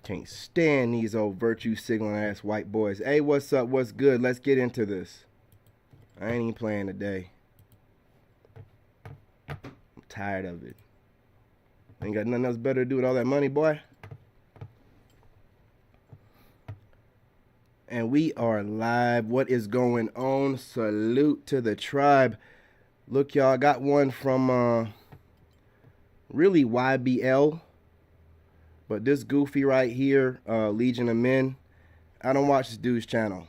Can't stand these old virtue signaling ass white boys. Hey, what's up? What's good? Let's get into this. I ain't even playing today. I'm tired of it. Ain't got nothing else better to do with all that money, boy. And we are live. What is going on? Salute to the tribe. Look, y'all, I got one from really YBL. But this goofy right here, Legion of Men, I don't watch this dude's channel.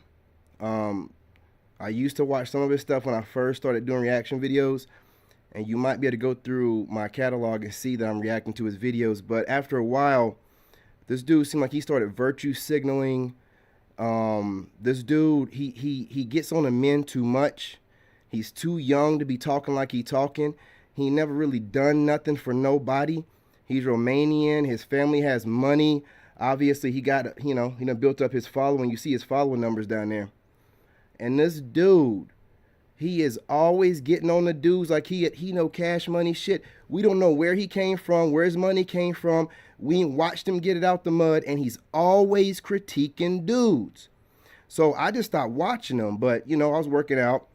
I used to watch some of his stuff when I first started doing reaction videos. And you might be able to go through my catalog and see that I'm reacting to his videos. But after a while, this dude seemed like he started virtue signaling. This dude, he gets on the men too much. He's too young to be talking like he talking. He never really done nothing for nobody. He's Romanian. His family has money. Obviously, he got, he done built up his following. You see his follower numbers down there. And this dude, he is always getting on the dudes like he know cash money shit. We don't know where he came from, where his money came from. We watched him get it out the mud, and he's always critiquing dudes. So I just stopped watching him. But, I was working out,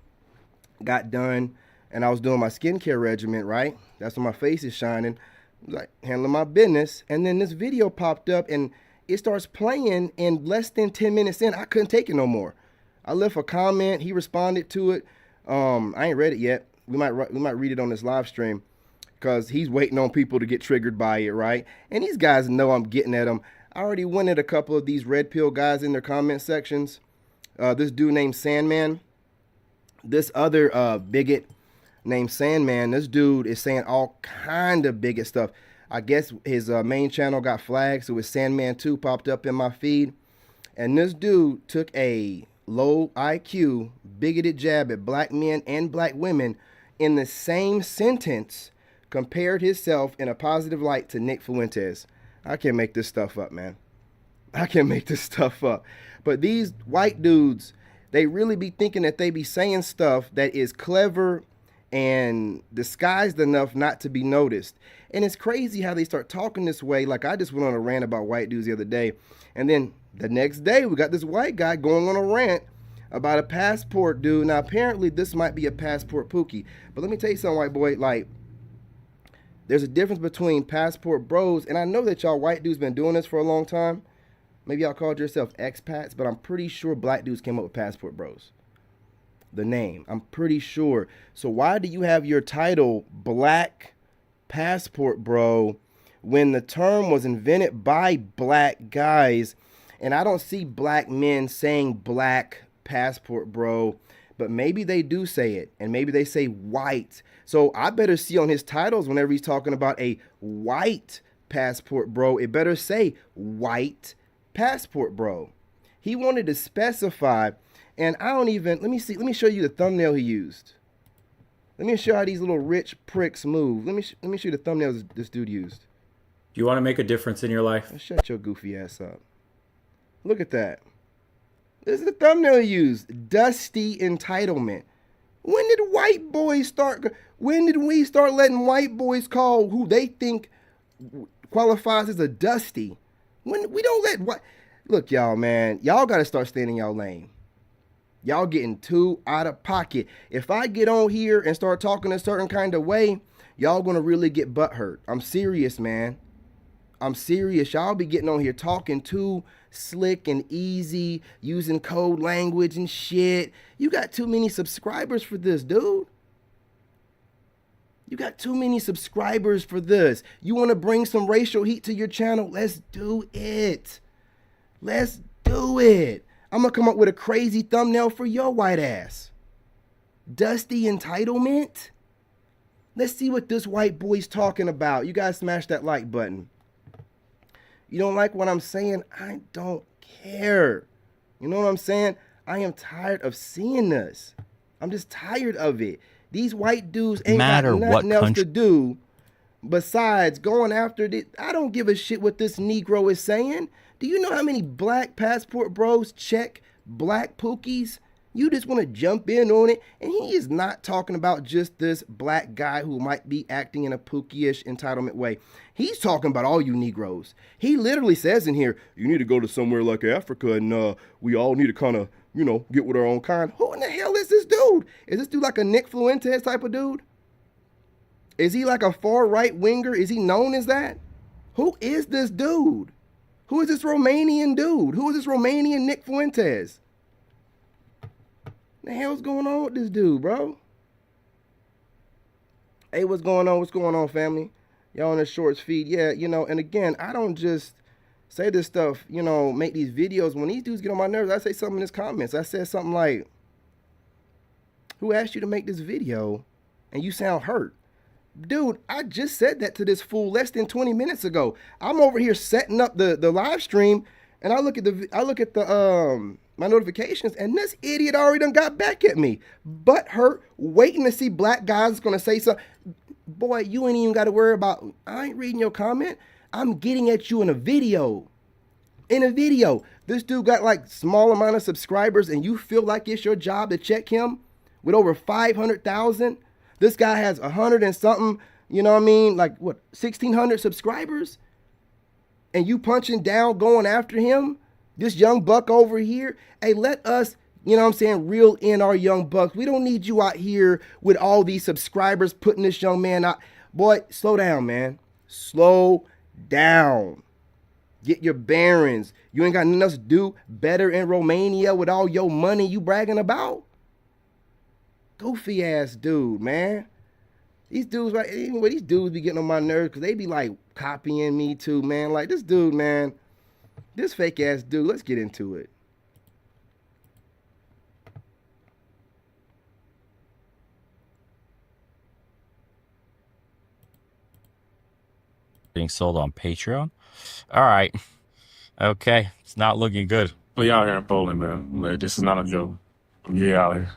got done, and I was doing my skincare regimen, right? That's when my face is shining. Like handling my business, and then this video popped up and it starts playing, and less than 10 minutes in, I couldn't take it no more. I left a comment, he responded to it. I ain't read it yet. We might read it on this live stream because he's waiting on people to get triggered by it, right? And these guys know I'm getting at them. I already went at a couple of these red pill guys in their comment sections. This dude named Sandman, this other bigot named Sandman, this dude is saying all kind of bigot stuff. I guess his main channel got flagged, so his Sandman 2 popped up in my feed. And this dude took a low IQ, bigoted jab at black men and black women in the same sentence, compared himself in a positive light to Nick Fuentes. I can't make this stuff up, man. I can't make this stuff up. But these white dudes, they really be thinking that they be saying stuff that is clever and disguised enough not to be noticed. And it's crazy how they start talking this way. Like, I just went on a rant about white dudes the other day, and then the next day we got this white guy going on a rant about a passport dude. Now apparently this might be a passport pookie, but let me tell you something, white boy. Like, there's a difference between passport bros, and I know that y'all white dudes been doing this for a long time. Maybe y'all called yourself expats, but I'm pretty sure black dudes came up with passport bros. The name, I'm pretty sure. So why do you have your title Black Passport Bro when the term was invented by black guys? And I don't see black men saying Black Passport Bro, but maybe they do say it, and maybe they say white. So I better see on his titles whenever he's talking about a white passport bro, it better say white passport bro. He wanted to specify. And I don't even, let me show you the thumbnail he used. Let me show how these little rich pricks move. Let me show you the thumbnails this dude used. Do you want to make a difference in your life? Shut your goofy ass up. Look at that. This is the thumbnail he used. Dusty entitlement. When did white boys start, when did we start letting white boys call who they think qualifies as a dusty? When we don't let white, look y'all, man, y'all got to start staying in y'all lane. Y'all getting too out of pocket. If I get on here and start talking a certain kind of way, y'all gonna really get butthurt. I'm serious, man. I'm serious. Y'all be getting on here talking too slick and easy, using code language and shit. You got too many subscribers for this, dude. You got too many subscribers for this. You want to bring some racial heat to your channel? Let's do it. Let's do it. I'm going to come up with a crazy thumbnail for your white ass. Dusty entitlement? Let's see what this white boy's talking about. You guys smash that like button. You don't like what I'm saying? I don't care. You know what I'm saying? I am tired of seeing this. I'm just tired of it. These white dudes ain't got nothing else to do besides going after this. I don't give a shit what this Negro is saying. Do you know how many black passport bros check black pookies? You just want to jump in on it. And he is not talking about just this black guy who might be acting in a Pookie-ish entitlement way. He's talking about all you Negroes. He literally says in here, you need to go to somewhere like Africa and we all need to kind of, you know, get with our own kind. Who in the hell is this dude? Is this dude like a Nick Fuentes type of dude? Is he like a far right winger? Is he known as that? Who is this dude? Who is this Romanian dude? Who is this Romanian Nick Fuentes? The hell's going on with this dude, bro? Hey, what's going on? What's going on, family? Y'all on the shorts feed. Yeah, you know, and again, I don't just say this stuff, you know, make these videos. When these dudes get on my nerves, I say something in his comments. I said something like, who asked you to make this video and you sound hurt? Dude, I just said that to this fool less than 20 minutes ago. I'm over here setting up the live stream, and I look at the my notifications, and this idiot already done got back at me. Butt hurt, waiting to see black guys gonna say something. Boy, you ain't even got to worry about. I ain't reading your comment. I'm getting at you in a video. In a video, this dude got like small amount of subscribers, and you feel like it's your job to check him with over 500,000. This guy has 100 and something, you know what I mean? Like what, 1,600 subscribers? And you punching down, going after him? This young buck over here? Hey, let us, you know what I'm saying, reel in our young bucks. We don't need you out here with all these subscribers putting this young man out. Boy, slow down, man. Slow down. Get your bearings. You ain't got nothing else to do better in Romania with all your money you bragging about? Goofy ass dude, man. These dudes, right? Anyway, these dudes be getting on my nerves because they be like copying me too, man. Like this dude, man. This fake ass dude. Let's get into it. Being sold on Patreon. All right. Okay. It's not looking good. We out here in Poland, man. Like, this is not a joke. We out here.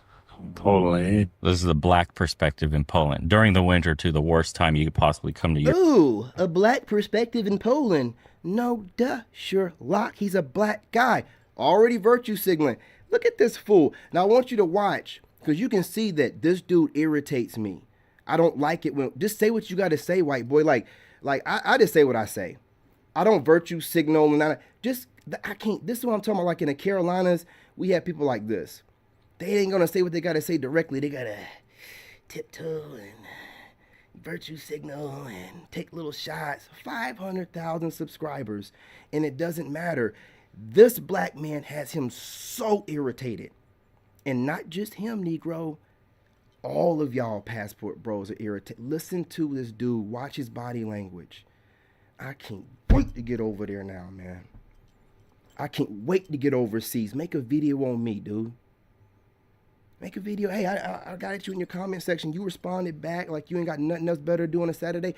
Poland. This is the black perspective in Poland. During the winter, to the worst time you could possibly come to Europe. Ooh, a black perspective in Poland. No duh, Sherlock. He's a black guy. Already virtue signaling. Look at this fool. Now I want you to watch, because you can see that this dude irritates me. I don't like it when, just say what you got to say, white boy. Like I just say what I say. I don't virtue signal and I can't. This is what I'm talking about. Like in the Carolinas, we have people like this. They ain't gonna say what they gotta say directly. They gotta tiptoe and virtue signal and take little shots. 500,000 subscribers, and it doesn't matter. This black man has him so irritated, and not just him, Negro. All of y'all passport bros are irritated. Listen to this dude. Watch his body language. I can't wait to get over there now, man. I can't wait to get overseas. Make a video on me, dude. Make a video. Hey, I got at you in your comment section. You responded back like you ain't got nothing else better to do on a Saturday.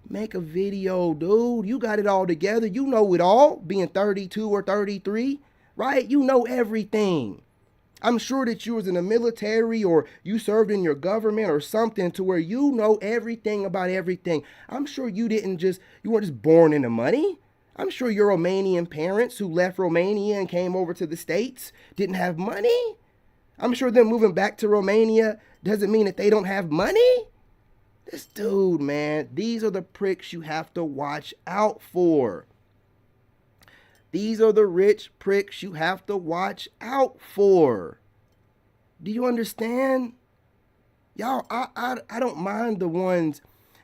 Make a video, dude. You got it all together. You know it all, being 32 or 33, right? You know everything. I'm sure that you was in the military or you served in your government or something to where you know everything about everything. I'm sure you weren't just born into money. I'm sure your Romanian parents who left Romania and came over to the States didn't have money. I'm sure them moving back to Romania doesn't mean that they don't have money. This dude, man, these are the pricks you have to watch out for. These are the rich pricks you have to watch out for. Do you understand? Y'all, I don't mind the ones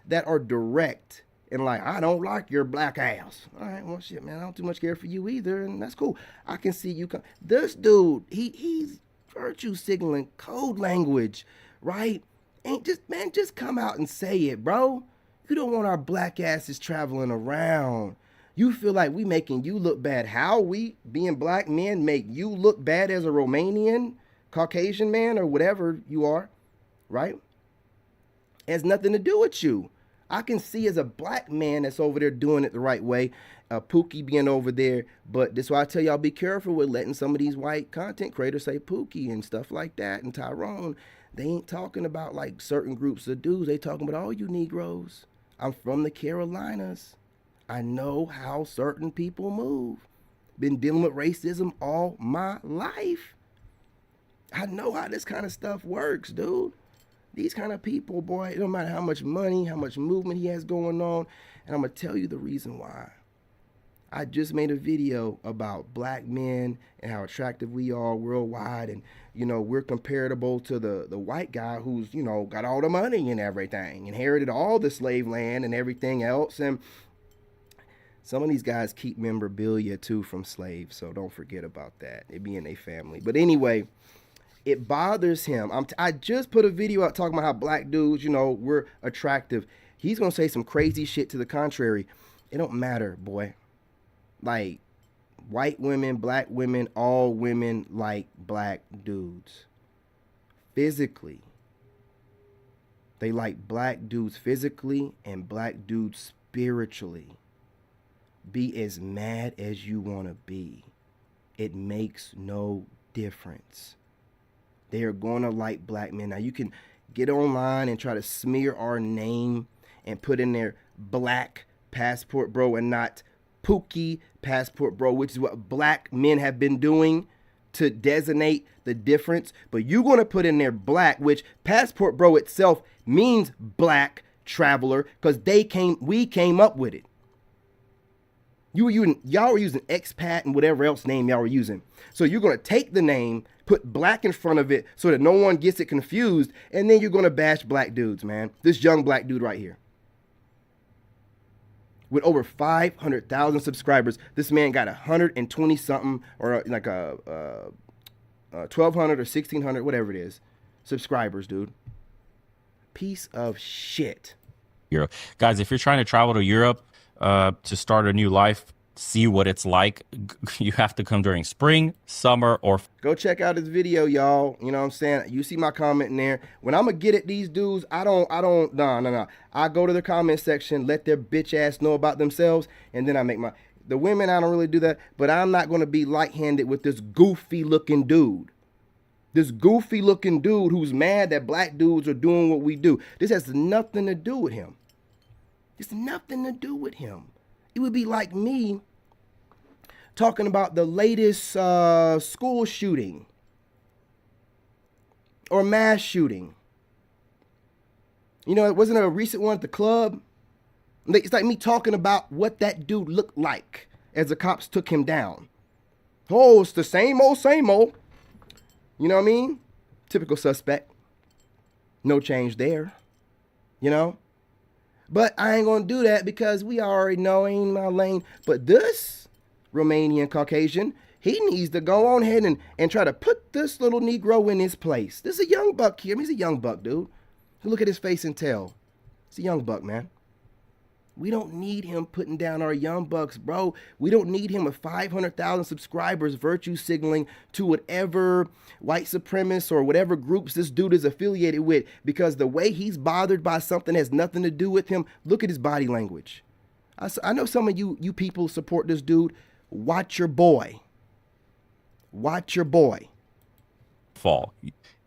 that are direct and like, I don't like your black ass. All right, well, shit, man, I don't too much care for you either, and that's cool. I can see you come. This dude, he's virtue signaling, code language, right? Ain't just come out and say it, bro. You don't want our black asses traveling around. You feel like we making you look bad. How we, being black men, make you look bad as a Romanian, Caucasian man, or whatever you are, right? It has nothing to do with you. I can see as a black man that's over there doing it the right way, Pookie being over there, but this is why I tell y'all be careful with letting some of these white content creators say Pookie and stuff like that, and Tyrone. They ain't talking about like certain groups of dudes. They talking about all you Negroes. I'm from the Carolinas. I know how certain people move. Been dealing with racism all my life. I know how this kind of stuff works, dude. These kind of people, boy, it don't matter how much money, how much movement he has going on. And I'm going to tell you the reason why. I just made a video about black men and how attractive we are worldwide. And, you know, we're comparable to the white guy who's, you know, got all the money and everything, inherited all the slave land and everything else. And some of these guys keep memorabilia, too, from slaves. So don't forget about that. It be in their family. But anyway, it bothers him. I just put a video out talking about how black dudes, you know, we're attractive. He's going to say some crazy shit to the contrary. It don't matter, boy. Like, white women, black women, all women like black dudes. Physically. They like black dudes physically and black dudes spiritually. Be as mad as you want to be. It makes no difference. They are going to like black men. Now, you can get online and try to smear our name and put in there black Passportbro and not Pookie Passportbro, which is what black men have been doing to designate the difference. But you're going to put in there black, which Passportbro itself means black traveler, because we came up with it. Y'all were using expat and whatever else name y'all were using. So you're going to take the name, put black in front of it so that no one gets it confused, and then you're going to bash black dudes, man. This young black dude right here. With over 500,000 subscribers, this man got 120 something, or like a 1,200 or 1,600, whatever it is, subscribers, dude. Piece of shit. Europe. Guys, if you're trying to travel to Europe to start a new life, see what it's like, you have to come during spring, summer, or go check out this video, y'all. You know what I'm saying? You see my comment in there. When I'm gonna get at these dudes, no. I go to the comment section, let their bitch ass know about themselves, and then I make the women, I don't really do that, but I'm not gonna be light-handed with this goofy looking dude. This goofy looking dude who's mad that black dudes are doing what we do. This has nothing to do with him. It's nothing to do with him. It would be like me talking about the latest school shooting or mass shooting. You know, it wasn't a recent one at the club. It's like me talking about what that dude looked like as the cops took him down. Oh, it's the same old, same old. You know what I mean? Typical suspect. No change there. You know? But I ain't going to do that because we already know ain't my lane. But this Romanian Caucasian, he needs to go on ahead and try to put this little Negro in his place. This is a young buck here. I mean, he's a young buck, dude. Look at his face and tell. It's a young buck, man. We don't need him putting down our young bucks, bro. We don't need him with 500,000 subscribers virtue signaling to whatever white supremacists or whatever groups this dude is affiliated with, because the way he's bothered by something has nothing to do with him. Look at his body language. I know some of you people support this dude. Watch your boy. Watch your boy. fall.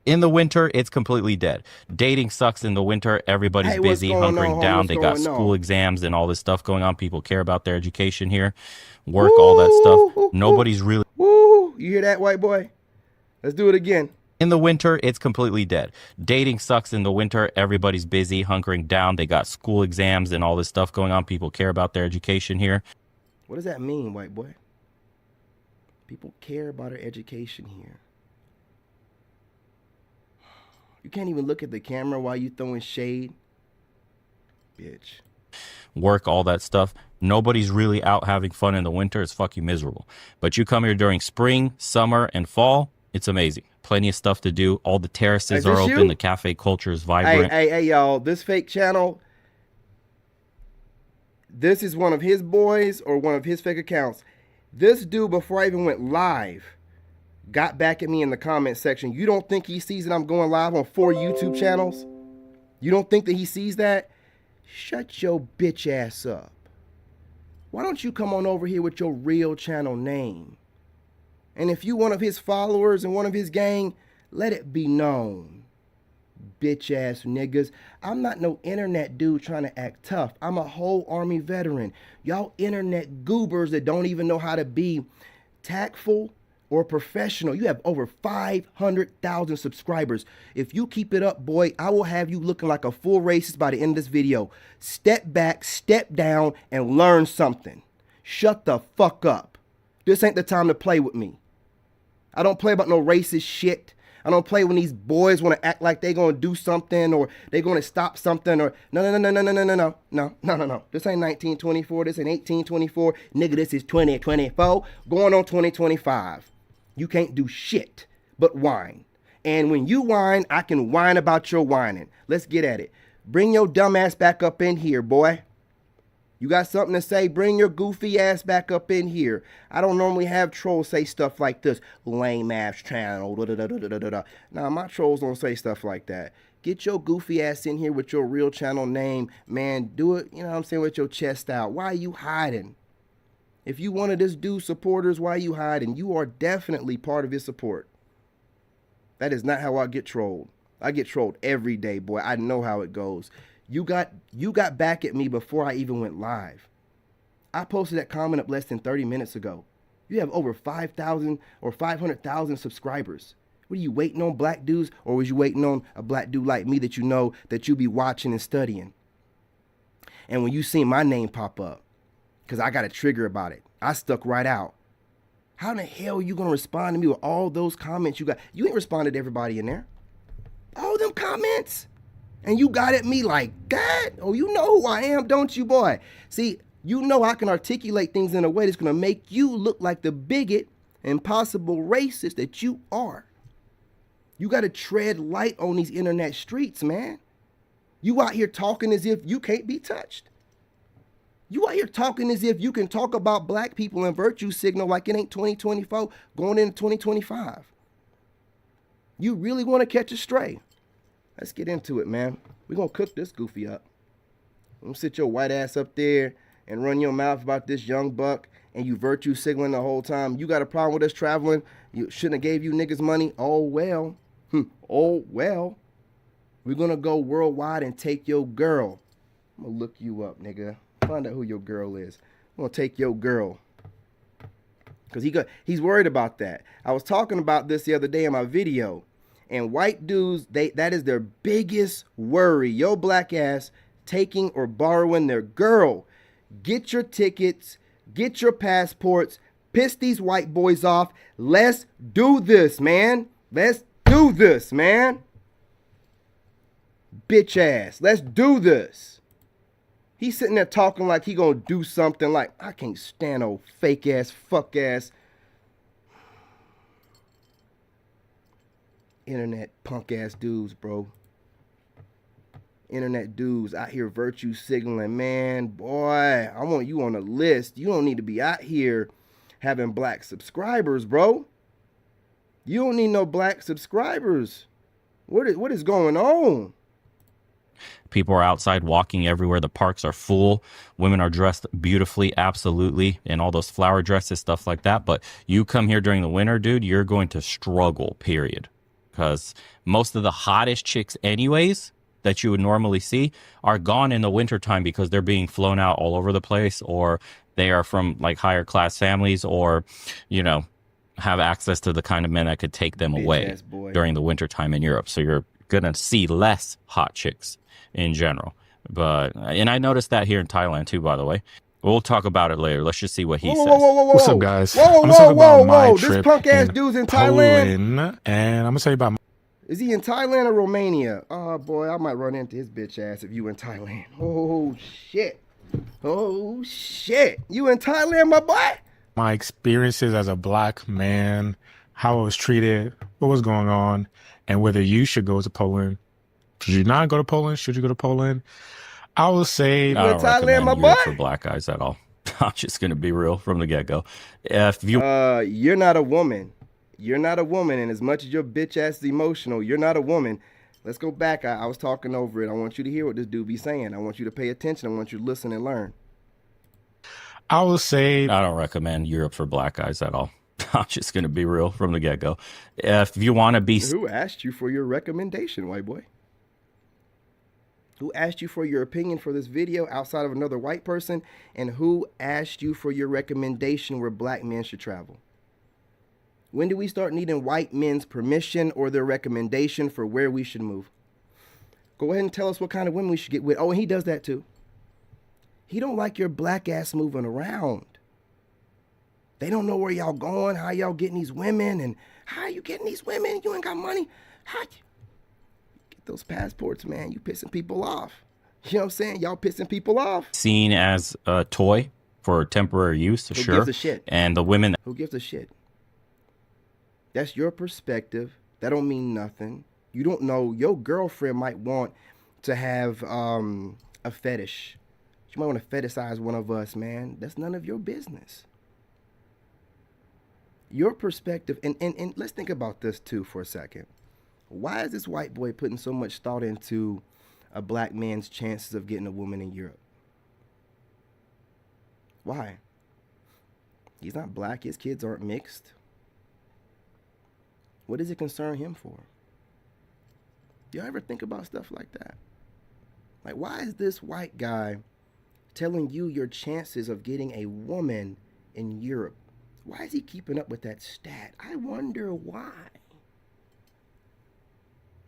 In the winter, it's completely dead. Dating sucks in the winter. Everybody's busy, hunkering down. They got school exams and all this stuff going on. People care about their education here. Work, all that stuff. Nobody's really... Woo! You hear that, white boy? Let's do it again. In the winter, it's completely dead. Dating sucks in the winter. Everybody's busy, hunkering down. They got school exams and all this stuff going on. People care about their education here. What does that mean, white boy? People care about our education here. You can't even look at the camera while you throwing shade. Bitch. Work, all that stuff. Nobody's really out having fun in the winter. It's fucking miserable. But you come here during spring, summer, and fall, it's amazing. Plenty of stuff to do. All the terraces are open. You? The cafe culture is vibrant. Hey, y'all. This fake channel, this is one of his boys or one of his fake accounts. This dude, before I even went live, got back at me in the comment section. You don't think he sees that I'm going live on 4 YouTube channels? You don't think that he sees that? Shut your bitch ass up. Why don't you come on over here with your real channel name? And if you one of his followers and one of his gang, let it be known. Bitch ass niggas. I'm not no internet dude trying to act tough. I'm a whole Army veteran. Y'all internet goobers that don't even know how to be tactful, or professional. You have over 500,000 subscribers. If you keep it up, boy, I will have you looking like a full racist by the end of this video. Step back, step down, and learn something. Shut the fuck up. This ain't the time to play with me. I don't play about no racist shit. I don't play when these boys want to act like they going to do something or they going to stop something or no. This ain't 1924. This ain't 1824. Nigga, this is 2024 going on 2025. You can't do shit but whine. And when you whine, I can whine about your whining. Let's get at it. Bring your dumb ass back up in here, boy. You got something to say? Bring your goofy ass back up in here. I don't normally have trolls say stuff like this. Lame ass channel. Nah, my trolls don't say stuff like that. Get your goofy ass in here with your real channel name. Man, do it, you know what I'm saying, with your chest out. Why are you hiding? If you one of this dude's supporters, why are you hiding? You are definitely part of his support. That is not how I get trolled. I get trolled every day, boy. I know how it goes. You got back at me before I even went live. I posted that comment up less than 30 minutes ago. You have over 5,000 or 500,000 subscribers. What are you waiting on, black dudes? Or was you waiting on a black dude like me that you know that you be watching and studying? And when you see my name pop up, because I got a trigger about it, I stuck right out. How in the hell are you going to respond to me with all those comments you got? You ain't responded to everybody in there. All them comments. And you got at me like that? Oh, you know who I am, don't you, boy? See, you know I can articulate things in a way that's going to make you look like the bigot and possible racist that you are. You got to tread light on these internet streets, man. You out here talking as if you can't be touched. You out here talking as if you can talk about black people and virtue signal like it ain't 2024 going into 2025. You really want to catch a stray? Let's get into it, man. We're going to cook this goofy up. I'm going to sit your white ass up there and run your mouth about this young buck and you virtue signaling the whole time. You got a problem with us traveling? You shouldn't have gave you niggas money? Oh, well. Oh, well. We're going to go worldwide and take your girl. I'm going to look you up, nigga. Find out who your girl is. I'm going to take your girl. Because he's worried about that. I was talking about this the other day in my video. And white dudes, that is their biggest worry. Yo black ass taking or borrowing their girl. Get your tickets. Get your passports. Piss these white boys off. Let's do this, man. Let's do this, man. Bitch ass. Let's do this. He's sitting there talking like he gonna do something like, I can't stand old fake ass, fuck ass. Internet punk ass dudes, bro. Internet dudes out here virtue signaling, man. Boy, I want you on the list. You don't need to be out here having black subscribers, bro. You don't need no black subscribers. What is going on? People are outside walking everywhere. The parks are full. Women are dressed beautifully, absolutely, in all those flower dresses, stuff like that. But you come here during the winter, dude, you're going to struggle, period. Because most of the hottest chicks anyways that you would normally see are gone in the wintertime because they're being flown out all over the place, or they are from like higher class families, or, you know, have access to the kind of men that could take them away during the wintertime in Europe. So you're going to see less hot chicks in general. And I noticed that here in Thailand too, by the way. We'll talk about it later. Let's just see what he says. What's up, guys? I'm gonna talk about my trip. This punk ass dude's in Thailand. And I'm gonna tell you about Is he in Thailand or Romania? Oh boy, I might run into his bitch ass if you in Thailand. Oh shit. Oh shit. You in Thailand, my boy? my experiences as a black man, how I was treated, what was going on, and whether you should go to Poland. Should you not go to Poland? Should you go to Poland? I will say, I don't recommend Europe for black guys at all. I'm just going to be real from the get-go. If you you're not a woman. You're not a woman, and as much as your bitch ass is emotional, you're not a woman. Let's go back. I was talking over it. I want you to hear what this dude be saying. I want you to pay attention. I want you to listen and learn. I will say, I don't recommend Europe for black guys at all. I'm just going to be real from the get-go. If you want to be... Who asked you for your recommendation, white boy? Who asked you for your opinion for this video outside of another white person? And who asked you for your recommendation where black men should travel? When do we start needing white men's permission or their recommendation for where we should move? Go ahead and tell us what kind of women we should get with. Oh, and he does that too. He don't like your black ass moving around. They don't know where y'all going, how y'all getting these women, and how you getting these women? You ain't got money. How you get those passports, man? You pissing people off. You know what I'm saying? Y'all pissing people off. Seen as a toy for temporary use, Who sure. gives a shit? And the women. Who gives a shit? That's your perspective. That don't mean nothing. You don't know. Your girlfriend might want to have a fetish. She might want to fetishize one of us, man. That's none of your business. Your perspective, and let's think about this too for a second. Why is this white boy putting so much thought into a black man's chances of getting a woman in Europe? Why? He's not black. His kids aren't mixed. What does it concern him for? Do you ever think about stuff like that? Like, why is this white guy telling you your chances of getting a woman in Europe? Why is he keeping up with that stat? I wonder why.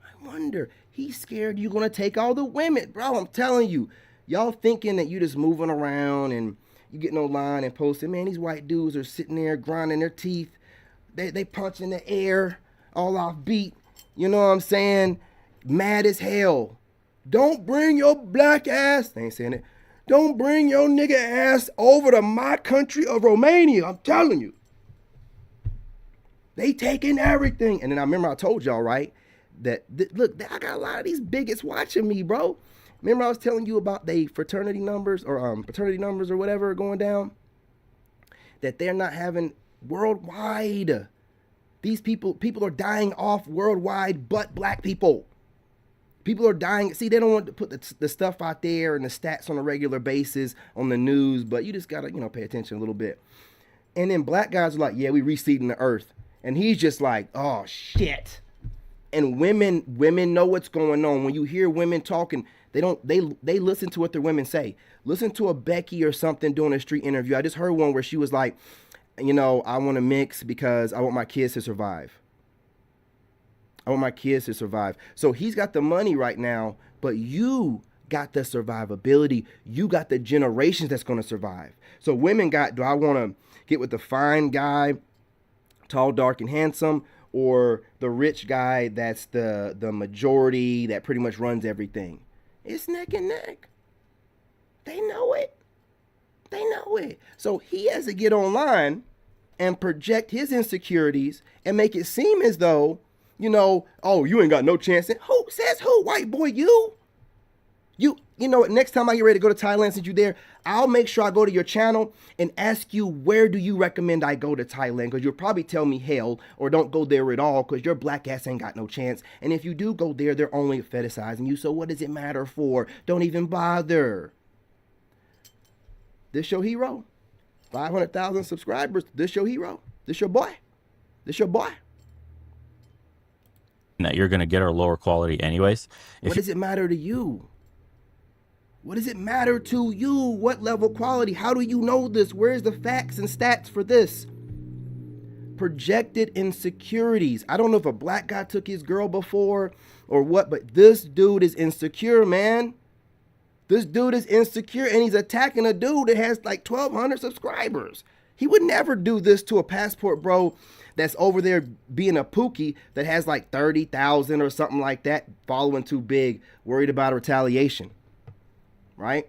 I wonder. He's scared you're going to take all the women. Bro, I'm telling you. Y'all thinking that you just moving around and you getting online and posting. Man, these white dudes are sitting there grinding their teeth. They punch in the air all off beat. You know what I'm saying? Mad as hell. Don't bring your black ass. They ain't saying it. Don't bring your nigga ass over to my country of Romania. I'm telling you. They taking everything. And then I remember I told y'all, right? That, look, I got a lot of these bigots watching me, bro. Remember I was telling you about the fraternity numbers or paternity numbers or whatever going down? That they're not having worldwide. These people are dying off worldwide, but black people. People are dying. See, they don't want to put the stuff out there and the stats on a regular basis on the news, but you just got to, pay attention a little bit. And then black guys are like, yeah, we reseeding the earth. And he's just like, oh, shit. And women know what's going on. When you hear women talking, they listen to what their women say. Listen to a Becky or something doing a street interview. I just heard one where she was like, I want to mix because I want my kids to survive. I want my kids to survive. So he's got the money right now, but you got the survivability. You got the generations that's going to survive. So women got, do I want to get with the fine guy, tall, dark, and handsome, or the rich guy that's the majority that pretty much runs everything? It's neck and neck. They know it. They know it. So he has to get online and project his insecurities and make it seem as though, oh, you ain't got no chance. Who says who? White boy, you? Next time I get ready to go to Thailand, since you're there, I'll make sure I go to your channel and ask you, where do you recommend I go to Thailand? Because you'll probably tell me hell or don't go there at all because your black ass ain't got no chance. And if you do go there, they're only fetishizing you. So what does it matter for? Don't even bother. This your hero. 500,000 subscribers. This your hero. This your boy. This your boy. That you're going to get our lower quality anyways. What does it matter to you? What does it matter to you? What level quality? How do you know this? Where's the facts and stats for this? Projected insecurities. I don't know if a black guy took his girl before or what, but this dude is insecure, man. This dude is insecure, and he's attacking a dude that has like 1,200 subscribers. He would never do this to a passport bro that's over there being a pookie that has like 30,000 or something like that, following too big, worried about retaliation, right?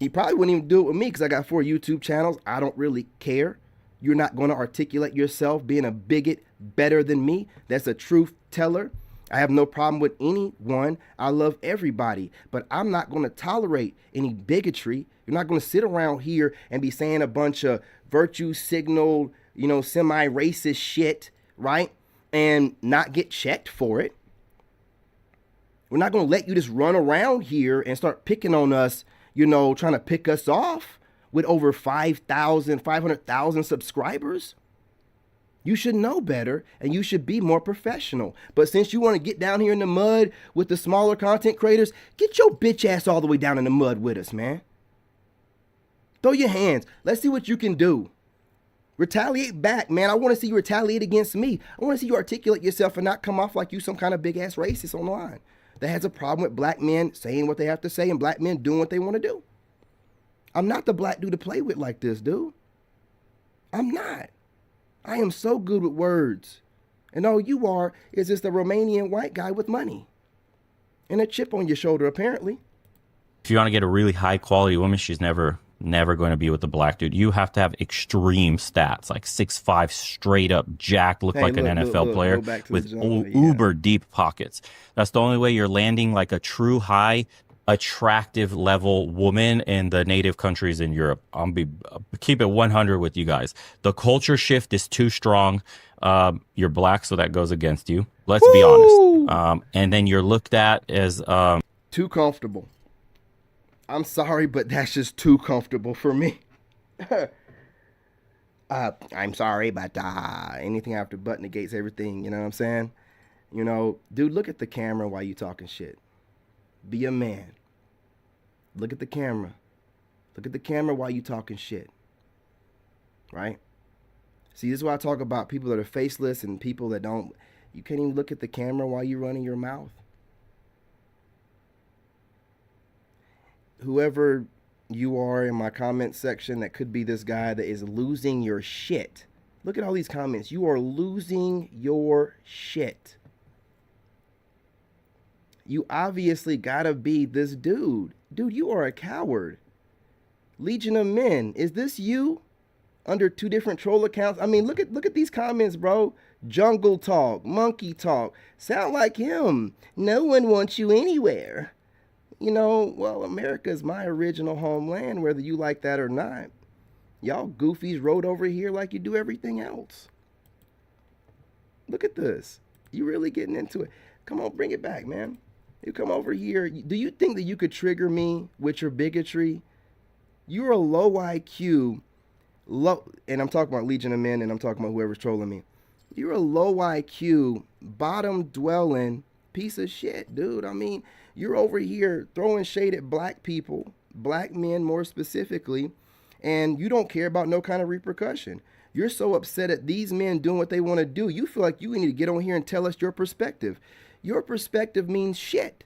He probably wouldn't even do it with me because I got 4 YouTube channels. I don't really care. You're not going to articulate yourself being a bigot better than me. That's a truth teller. I have no problem with anyone. I love everybody, but I'm not going to tolerate any bigotry. You're not going to sit around here and be saying a bunch of virtue signal, semi-racist shit, right? And not get checked for it. We're not going to let you just run around here and start picking on us, trying to pick us off with over 500,000 subscribers. You should know better, and you should be more professional. But since you want to get down here in the mud with the smaller content creators, get your bitch ass all the way down in the mud with us, man. Throw your hands. Let's see what you can do. Retaliate back, man. I want to see you retaliate against me. I want to see you articulate yourself and not come off like you some kind of big-ass racist online that has a problem with black men saying what they have to say and black men doing what they want to do. I'm not the black dude to play with like this, dude. I'm not. I am so good with words. And all you are is just a Romanian white guy with money and a chip on your shoulder, apparently. If you want to get a really high quality woman, she's never going to be with a black dude. You have to have extreme stats, like 6'5", straight up jacked, look like an NFL player with uber deep pockets. That's the only way you're landing like a true high attractive level woman in the native countries in Europe. Keep it 100 with you guys. The culture shift is too strong. You're black, so that goes against you. Let's be honest. And then you're looked at as too comfortable. I'm sorry, but that's just too comfortable for me. I'm sorry, but anything after butt negates everything. You know what I'm saying? You know, dude, look at the camera while you talking shit. Be a man. Look at the camera. Look at the camera while you talking shit. Right? See, this is why I talk about people that are faceless and people that don't. You can't even look at the camera while you're running your mouth. Whoever you are in my comment section that could be this guy that is losing your shit. Look at all these comments. You are losing your shit. You obviously gotta be this dude. Dude, you are a coward. Legion of Men, is this you? Under 2 different troll accounts? I mean, look at these comments, bro. Jungle talk, monkey talk. Sound like him. No one wants you anywhere. You know, well, America is my original homeland, whether you like that or not. Y'all goofies rode over here like you do everything else. Look at this. You really getting into it. Come on, bring it back, man. You come over here. Do you think that you could trigger me with your bigotry? You're a low IQ, and I'm talking about Legion of Men, and I'm talking about whoever's trolling me. You're a low IQ, bottom-dwelling piece of shit, dude. I mean, you're over here throwing shade at black people, black men more specifically, and you don't care about no kind of repercussion. You're so upset at these men doing what they want to do. You feel like you need to get on here and tell us your perspective. Your perspective means shit.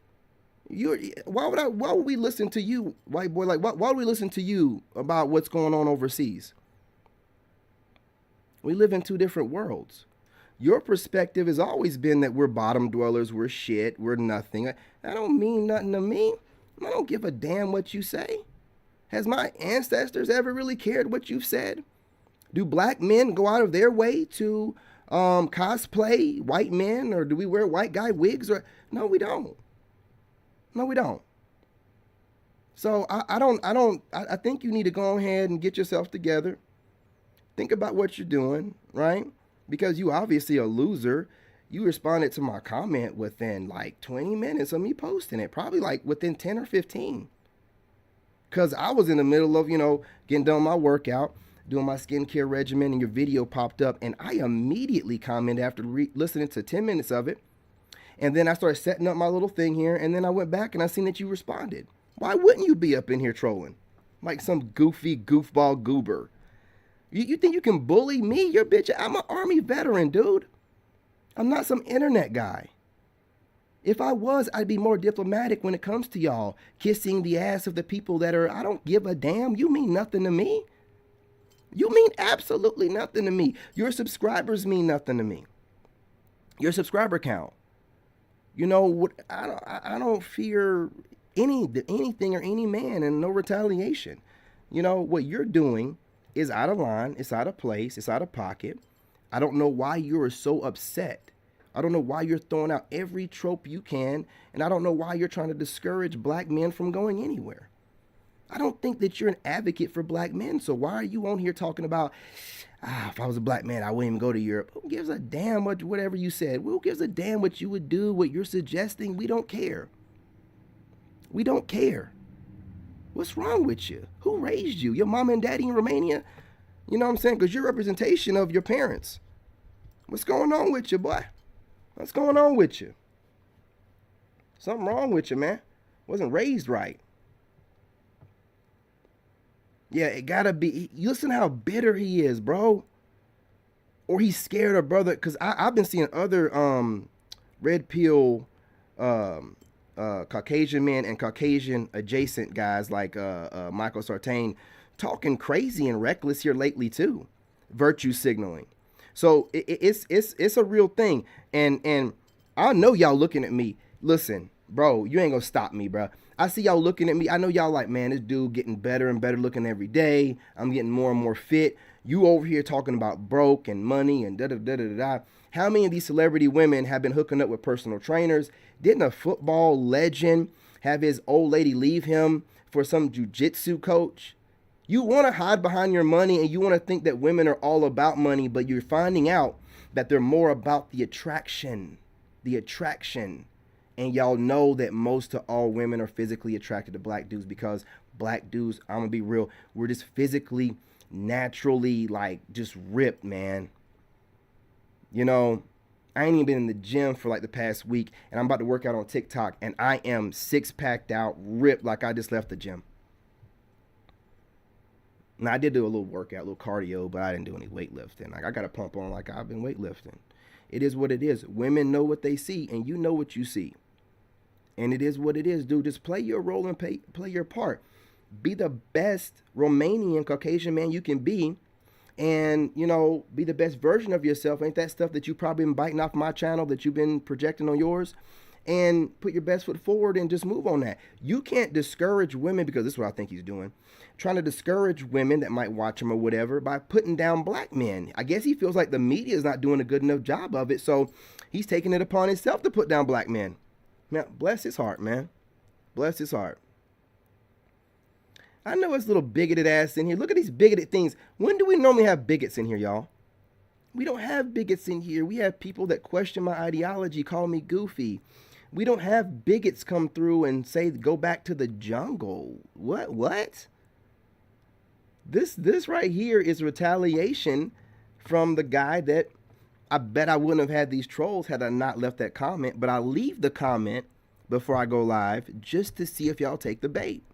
Why would we listen to you, white boy? Like, why would we listen to you about what's going on overseas? We live in 2 different worlds. Your perspective has always been that we're bottom dwellers, we're shit, we're nothing. That don't mean nothing to me. I don't give a damn what you say. Has my ancestors ever really cared what you've said? Do black men go out of their way to cosplay white men, or do we wear white guy wigs? Or no, we don't. No, we don't. So I think you need to go ahead and get yourself together. Think about what you're doing, right? Because you obviously a loser. You responded to my comment within like 20 minutes of me posting it, probably like within 10 or 15. Because I was in the middle of, getting done my workout, doing my skincare regimen, and your video popped up, and I immediately commented after listening to 10 minutes of it. And then I started setting up my little thing here, and then I went back and I seen that you responded. Why wouldn't you be up in here trolling? Like some goofy goofball goober. You think you can bully me? You're bitch. I'm an Army veteran, dude. I'm not some internet guy. If I was, I'd be more diplomatic when it comes to y'all kissing the ass of the people that are, I don't give a damn. You mean nothing to me. You mean absolutely nothing to me. Your subscribers mean nothing to me. Your subscriber count. You know what? I don't fear anything or any man, and no retaliation. You know what you're doing is out of line, it's out of place, it's out of pocket. I don't know why you're so upset. I don't know why you're throwing out every trope you can, and I don't know why you're trying to discourage black men from going anywhere. I don't think that you're an advocate for black men, so why are you on here talking about, if I was a black man, I wouldn't even go to Europe? Who gives a damn whatever you said? Who gives a damn what you would do, what you're suggesting? We don't care. We don't care. What's wrong with you? Who raised you? Your mom and daddy in Romania? You know what I'm saying? Because you're a representation of your parents. What's going on with you, boy? What's going on with you? Something wrong with you, man. Wasn't raised right. Yeah, it gotta be. You listen how bitter he is, bro. or he's scared of brother. Because I've been seeing other red pill Caucasian men and Caucasian adjacent guys like Michael Sartain talking crazy and reckless here lately too, virtue signaling. So it's a real thing, and I know y'all looking at me. Listen, bro, you ain't gonna stop me, bro. I see y'all looking at me. I know y'all like, man, this dude getting better and better looking every day. I'm getting more and more fit. You over here talking about broke and money and da da da da da. How many of these celebrity women have been hooking up with personal trainers? Didn't a football legend have his old lady leave him for some jujitsu coach? You want to hide behind your money and you want to think that women are all about money, but you're finding out that they're more about the attraction. The attraction. And y'all know that most of all women are physically attracted to black dudes because black dudes, I'm going to be real, we're just physically, naturally, like, just ripped, man. You know, I ain't even been in the gym for like the past week, and I'm about to work out on TikTok, and I am six-packed out, ripped like I just left the gym. Now, I did do a little workout, a little cardio, but I didn't do any weightlifting. Like, I got to pump on like I've been weightlifting. It is what it is. Women know what they see, and you know what you see. And it is what it is, dude. Just play your role and play your part. Be the best Romanian Caucasian man you can be. And, you know, be the best version of yourself. Ain't that stuff that you probably been biting off my channel that you've been projecting on yours? And put your best foot forward and just move on that. You can't discourage women, because this is what I think he's doing. Trying to discourage women that might watch him or whatever by putting down black men. I guess he feels like the media is not doing a good enough job of it. So he's taking it upon himself to put down black men. Now, bless his heart, man. Bless his heart. I know it's a little bigoted ass in here. Look at these bigoted things. When do we normally have bigots in here, y'all? We don't have bigots in here. We have people that question my ideology, call me goofy. We don't have bigots come through and say, go back to the jungle. What? This right here is retaliation from the guy that I bet I wouldn't have had these trolls had I not left that comment, but I leave the comment before I go live just to see if y'all take the bait.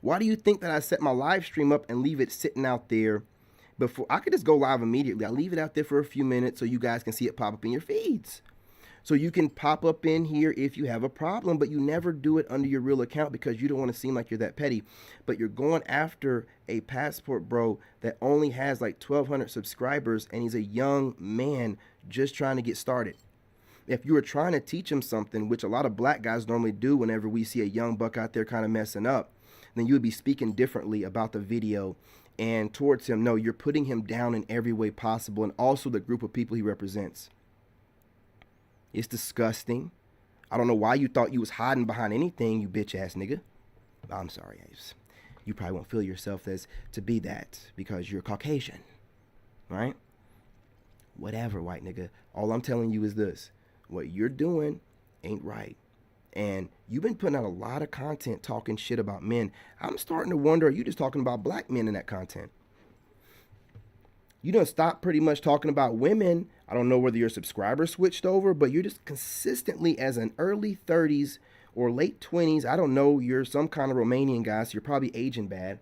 Why do you think that I set my live stream up and leave it sitting out there before I could just go live immediately? I leave it out there for a few minutes so you guys can see it pop up in your feeds. So you can pop up in here if you have a problem, but you never do it under your real account because you don't want to seem like you're that petty. But you're going after a passport bro that only has like 1,200 subscribers, and he's a young man just trying to get started. If you were trying to teach him something, which a lot of black guys normally do whenever we see a young buck out there kind of messing up, then you would be speaking differently about the video and towards him. No, you're putting him down in every way possible, and also the group of people he represents. It's disgusting. I don't know why you thought you was hiding behind anything, you bitch ass nigga. I'm sorry. You probably won't feel yourself as to be that because you're Caucasian, right? Whatever, white nigga. All I'm telling you is this. What you're doing ain't right. And you've been putting out a lot of content talking shit about men. I'm starting to wonder, are you just talking about black men in that content? You don't stop pretty much talking about women. I don't know whether your subscribers switched over, but you're just consistently as an early 30s or late 20s. I don't know. You're some kind of Romanian guy, so you're probably aging bad.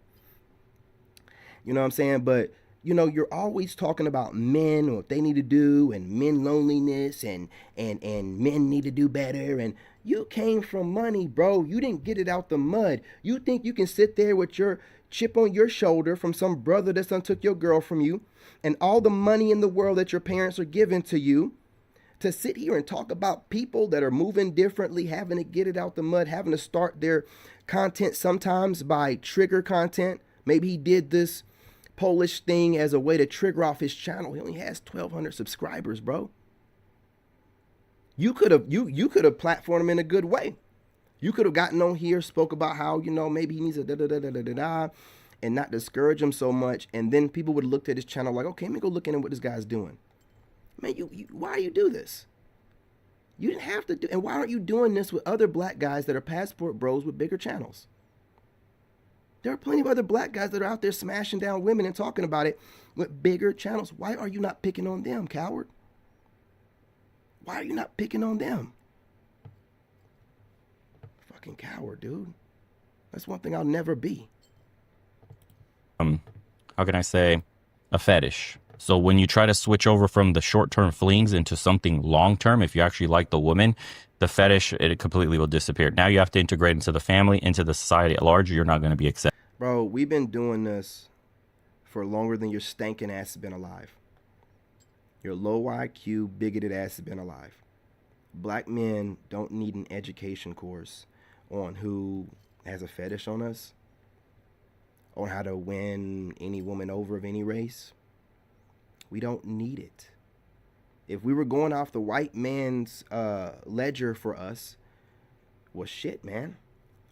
You know what I'm saying? But, you know, you're always talking about men, what they need to do, and men loneliness, and men need to do better. And you came from money, bro. You didn't get it out the mud. You think you can sit there with your chip on your shoulder from some brother that done took your girl from you, and all the money in the world that your parents are giving to you, to sit here and talk about people that are moving differently, having to get it out the mud, having to start their content sometimes by trigger content. Maybe he did this Polish thing as a way to trigger off his channel. He only has 1,200 subscribers, bro. You could have platformed him in a good way. You could have gotten on here, spoke about how, you know, maybe he needs a da-da-da-da-da-da, and not discourage him so much. And then people would have looked at his channel like, okay, let me go look into what this guy's doing. Man, why do you do this? You didn't have to do, and why aren't you doing this with other black guys that are passport bros with bigger channels? There are plenty of other black guys that are out there smashing down women and talking about it with bigger channels. Why are you not picking on them, coward? Why are you not picking on them? Fucking coward, dude. That's one thing I'll never be. How can I say, a fetish. So when you try to switch over from the short-term flings into something long-term, if you actually like the woman, the fetish, it completely will disappear. Now you have to integrate into the family, into the society at large. You're not going to be accepted. Bro, we've been doing this for longer than your stankin' ass has been alive. Your low IQ, bigoted ass has been alive. Black men don't need an education course on who has a fetish on us, on how to win any woman over of any race. We don't need it. If we were going off the white man's ledger for us, well, shit, man.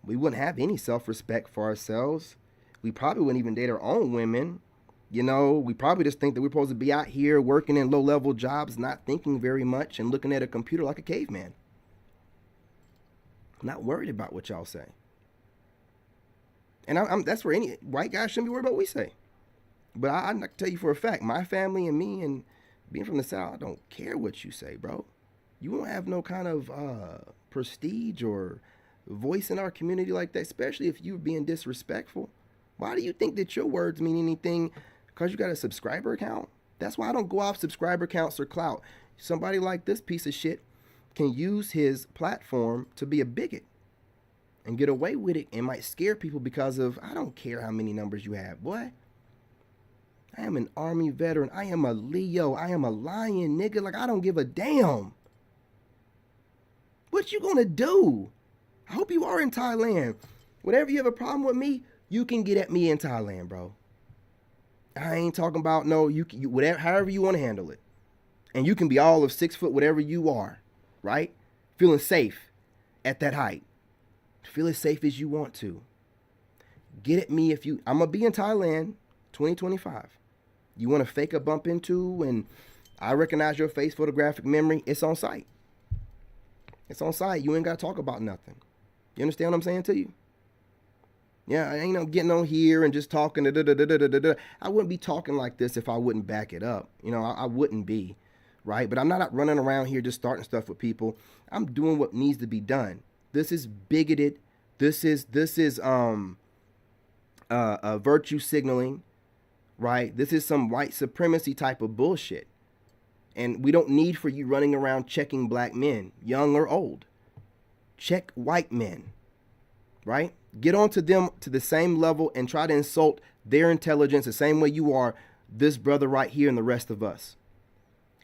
We wouldn't have any self-respect for ourselves. We probably wouldn't even date our own women. You know, we probably just think that we're supposed to be out here working in low-level jobs, not thinking very much, and looking at a computer like a caveman. I'm not worried about what y'all say. And that's where any white guy shouldn't be worried about what we say. But I can tell you for a fact, my family and me, and being from the South, I don't care what you say, bro. You won't have no kind of prestige or voice in our community like that, especially if you're being disrespectful. Why do you think that your words mean anything? Because you got a subscriber account? That's why I don't go off subscriber counts or clout. Somebody like this piece of shit can use his platform to be a bigot and get away with it and might scare people because of, I don't care how many numbers you have, boy. I am an Army veteran. I am a Leo. I am a lion, nigga. Like, I don't give a damn. What you gonna do? I hope you are in Thailand. Whenever you have a problem with me, you can get at me in Thailand, bro. I ain't talking about no, you whatever, however you want to handle it. And you can be all of 6 foot, whatever you are, right? Feeling safe at that height. Feel as safe as you want to. Get at me if you, I'm going to be in Thailand 2025. You want to fake a bump into and I recognize your face photographic memory, it's on site. It's on site. You ain't got to talk about nothing. You understand what I'm saying to you? Yeah, I ain't getting on here and just talking. I wouldn't be talking like this if I wouldn't back it up. You know, I wouldn't be, right? But I'm not running around here just starting stuff with people. I'm doing what needs to be done. This is bigoted. This is virtue signaling, right? This is some white supremacy type of bullshit. And we don't need for you running around checking black men, young or old. Check white men, right? Get onto them to the same level and try to insult their intelligence the same way you are this brother right here and the rest of us.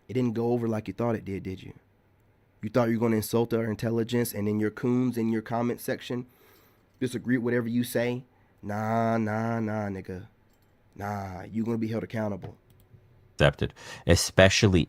It didn't go over like you thought it did you? You thought you were going to insult our intelligence and then your coons in your comment section disagree with whatever you say? Nah, nigga. Nah, you're going to be held accountable. Accepted, especially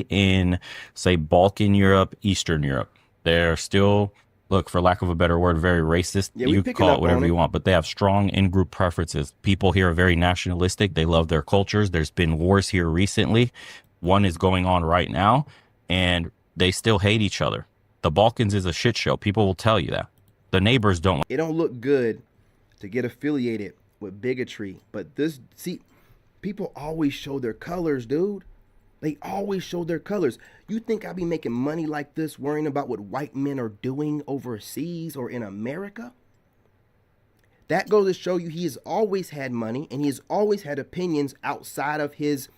in, say, Balkan Europe, Eastern Europe. They're still, look, for lack of a better word, very racist. Yeah, you can call it whatever you want, but they have strong in-group preferences. People here are very nationalistic. They love their cultures. There's been wars here recently. One is going on right now, and they still hate each other. The Balkans is a shit show. People will tell you that. The neighbors don't. It don't look good to get affiliated with bigotry, but this, see, people always show their colors, dude. They always show their colors. You think I'd be making money like this worrying about what white men are doing overseas or in America? That goes to show you he has always had money and he has always had opinions outside of his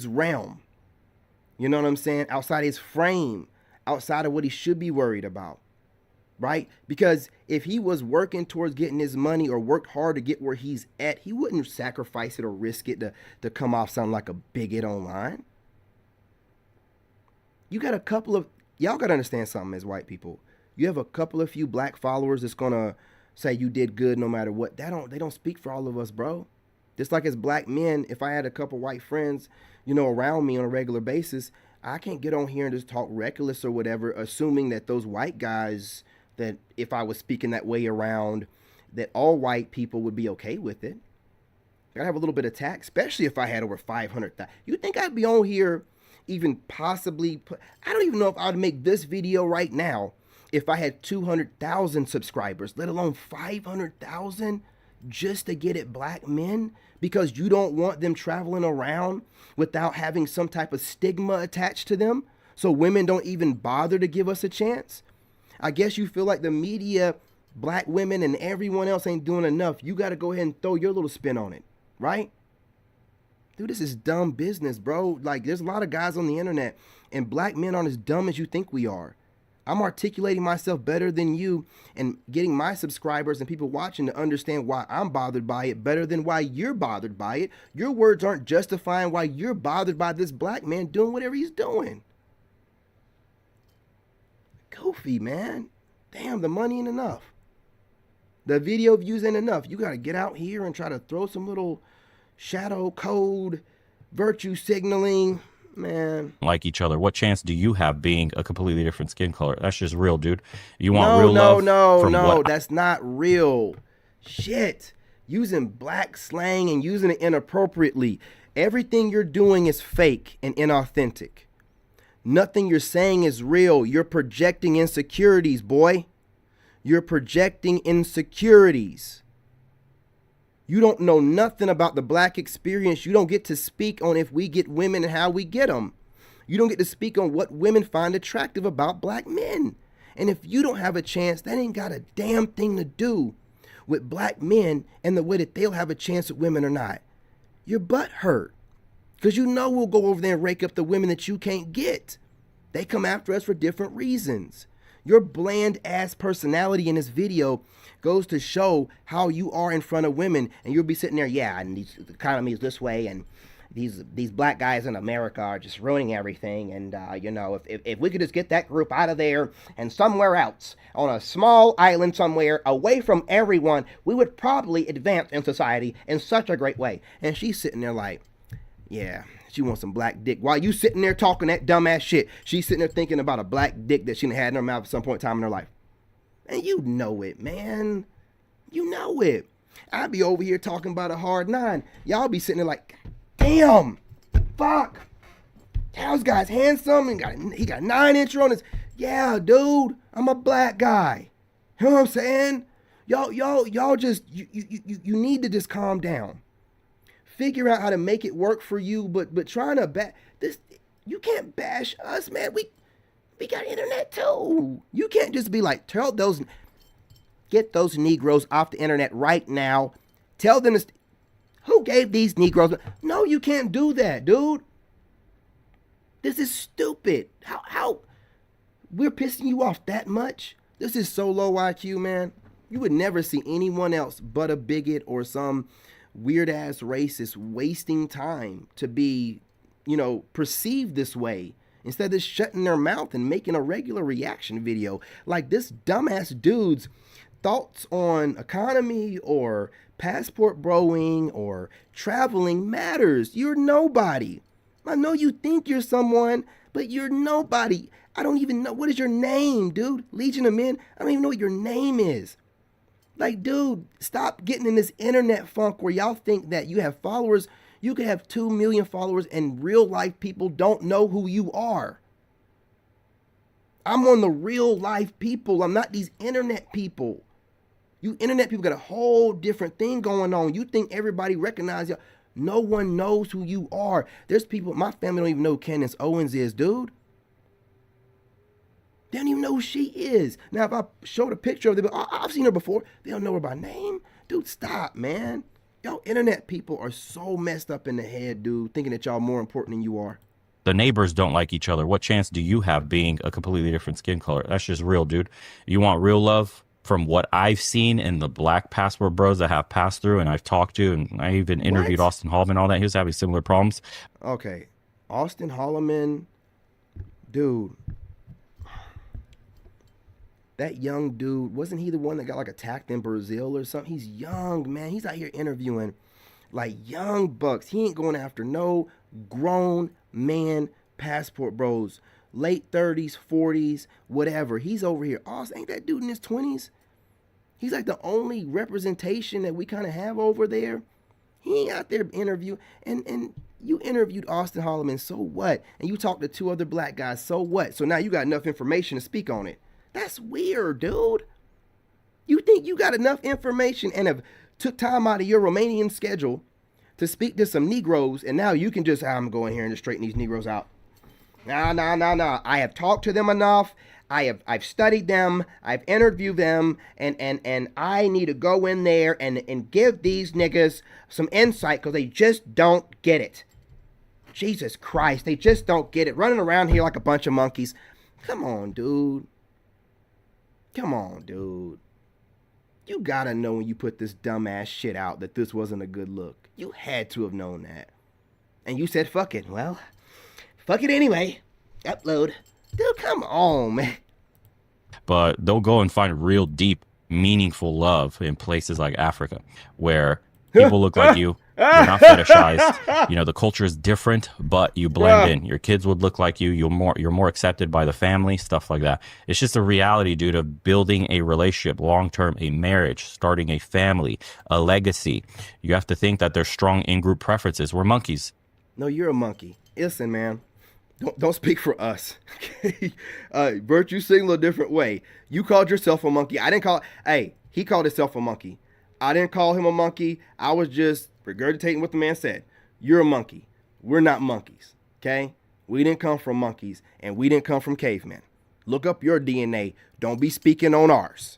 realm. You know what I'm saying? Outside his frame, outside of what he should be worried about, right? Because if he was working towards getting his money or worked hard to get where he's at, he wouldn't sacrifice it or risk it to come off sounding like a bigot online. You got a couple of, y'all got to understand something as white people. You have a couple of few black followers that's going to say you did good no matter what. They don't speak for all of us, bro. Just like as black men, if I had a couple white friends, you know, around me on a regular basis, I can't get on here and just talk reckless or whatever, assuming that those white guys, that if I was speaking that way around, that all white people would be okay with it. I gotta have a little bit of tact, especially if I had over 500,000. You think I'd be on here even possibly I don't even know if I would make this video right now if I had 200,000 subscribers, let alone 500,000 just to get at black men because you don't want them traveling around without having some type of stigma attached to them, so women don't even bother to give us a chance. I guess you feel like the media, black women and everyone else ain't doing enough. You got to go ahead and throw your little spin on it, right? Dude, this is dumb business, bro. Like, there's a lot of guys on the internet, and black men aren't as dumb as you think we are. I'm articulating myself better than you and getting my subscribers and people watching to understand why I'm bothered by it better than why you're bothered by it. Your words aren't justifying why you're bothered by this black man doing whatever he's doing. Goofy, man. Damn, the money ain't enough. The video views ain't enough. You got to get out here and try to throw some little shadow code, virtue signaling. Man, like each other. What chance do you have being a completely different skin color? That's just real, dude. You want real love? No, that's not real. Shit. Using black slang and using it inappropriately. Everything you're doing is fake and inauthentic. Nothing you're saying is real. You're projecting insecurities, boy. You're projecting insecurities. You don't know nothing about the black experience. You don't get to speak on if we get women and how we get them. You don't get to speak on what women find attractive about black men. And if you don't have a chance, that ain't got a damn thing to do with black men and the way that they'll have a chance with women or not. Your butt hurt. Because you know we'll go over there and rake up the women that you can't get. They come after us for different reasons. Your bland ass personality in this video goes to show how you are in front of women, and you'll be sitting there, yeah, and the economy is this way, and these black guys in America are just ruining everything, and if we could just get that group out of there and somewhere else on a small island somewhere away from everyone, we would probably advance in society in such a great way. And she's sitting there like, yeah, she wants some black dick. While you sitting there talking that dumbass shit, she's sitting there thinking about a black dick that she had in her mouth at some point in time in her life. And you know it, man. You know it. I'd be over here talking about a hard 9. Y'all be sitting there like, damn, fuck. This guy's handsome and he got 9-incher on his. Yeah, dude, I'm a black guy. You know what I'm saying? Y'all just, you need to just calm down. Figure out how to make it work for you, but trying to you can't bash us, man. We got internet too. You can't just be like, get those Negroes off the internet right now. Tell them who gave these Negroes. No, you can't do that, dude. This is stupid. How we're pissing you off that much? This is so low IQ, man. You would never see anyone else but a bigot or some weird ass racist wasting time to be, perceived this way. Instead of shutting their mouth and making a regular reaction video. Like this dumbass dude's thoughts on economy or passport broing or traveling matters. You're nobody. I know you think you're someone, but you're nobody. I don't even know. What is your name, dude? Legion of Men? I don't even know what your name is. Like, dude, stop getting in this internet funk where y'all think that you have followers. You could have 2 million followers and real life people don't know who you are. I'm on the real life people. I'm not these internet people. You internet people got a whole different thing going on. You think everybody recognizes you. No one knows who you are. There's people, my family don't even know who Candace Owens is, dude. They don't even know who she is. Now, if I showed a picture of them, I've seen her before. They don't know her by name. Dude, stop, man. Y'all internet people are so messed up in the head, dude, thinking that y'all more important than you are. The neighbors don't like each other. What chance do you have being a completely different skin color? That's just real, dude. You want real love? From what I've seen in the black passport bros that have passed through and I've talked to, and I even interviewed Austin Holloman, all that, he was having similar problems. Okay. Austin Holloman, dude. That young dude, wasn't he the one that got like attacked in Brazil or something? He's young, man. He's out here interviewing like young bucks. He ain't going after no grown man passport bros. Late 30s, 40s, whatever. He's over here. Austin, ain't that dude in his 20s? He's like the only representation that we kind of have over there. He ain't out there interviewing. And you interviewed Austin Holloman, so what? And you talked to 2 other black guys, so what? So now you got enough information to speak on it. That's weird, dude. You think you got enough information and have took time out of your Romanian schedule to speak to some Negroes, and now you can just, I'm going here and just straighten these Negroes out. No. I have talked to them enough. I've studied them, I've interviewed them, and I need to go in there and give these niggas some insight because they just don't get it. Jesus Christ, they just don't get it. Running around here like a bunch of monkeys. Come on, dude. Come on, dude. You gotta know when you put this dumbass shit out that this wasn't a good look. You had to have known that. And you said, fuck it. Well, fuck it anyway. Upload. Dude, come on, man. But they'll go and find real deep, meaningful love in places like Africa, where people look like you. You're not fetishized. You know, the culture is different, but you blend in. Your kids would look like you. You're more accepted by the family, stuff like that. It's just a reality, dude, of building a relationship, long-term, a marriage, starting a family, a legacy. You have to think that there's strong in-group preferences. We're monkeys. No, you're a monkey. Listen, man. Don't speak for us. Okay? Virtue signal a different way. You called yourself a monkey. I didn't call. Hey, he called himself a monkey. I didn't call him a monkey. I was just regurgitating what the man said. You're a monkey. We're not monkeys. Okay? We didn't come from monkeys, and we didn't come from cavemen. Look up your DNA. Don't be speaking on ours.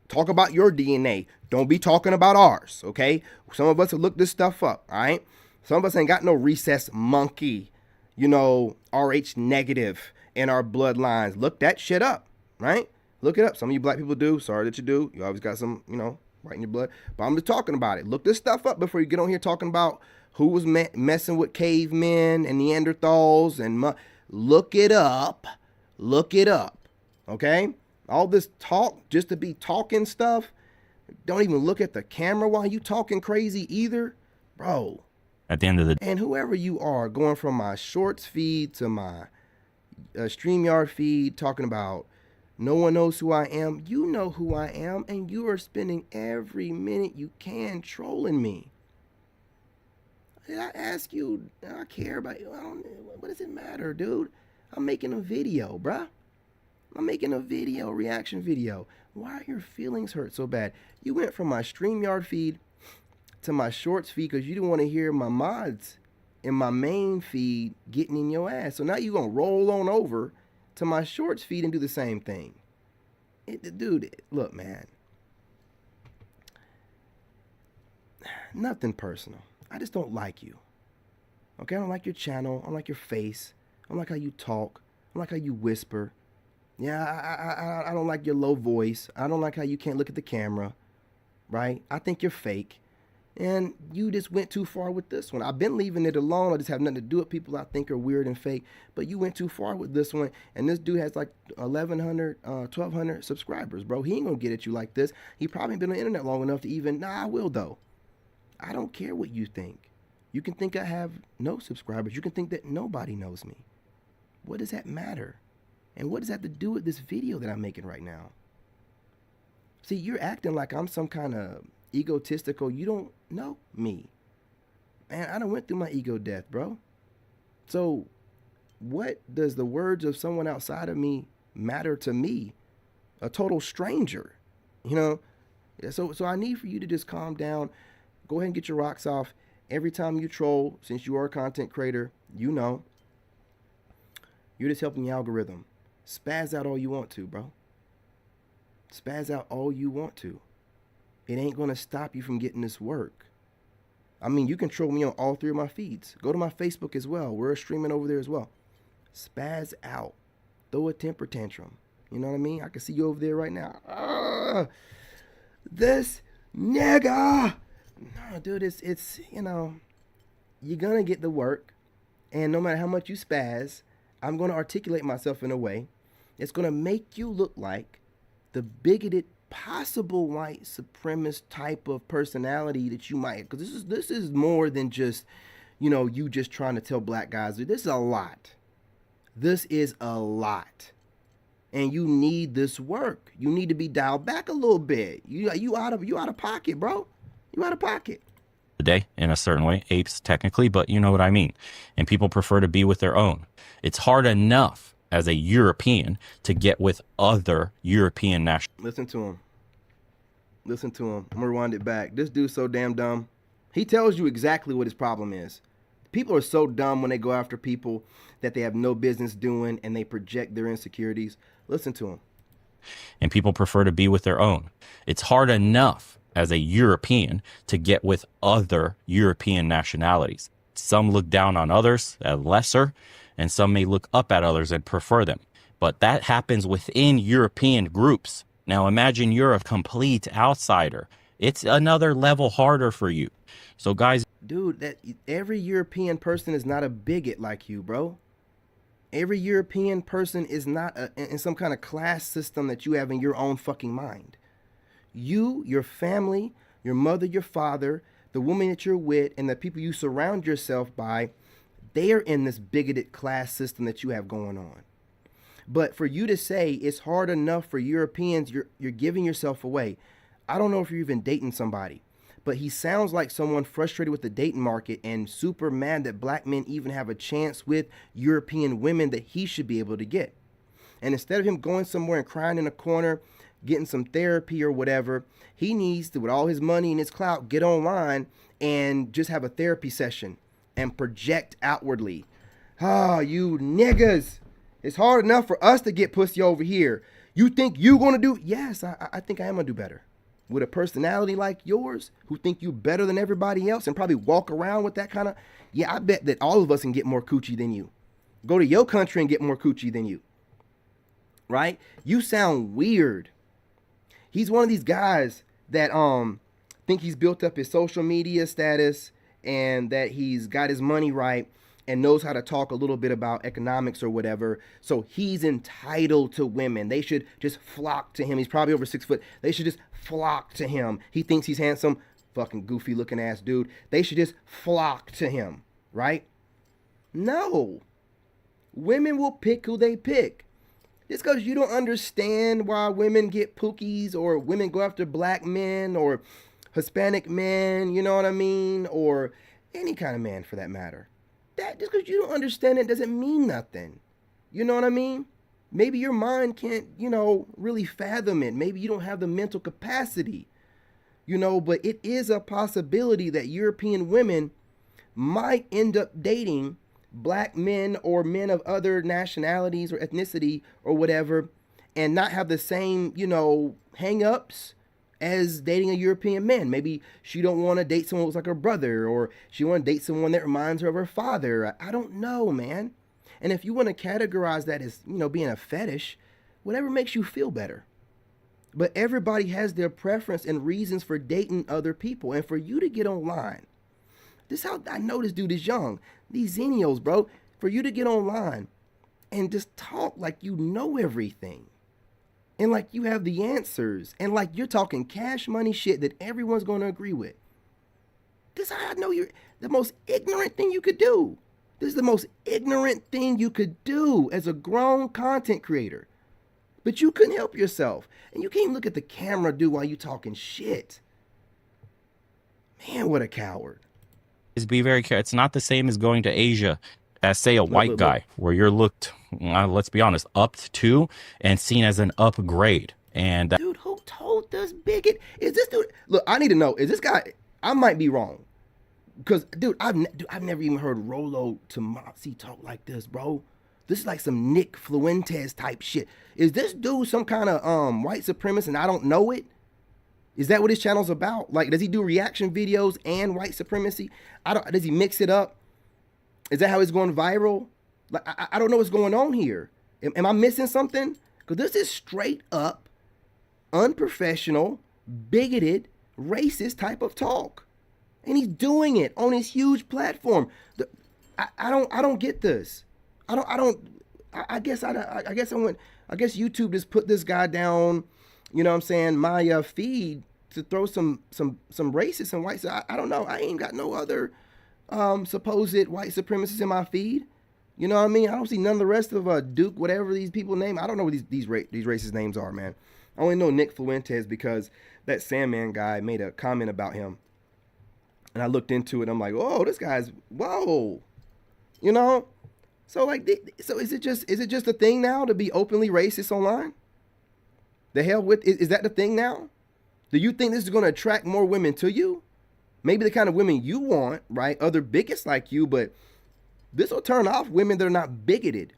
Talk about your DNA. Don't be talking about ours. Okay? Some of us have looked this stuff up. All right? Some of us ain't got no recessed monkey, RH negative in our bloodlines. Look that shit up, right? Look it up. Some of you black people do. Sorry that you do. You always got some, right in your blood. But I'm just talking about it. Look this stuff up before you get on here talking about who was messing with cavemen and Neanderthals. And look it up. Look it up. Okay? All this talk just to be talking stuff. Don't even look at the camera while you talking crazy either. Bro. At the end of the day. And whoever you are, going from my shorts feed to my StreamYard feed, talking about no one knows who I am. You know who I am, and you are spending every minute you can trolling me. Did I ask you? I care about you. What does it matter, dude? I'm making a video, bruh. I'm making a video, reaction video. Why are your feelings hurt so bad? You went from my StreamYard feed to my shorts feed because you didn't want to hear my mods in my main feed getting in your ass. So now you're going to roll on over to my shorts feed and do the same thing. Dude, look, man. Nothing personal. I just don't like you. Okay, I don't like your channel. I don't like your face. I don't like how you talk. I don't like how you whisper. Yeah, I don't like your low voice. I don't like how you can't look at the camera. Right? I think you're fake. And you just went too far with this one. I've been leaving it alone. I just have nothing to do with people I think are weird and fake. But you went too far with this one. And this dude has like 1,100, 1,200 subscribers, bro. He ain't going to get at you like this. He probably been on the internet long enough to even, I will though. I don't care what you think. You can think I have no subscribers. You can think that nobody knows me. What does that matter? And what does that have to do with this video that I'm making right now? See, you're acting like I'm some kind of egotistical. You don't know me. Man, I done went through my ego death, bro. So what does the words of someone outside of me matter to me? A total stranger, So I need for you to just calm down. Go ahead and get your rocks off. Every time you troll, since you are a content creator, you're just helping the algorithm. Spaz out all you want to, bro. Spaz out all you want to. It ain't going to stop you from getting this work. I mean, you can troll me on all three of my feeds. Go to my Facebook as well. We're streaming over there as well. Spaz out. Throw a temper tantrum. You know what I mean? I can see you over there right now. This nigga. No, dude, it's you're going to get the work. And no matter how much you spaz, I'm going to articulate myself in a way. It's going to make you look like the bigoted, possible white supremacist type of personality that you might, because this is more than just, you just trying to tell black guys. This is a lot. This is a lot. And you need this work. You need to be dialed back a little bit. You out of pocket, bro. You out of pocket. The day in a certain way, apes technically, but you know what I mean. And people prefer to be with their own. It's hard enough as a European to get with other European nationals. Listen to him. I'm gonna rewind it back. This dude's so damn dumb. He tells you exactly what his problem is. People are so dumb when they go after people that they have no business doing, and they project their insecurities. Listen to them. And people prefer to be with their own. It's hard enough as a European to get with other European nationalities. Some look down on others as lesser, and some may look up at others and prefer them. But that happens within European groups. Now imagine you're a complete outsider. It's another level harder for you. So guys, dude, that every European person is not a bigot like you, bro. Every European person is not in some kind of class system that you have in your own fucking mind. You, your family, your mother, your father, the woman that you're with, and the people you surround yourself by, they're in this bigoted class system that you have going on. But for you to say it's hard enough for Europeans, you're giving yourself away. I don't know if you're even dating somebody, but he sounds like someone frustrated with the dating market and super mad that black men even have a chance with European women that he should be able to get. And instead of him going somewhere and crying in a corner, getting some therapy or whatever, he needs to, with all his money and his clout, get online and just have a therapy session and project outwardly. Ah, you niggas. It's hard enough for us to get pussy over here. You think you gonna do? Yes, I think I am gonna do better. With a personality like yours, who think you better than everybody else and probably walk around with that kind of, yeah, I bet that all of us can get more coochie than you. Go to your country and get more coochie than you. Right? You sound weird. He's one of these guys that think he's built up his social media status and that he's got his money right and knows how to talk a little bit about economics or whatever. So he's entitled to women. They should just flock to him. He's probably over 6 foot. They should just flock to him. He thinks he's handsome. Fucking goofy looking ass dude. They should just flock to him, right? No. Women will pick who they pick. Just because you don't understand why women get pookies or women go after black men or Hispanic men, you know what I mean? Or any kind of man for that matter. That just because you don't understand it doesn't mean nothing. You know what I mean? Maybe your mind can't, really fathom it. Maybe you don't have the mental capacity, but it is a possibility that European women might end up dating black men or men of other nationalities or ethnicity or whatever and not have the same, hang-ups as dating a European man. Maybe she don't want to date someone who looks like her brother, or she want to date someone that reminds her of her father. I don't know, man. And if you want to categorize that as, being a fetish, whatever makes you feel better. But everybody has their preference and reasons for dating other people. And for you to get online, this is how I know this dude is young. These Xenios, bro, for you to get online and just talk like you know everything. And like you have the answers. And like you're talking cash money shit that everyone's going to agree with. This is how I know you're the most ignorant thing you could do. This is the most ignorant thing you could do as a grown content creator. But you couldn't help yourself. And you can't even look at the camera, dude, while you talking shit. Man, what a coward. Be very careful. It's not the same as going to Asia as, say, a white guy, where you're looked, let's be honest, up to and seen as an upgrade. And dude, who told this bigot? Is this dude? Look, I need to know. Is this guy? I might be wrong, because dude, I've never even heard Rolo Tomasi talk like this, bro. This is like some Nick Fuentes type shit. Is this dude some kind of white supremacist and I don't know it? Is that what his channel's about? Like, does he do reaction videos and white supremacy? Does he mix it up? Is that how it's going viral? Like, I don't know what's going on here. Am I missing something? Because this is straight up unprofessional, bigoted, racist type of talk. And he's doing it on his huge platform. I don't get this. I guess YouTube just put this guy down, my feed to throw some racists and whites. I don't know. I ain't got no other supposed white supremacists in my feed. You know what I mean? I don't see none of the rest of Duke, whatever these people name. I don't know what these racist names are, man. I only know Nick Fuentes because that Sandman guy made a comment about him. And I looked into it. I'm like, oh, this guy's, whoa. So is it just a thing now to be openly racist online? The hell with, is that the thing now? Do you think this is going to attract more women to you? Maybe the kind of women you want, right? Other bigots like you, but this will turn off women that are not bigoted.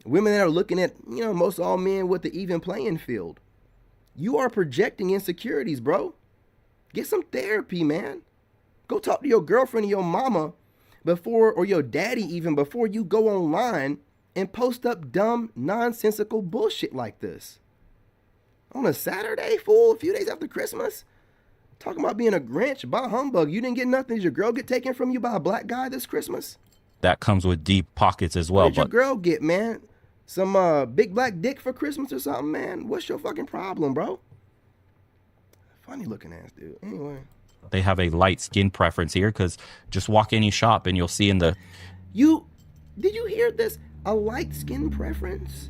Women that are looking at, most all men with the even playing field. You are projecting insecurities, bro. Get some therapy, man. Go talk to your girlfriend or your mama or your daddy even before you go online and post up dumb, nonsensical bullshit like this. On a Saturday, fool, a few days after Christmas? Talking about being a Grinch, bah humbug. You didn't get nothing. Did your girl get taken from you by a black guy this Christmas? That comes with deep pockets as well. What did your girl get, man? Some big black dick for Christmas or something, man? What's your fucking problem, bro? Funny looking ass dude. Anyway. They have a light skin preference here because just walk any shop and you'll see in the... Did you hear this? A light skin preference?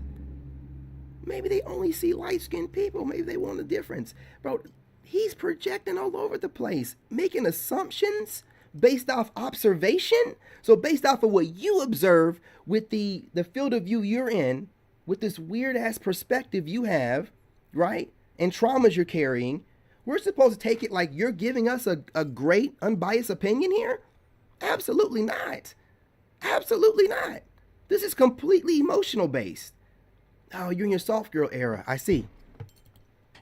Maybe they only see light skinned people. Maybe they want a difference. Bro, he's projecting all over the place, making assumptions based off observation. So based off of what you observe with the field of view you're in, with this weird ass perspective you have, right? And traumas you're carrying, we're supposed to take it like you're giving us a great unbiased opinion here? Absolutely not. Absolutely not. This is completely emotional based. Oh, you're in your soft girl era. I see.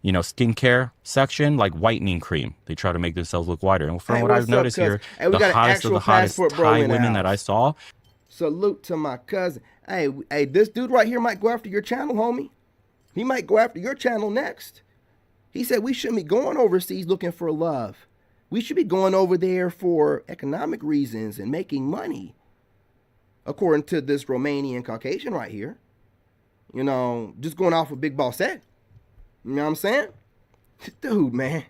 Skincare section, like whitening cream. They try to make themselves look whiter. And from what I've noticed here, the hottest of the hottest Thai women that I saw. Salute to my cousin. Hey, this dude right here might go after your channel, homie. He might go after your channel next. He said we shouldn't be going overseas looking for love. We should be going over there for economic reasons and making money. According to this Romanian Caucasian right here. Just going off what Big Boss said. You know what I'm saying? Dude, man.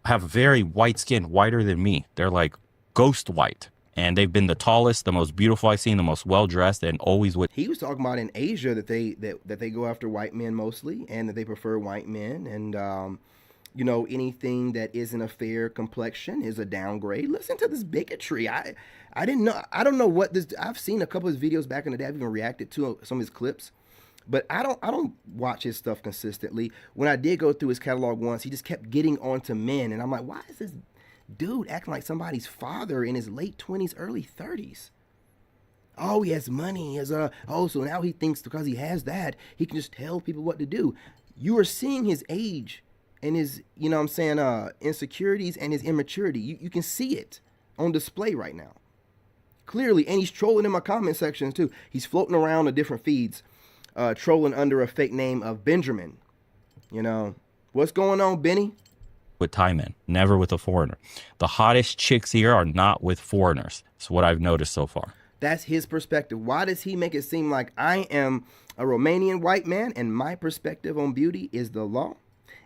Have very white skin, whiter than me. They're like ghost white. And they've been the tallest, the most beautiful I've seen, the most well-dressed, and always with... He was talking about in Asia that they go after white men mostly, and that they prefer white men. And, anything that isn't a fair complexion is a downgrade. Listen to this bigotry. I didn't know. I don't know what this... I've seen a couple of his videos back in the day. I've even reacted to some of his clips. But I don't watch his stuff consistently. When I did go through his catalog once, he just kept getting onto men. And I'm like, why is this dude acting like somebody's father in his late 20s, early 30s? Oh, he has money. So now he thinks because he has that, he can just tell people what to do. You are seeing his age and his, insecurities and his immaturity. You can see it on display right now. Clearly. And he's trolling in my comment section too. He's floating around the different feeds, trolling under a fake name of Benjamin. What's going on, Benny? With Thai men, never with a foreigner. The hottest chicks here are not with foreigners. That's what I've noticed so far. That's his perspective. Why does he make it seem like I am a Romanian white man and my perspective on beauty is the law?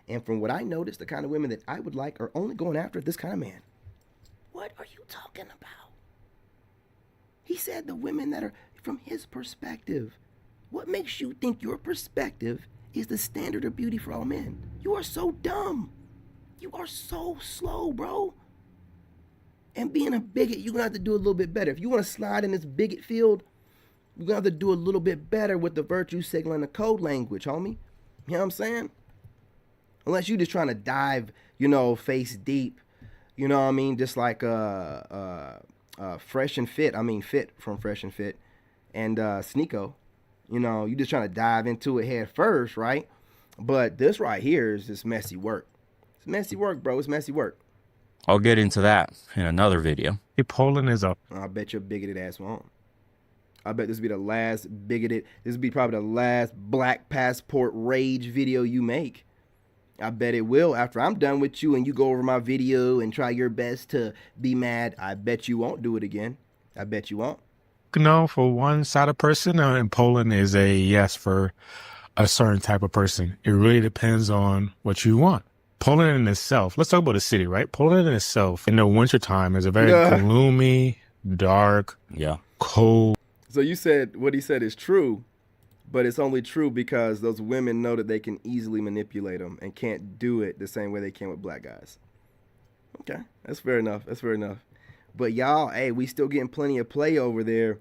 And from what I noticed, the kind of women that I would like are only going after this kind of man. What are you talking about? He said the women that are from his perspective. What makes you think your perspective is the standard of beauty for all men? You are so dumb. You are so slow, bro. And being a bigot, you're going to have to do a little bit better. If you want to slide in this bigot field, you're going to have to do a little bit better with the virtue signal and the code language, homie. You know what I'm saying? Unless you're just trying to dive, face deep. You know what I mean? Just like Fresh and Fit. I mean, Fit from Fresh and Fit. And Sneeko. You're just trying to dive into it head first, right? But this right here is just messy work. It's messy work, bro. It's messy work. I'll get into that in another video. Hey, Poland is up. I bet your bigoted ass won't. I bet this will be the last bigoted. This will be probably the last black passport rage video you make. I bet it will. After I'm done with you and you go over my video and try your best to be mad, I bet you won't do it again. I bet you won't. No, for one side of person, and Poland is a yes for a certain type of person. It really depends on what you want. Poland in itself, let's talk about the city, right? Poland in itself, in the wintertime, is a very gloomy, dark, cold. So you said what he said is true, but it's only true because those women know that they can easily manipulate them and can't do it the same way they can with black guys. Okay, that's fair enough. That's fair enough. But y'all, hey, we still getting plenty of play over there.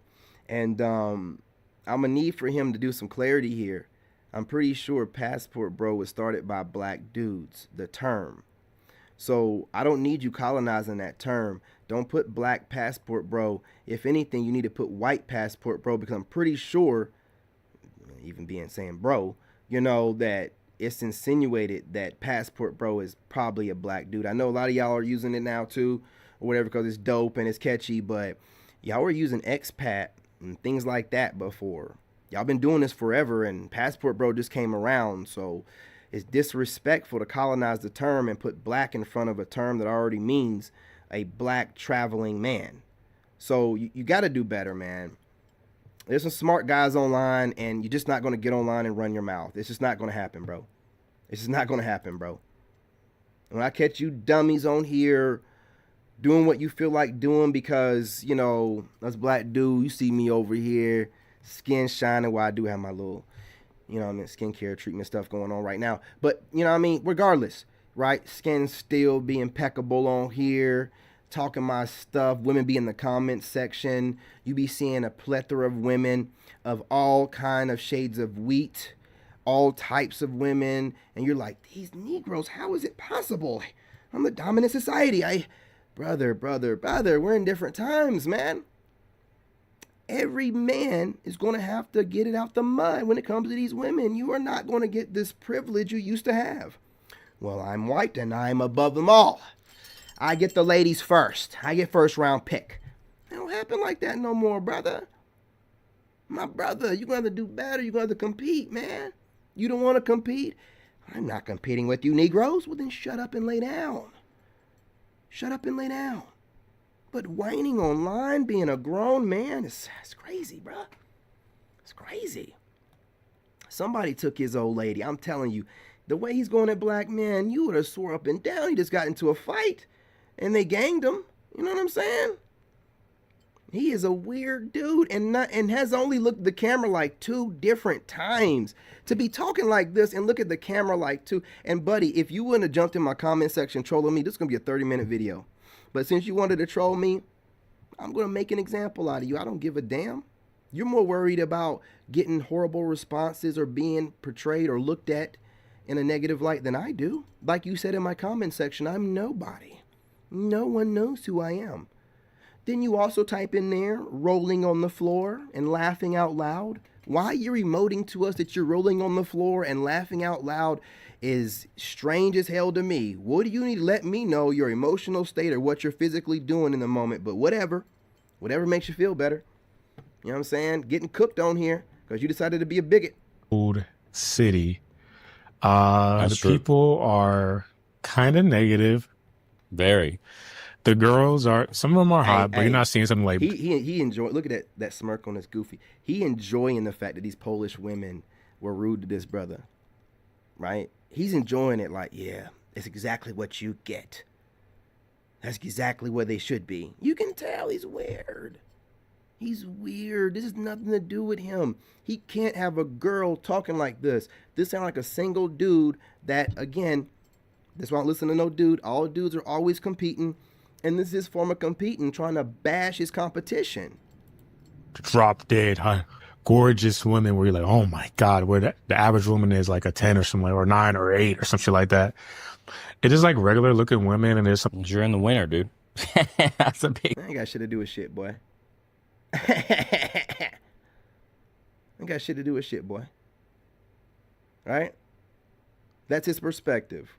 And I'm going to need for him to do some clarity here. I'm pretty sure Passportbro was started by black dudes, the term. So I don't need you colonizing that term. Don't put black passport bro. If anything, you need to put white passport bro, because I'm pretty sure, even being saying bro, you know, that it's insinuated that passport bro is probably a black dude. I know a lot of y'all are using it now too, or whatever, because it's dope and it's catchy, but y'all were using expat and things like that before. Y'all been doing this forever, and passport bro just came around. So it's disrespectful to colonize the term and put black in front of a term that already means a black traveling man. So you got to do better, man. There's some smart guys online, and you're just not going to get online and run your mouth. It's just not going to happen, bro. It's just not going to happen, bro. When I catch you dummies on here doing what you feel like doing because, you know, us black dude, you see me over here, skin shining, while I do have my little, you know, I mean, skincare treatment stuff going on right now. But, you know what I mean? Regardless, right? Skin still be impeccable on here, talking my stuff. Women be in the comments section. You be seeing a plethora of women of all kind of shades of wheat, all types of women. And you're like, these Negroes, how is it possible? I'm the dominant society. Brother, we're in different times, man. Every man is going to have to get it out the mud when it comes to these women. You are not going to get this privilege you used to have. Well, I'm white and I'm above them all. I get the ladies first. I get first round pick. It don't happen like that no more, brother. My brother, you're going to do better. You're going to compete, man. You don't want to compete? I'm not competing with you Negroes. Well, then shut up and lay down. Shut up and lay down. But whining online, being a grown man, it's crazy, bro. It's crazy. Somebody took his old lady. I'm telling you, the way he's going at black men, you would have swore up and down he just got into a fight and they ganged him. You know what I'm saying? He is a weird dude and has only looked at the camera like 2 different times. To be talking like this and look at the camera like 2. And buddy, if you wouldn't have jumped in my comment section trolling me, this is going to be a 30-minute video. But since you wanted to troll me, I'm going to make an example out of you. I don't give a damn. You're more worried about getting horrible responses or being portrayed or looked at in a negative light than I do. Like you said in my comment section, I'm nobody. No one knows who I am. Then you also type in there, rolling on the floor and laughing out loud. Why you're emoting to us that you're rolling on the floor and laughing out loud is strange as hell to me. What do you need to let me know your emotional state or what you're physically doing in the moment? But whatever makes you feel better. You know what I'm saying? Getting cooked on here because you decided to be a bigot. Old city. The true. people are kind of negative. Very. The girls are, some of them are hot, but you're not seeing something like. He enjoy. Look at that smirk on his goofy. He enjoying the fact that these Polish women were rude to this brother, right? He's enjoying it like, yeah, it's exactly what you get. That's exactly where they should be. You can tell he's weird. He's weird. This has nothing to do with him. He can't have a girl talking like this. This sounds like a single dude that, again, that's why I don't listen to no dude. All dudes are always competing. And this is his form of competing, trying to bash his competition. Drop dead, huh? Gorgeous women where you're like, oh my God, where the average woman is like a 10 or something, or 9 or 8 or some shit like that. It is like regular looking women, and there's some. You're in the winter, dude. That's a big. I ain't got shit to do with shit, boy. I ain't got shit to do with shit, boy. Right? That's his perspective.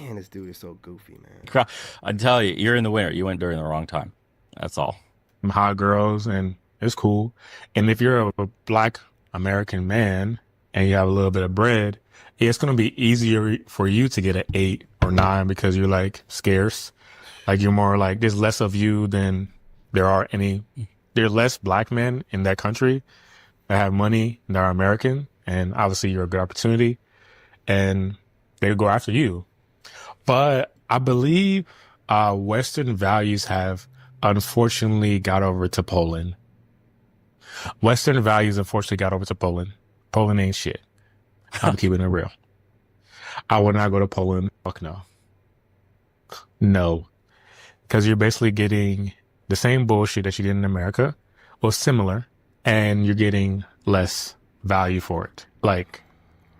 Man, this dude is so goofy, man. I tell you, you're in the winter. You went during the wrong time. That's all. Hot girls, and it's cool. And if you're a black American man and you have a little bit of bread, it's going to be easier for you to get an 8 or 9 because you're like scarce. Like you're more like, there's less of you than there are any. There are less black men in that country that have money and are American. And obviously you're a good opportunity and they go after you. But I believe Western values have unfortunately got over to Poland. Western values unfortunately got over to Poland. Poland ain't shit. I'm keeping it real. I would not go to Poland. Fuck no. No. Because you're basically getting the same bullshit that you did in America, or similar, and you're getting less value for it. Like,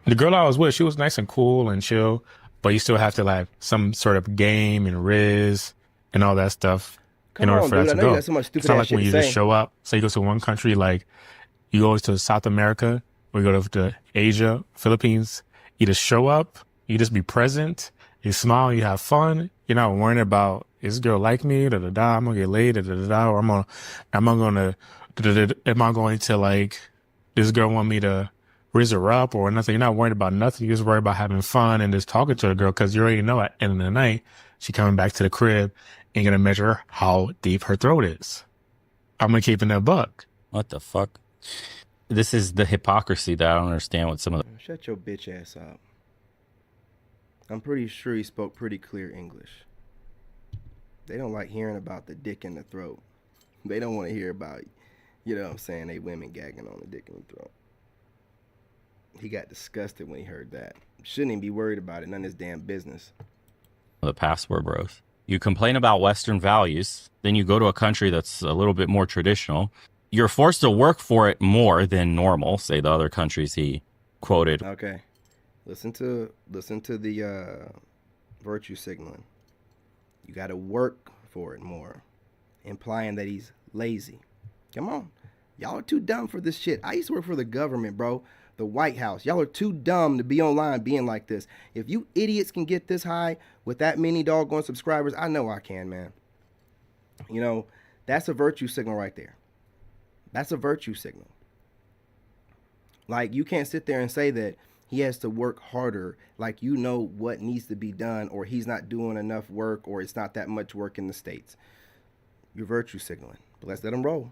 the girl I was with, she was nice and cool and chill. but you still have to like some sort of game and riz and all that stuff in order for that to go. It's not like when you just show up. Say you go to one country, like you go to South America or you go to Asia, Philippines. You just show up. You just be present. You smile. You have fun. You're not worrying about, is this girl like me? Da da da. I'm gonna get laid. Da da da da. Or am I going to like, this girl want me to raise her up or nothing? You're not worried about nothing. You're just worried about having fun and just talking to the girl because you already know at the end of the night she coming back to the crib and gonna measure how deep her throat is. I'm gonna keep in that buck. What the fuck? This is the hypocrisy that I don't understand with some of the... Shut your bitch ass up. I'm pretty sure he spoke pretty clear English. They don't like hearing about the dick in the throat. They don't want to hear about, you know what I'm saying, they women gagging on the dick in the throat. He got disgusted when he heard that. Shouldn't even be worried about it. None of his damn business. The passport bros. You complain about Western values, then you go to a country that's a little bit more traditional. You're forced to work for it more than normal, say the other countries he quoted. Okay. Listen to the virtue signaling. You got to work for it more, implying that he's lazy. Come on. Y'all are too dumb for this shit. I used to work for the government, bro. The White House. Y'all are too dumb to be online being like this. If you idiots can get this high with that many doggone subscribers, I know I can, man. You know, that's a virtue signal right there. That's a virtue signal. Like, you can't sit there and say that he has to work harder, like you know what needs to be done, or he's not doing enough work, or it's not that much work in the States. You're virtue signaling. But let's let him roll.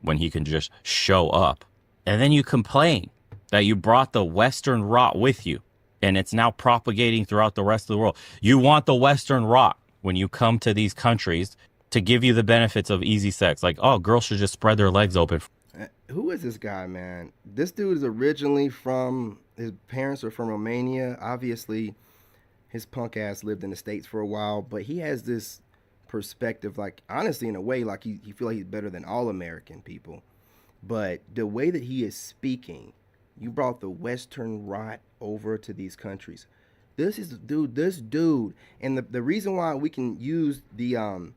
When he can just show up. And then you complain that you brought the Western rot with you, and it's now propagating throughout the rest of the world. You want the Western rot when you come to these countries to give you the benefits of easy sex. Like, oh, girls should just spread their legs open. Who is this guy, man? This dude is originally from, his parents are from Romania. Obviously, his punk ass lived in the States for a while, but he has this perspective, like, honestly, in a way, like he feel like he's better than all American people. But the way that he is speaking, you brought the Western rot over to these countries. This dude, and the reason why we can use the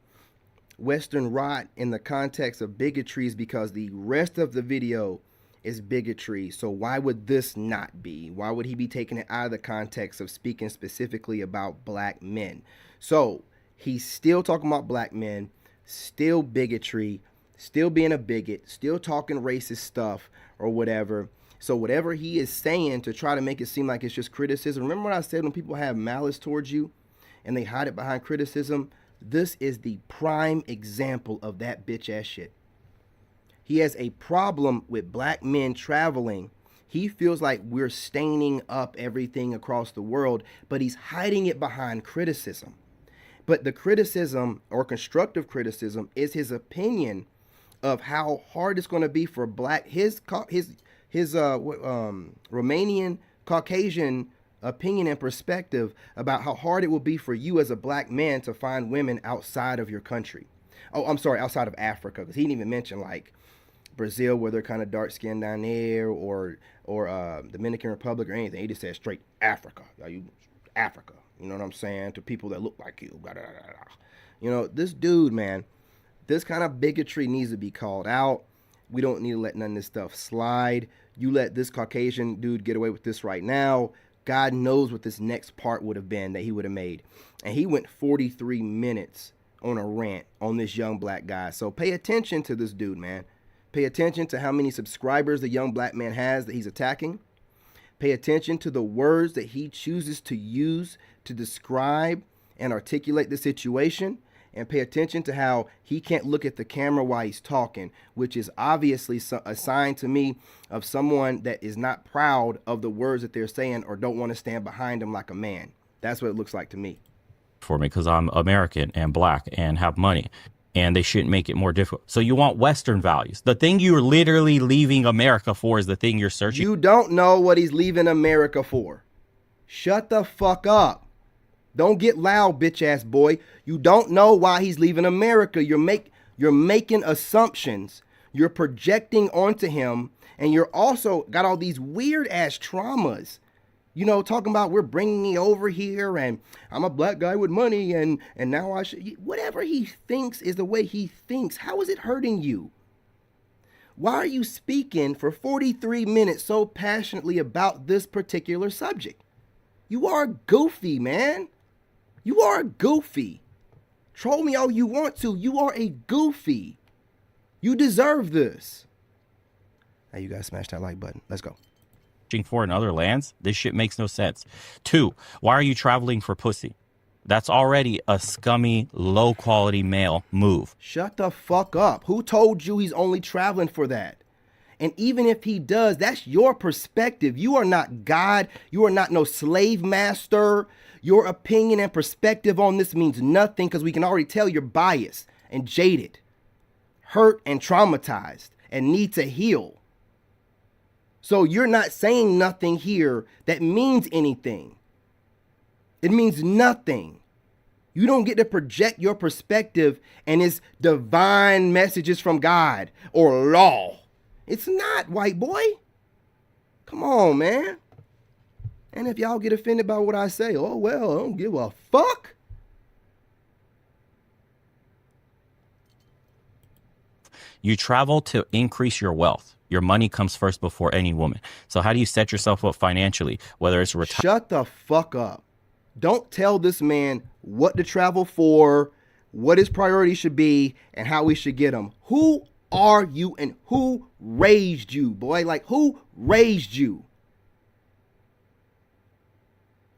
Western rot in the context of bigotry is because the rest of the video is bigotry. So why would this not be? Why would he be taking it out of the context of speaking specifically about black men? So he's still talking about black men, still bigotry, still being a bigot, still talking racist stuff or whatever. So whatever he is saying to try to make it seem like it's just criticism. Remember what I said, when people have malice towards you and they hide it behind criticism? This is the prime example of that bitch ass shit. He has a problem with black men traveling. He feels like we're staining up everything across the world, but he's hiding it behind criticism. But the criticism, or constructive criticism, is his opinion of how hard it's going to be for his Romanian Caucasian opinion and perspective about how hard it will be for you as a black man to find women outside of your country. Oh, I'm sorry, outside of Africa, because he didn't even mention like Brazil, where they're kind of dark skinned down there, or Dominican Republic or anything. He just said straight Africa. Africa. You know what I'm saying? To people that look like you. You know, this dude, man, this kind of bigotry needs to be called out. We don't need to let none of this stuff slide. You let this Caucasian dude get away with this right now, God knows what this next part would have been that he would have made. And he went 43 minutes on a rant on this young black guy. So pay attention to this dude, man. Pay attention to how many subscribers the young black man has that he's attacking. Pay attention to the words that he chooses to use to describe and articulate the situation. And pay attention to how he can't look at the camera while he's talking, which is obviously a sign to me of someone that is not proud of the words that they're saying or don't want to stand behind them like a man. That's what it looks like to me. For me, because I'm American and black and have money, and they shouldn't make it more difficult. So you want Western values. The thing you're literally leaving America for is the thing you're searching. You don't know what he's leaving America for. Shut the fuck up. Don't get loud, bitch ass boy. You don't know why he's leaving America. You're making assumptions. You're projecting onto him, and you're also got all these weird ass traumas You know, talking about we're bringing you over here and I'm a black guy with money and now I should, whatever he thinks is the way he thinks. How is it hurting you? Why are you speaking for 43 minutes so passionately about this particular subject? You are goofy, man. You are goofy. Troll me all you want to. You are a goofy. You deserve this. Now you gotta smash that like button. Let's go. For in other lands, this shit makes no sense. 2, why are you traveling for pussy? That's already a scummy, low quality male move. Shut the fuck up. Who told you he's only traveling for that? And even if he does, that's your perspective. You are not God. You are not no slave master. Your opinion and perspective on this means nothing because we can already tell you're biased and jaded, hurt and traumatized and need to heal. So you're not saying nothing here that means anything. It means nothing. You don't get to project your perspective and it's divine messages from God or law. It's not, white boy. Come on, man. And if y'all get offended by what I say, oh, well, I don't give a fuck. You travel to increase your wealth. Your money comes first before any woman. So how do you set yourself up financially, whether it's Shut the fuck up. Don't tell this man what to travel for, what his priority should be, and how we should get them. Who are you and who raised you, boy? Like, who raised you?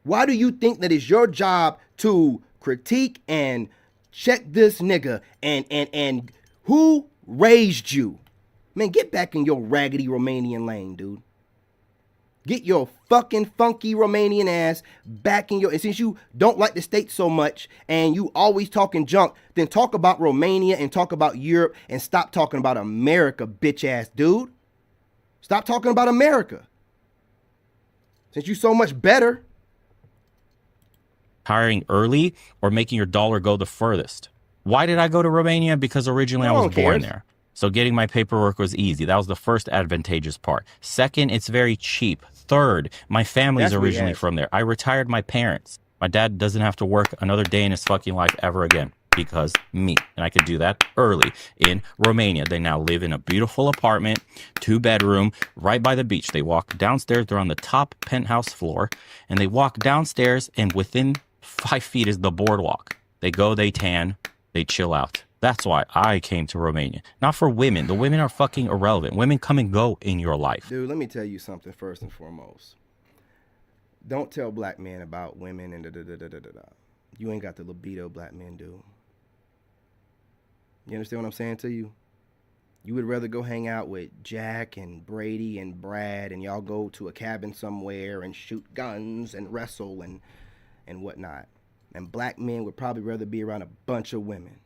Why do you think that it's your job to critique and check this nigga and who raised you? Man, get back in your raggedy Romanian lane, dude. Get your fucking funky Romanian ass back in your... And since you don't like the States so much and you always talking junk, then talk about Romania and talk about Europe and stop talking about America, bitch ass dude. Stop talking about America. Since you so much better. Hiring early or making your dollar go the furthest. Why did I go to Romania? Because originally I was born there. So getting my paperwork was easy. That was the first advantageous part. Second, it's very cheap. Third, my family's originally from there. I retired my parents. My dad doesn't have to work another day in his fucking life ever again because me. And I could do that early in Romania. They now live in a beautiful apartment, 2-bedroom, right by the beach. They walk downstairs. They're on the top penthouse floor. And they walk downstairs and within 5 feet is the boardwalk. They go, they tan, they chill out. That's why I came to Romania. Not for women. The women are fucking irrelevant. Women come and go in your life. Dude, let me tell you something first and foremost. Don't tell black men about women and da-da-da-da-da-da. You ain't got the libido black men do. You understand what I'm saying to you? You would rather go hang out with Jack and Brady and Brad and y'all go to a cabin somewhere and shoot guns and wrestle and whatnot. And black men would probably rather be around a bunch of women.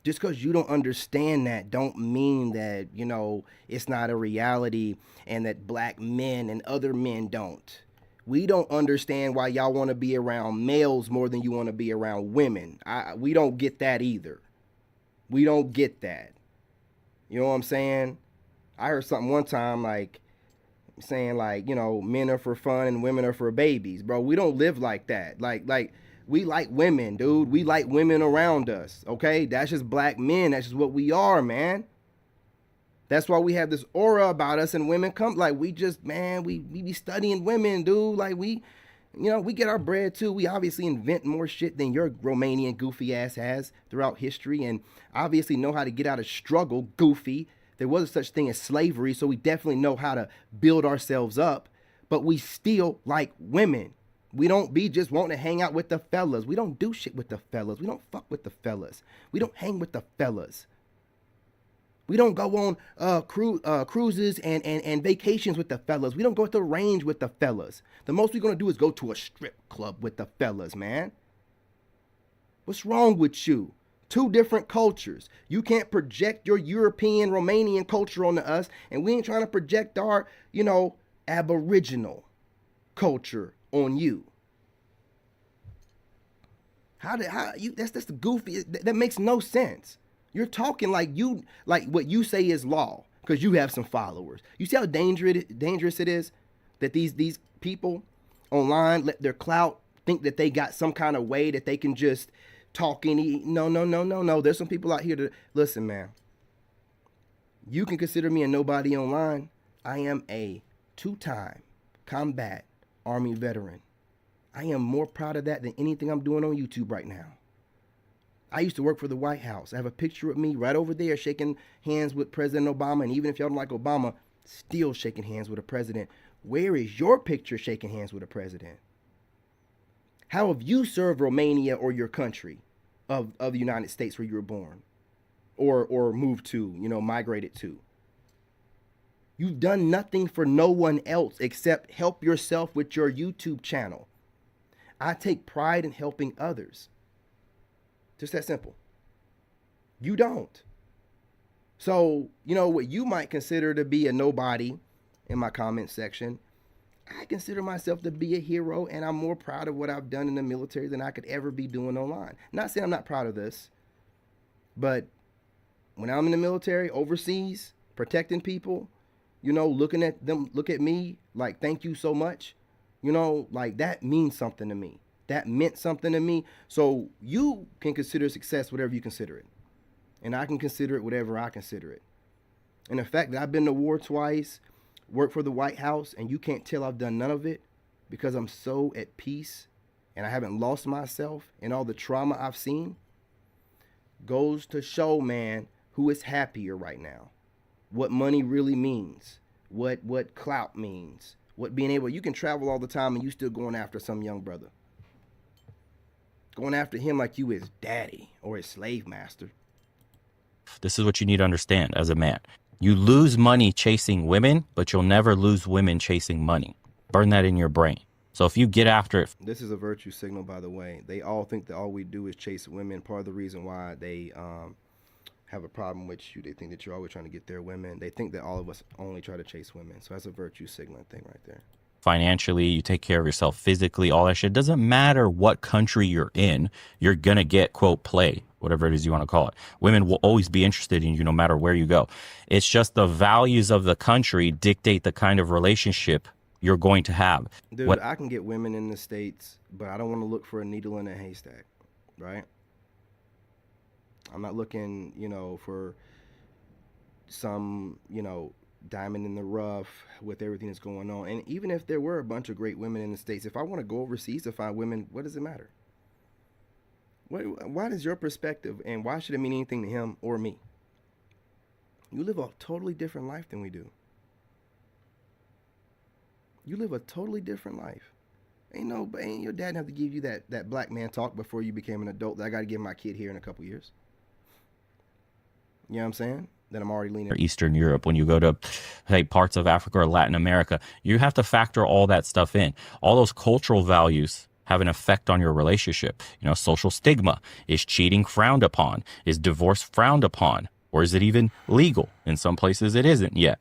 Just because you don't understand that don't mean that, you know, it's not a reality and that black men and other men don't. We don't understand why y'all want to be around males more than you want to be around women. We don't get that either. We don't get that. You know what I'm saying? I heard something one time like saying like, you know, men are for fun and women are for babies. Bro, we don't live like that. Like we like women, dude. We like women around us, okay? That's just black men. That's just what we are, man. That's why we have this aura about us and women come, like we just, man, we be studying women, dude. Like we, you know, we get our bread too. We obviously invent more shit than your Romanian goofy ass has throughout history and obviously know how to get out of struggle, goofy. There wasn't such thing as slavery, so we definitely know how to build ourselves up, but we still like women. We don't be just wanting to hang out with the fellas. We don't do shit with the fellas. We don't fuck with the fellas. We don't hang with the fellas. We don't go on cruises and vacations with the fellas. We don't go to the range with the fellas. The most we're going to do is go to a strip club with the fellas, man. What's wrong with you? Two different cultures. You can't project your European, Romanian culture onto us, and we ain't trying to project our, you know, Aboriginal culture on you. That's the goofy, that makes no sense. You're talking like what you say is law because you have some followers. You see how dangerous it is? That these people online let their clout think that they got some kind of way that they can just talk any. No. There's some people out here that, listen, man. You can consider me a nobody online. I am a 2-time combat Army veteran. I am more proud of that than anything I'm doing on YouTube right now. I used to work for the White House. I have a picture of me right over there shaking hands with President Obama. And even if y'all don't like Obama, still shaking hands with a president. Where is your picture shaking hands with a president? How have you served Romania or your country of the United States where you were born? Or moved to, migrated to? You've done nothing for no one else except help yourself with your YouTube channel. I take pride in helping others. Just that simple. You don't. So, what you might consider to be a nobody in my comment section, I consider myself to be a hero, and I'm more proud of what I've done in the military than I could ever be doing online. Not saying I'm not proud of this, but when I'm in the military, overseas, protecting people, looking at them, look at me like, thank you so much. Like that means something to me. That meant something to me. So you can consider success whatever you consider it. And I can consider it whatever I consider it. And the fact that I've been to war twice, worked for the White House, and you can't tell I've done none of it because I'm so at peace and I haven't lost myself and all the trauma I've seen, goes to show, man, who is happier right now. What money really means. What clout means. What being able, you can travel all the time and you still going after some young brother. Going after him like you his daddy or his slave master. This is what you need to understand as a man. You lose money chasing women, but you'll never lose women chasing money. Burn that in your brain. So if you get after it. This is a virtue signal, by the way. They all think that all we do is chase women. Part of the reason why they have a problem with you, they think that you're always trying to get their women. They think that all of us only try to chase women. So that's a virtue signaling thing right there. Financially, you take care of yourself physically, all that shit. Doesn't matter what country you're in, you're going to get, quote, play, whatever it is you want to call it. Women will always be interested in you no matter where you go. It's just the values of the country dictate the kind of relationship you're going to have. Dude, I can get women in the States, but I don't want to look for a needle in a haystack, right? I'm not looking, for some, diamond in the rough with everything that's going on. And even if there were a bunch of great women in the States, if I want to go overseas to find women, what does it matter? Why does your perspective, and why should it mean anything to him or me? You live a totally different life than we do. You live a totally different life. Ain't your dad have to give you that black man talk before you became an adult that I got to give my kid here in a couple years. You know what I'm saying? That I'm already leaning. Eastern Europe, when you go to, say, parts of Africa or Latin America, you have to factor all that stuff in. All those cultural values have an effect on your relationship. Social stigma. Is cheating frowned upon? Is divorce frowned upon? Or is it even legal? In some places it isn't yet.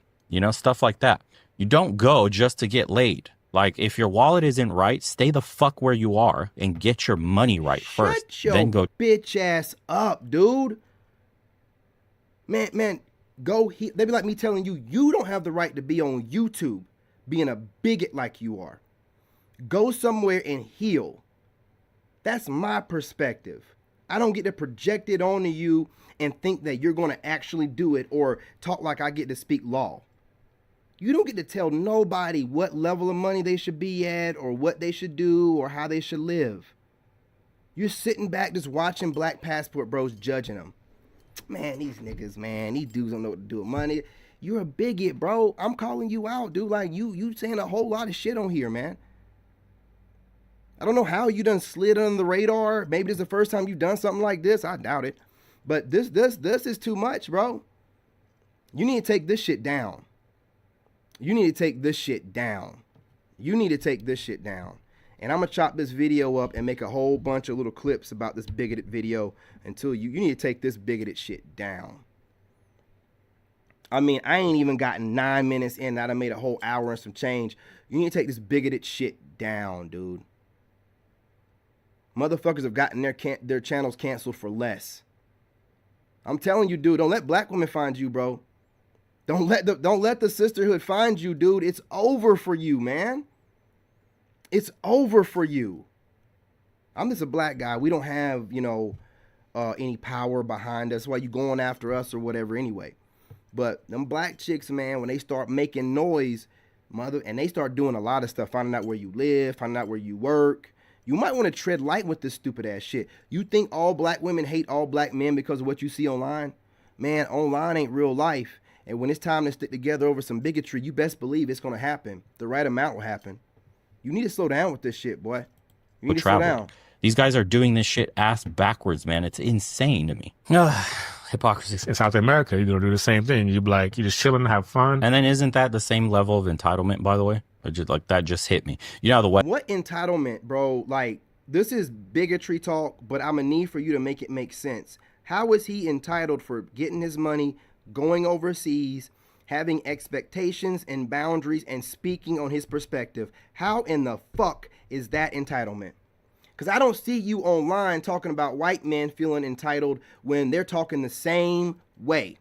Stuff like that. You don't go just to get laid. Like, if your wallet isn't right, stay the fuck where you are and get your money right first. Shut your then go bitch ass up, dude. Man, go heal. They be like me telling you, you don't have the right to be on YouTube being a bigot like you are. Go somewhere and heal. That's my perspective. I don't get to project it onto you and think that you're going to actually do it or talk like I get to speak law. You don't get to tell nobody what level of money they should be at or what they should do or how they should live. You're sitting back just watching black passport bros judging them. Man, these niggas, man, these dudes don't know what to do with money. You're a bigot, bro. I'm calling you out, dude. Like, you saying a whole lot of shit on here, man. I don't know how you done slid under the radar. Maybe this is the first time you've done something like this. I doubt it. But this is too much, bro. You need to take this shit down. You need to take this shit down. You need to take this shit down. And I'm going to chop this video up and make a whole bunch of little clips about this bigoted video until you need to take this bigoted shit down. I mean, I ain't even gotten 9 minutes in. I done made a whole hour and some change. You need to take this bigoted shit down, dude. Motherfuckers have gotten their channels canceled for less. I'm telling you, dude, don't let black women find you, bro. Don't let the sisterhood find you, dude. It's over for you, man. It's over for you. I'm just a black guy. We don't have, any power behind us. Why you going after us or whatever anyway. But them black chicks, man, when they start making noise, and they start doing a lot of stuff, finding out where you live, finding out where you work, you might want to tread light with this stupid ass shit. You think all black women hate all black men because of what you see online? Man, online ain't real life. And when it's time to stick together over some bigotry, you best believe it's going to happen. The right amount will happen. You need to slow down with this shit, boy. You need to slow down. These guys are doing this shit ass backwards, man. It's insane to me. Hypocrisy. In South America, you're going to do the same thing. You're like, you're just chilling, have fun. And then isn't that the same level of entitlement, by the way? That just hit me. What entitlement, bro? Like, this is bigotry talk, but I'm going to need for you to make it make sense. How is he entitled for getting his money, going overseas, having expectations and boundaries, and speaking on his perspective? How in the fuck is that entitlement? Because I don't see you online talking about white men feeling entitled when they're talking the same way.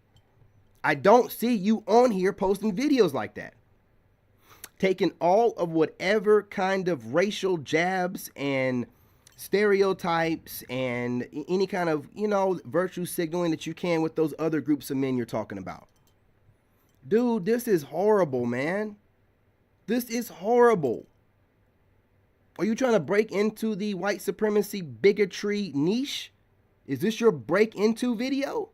I don't see you on here posting videos like that. Taking all of whatever kind of racial jabs and stereotypes and any kind of, virtue signaling that you can with those other groups of men you're talking about. Dude, this is horrible, man. This is horrible. Are you trying to break into the white supremacy bigotry niche? Is this your break into video?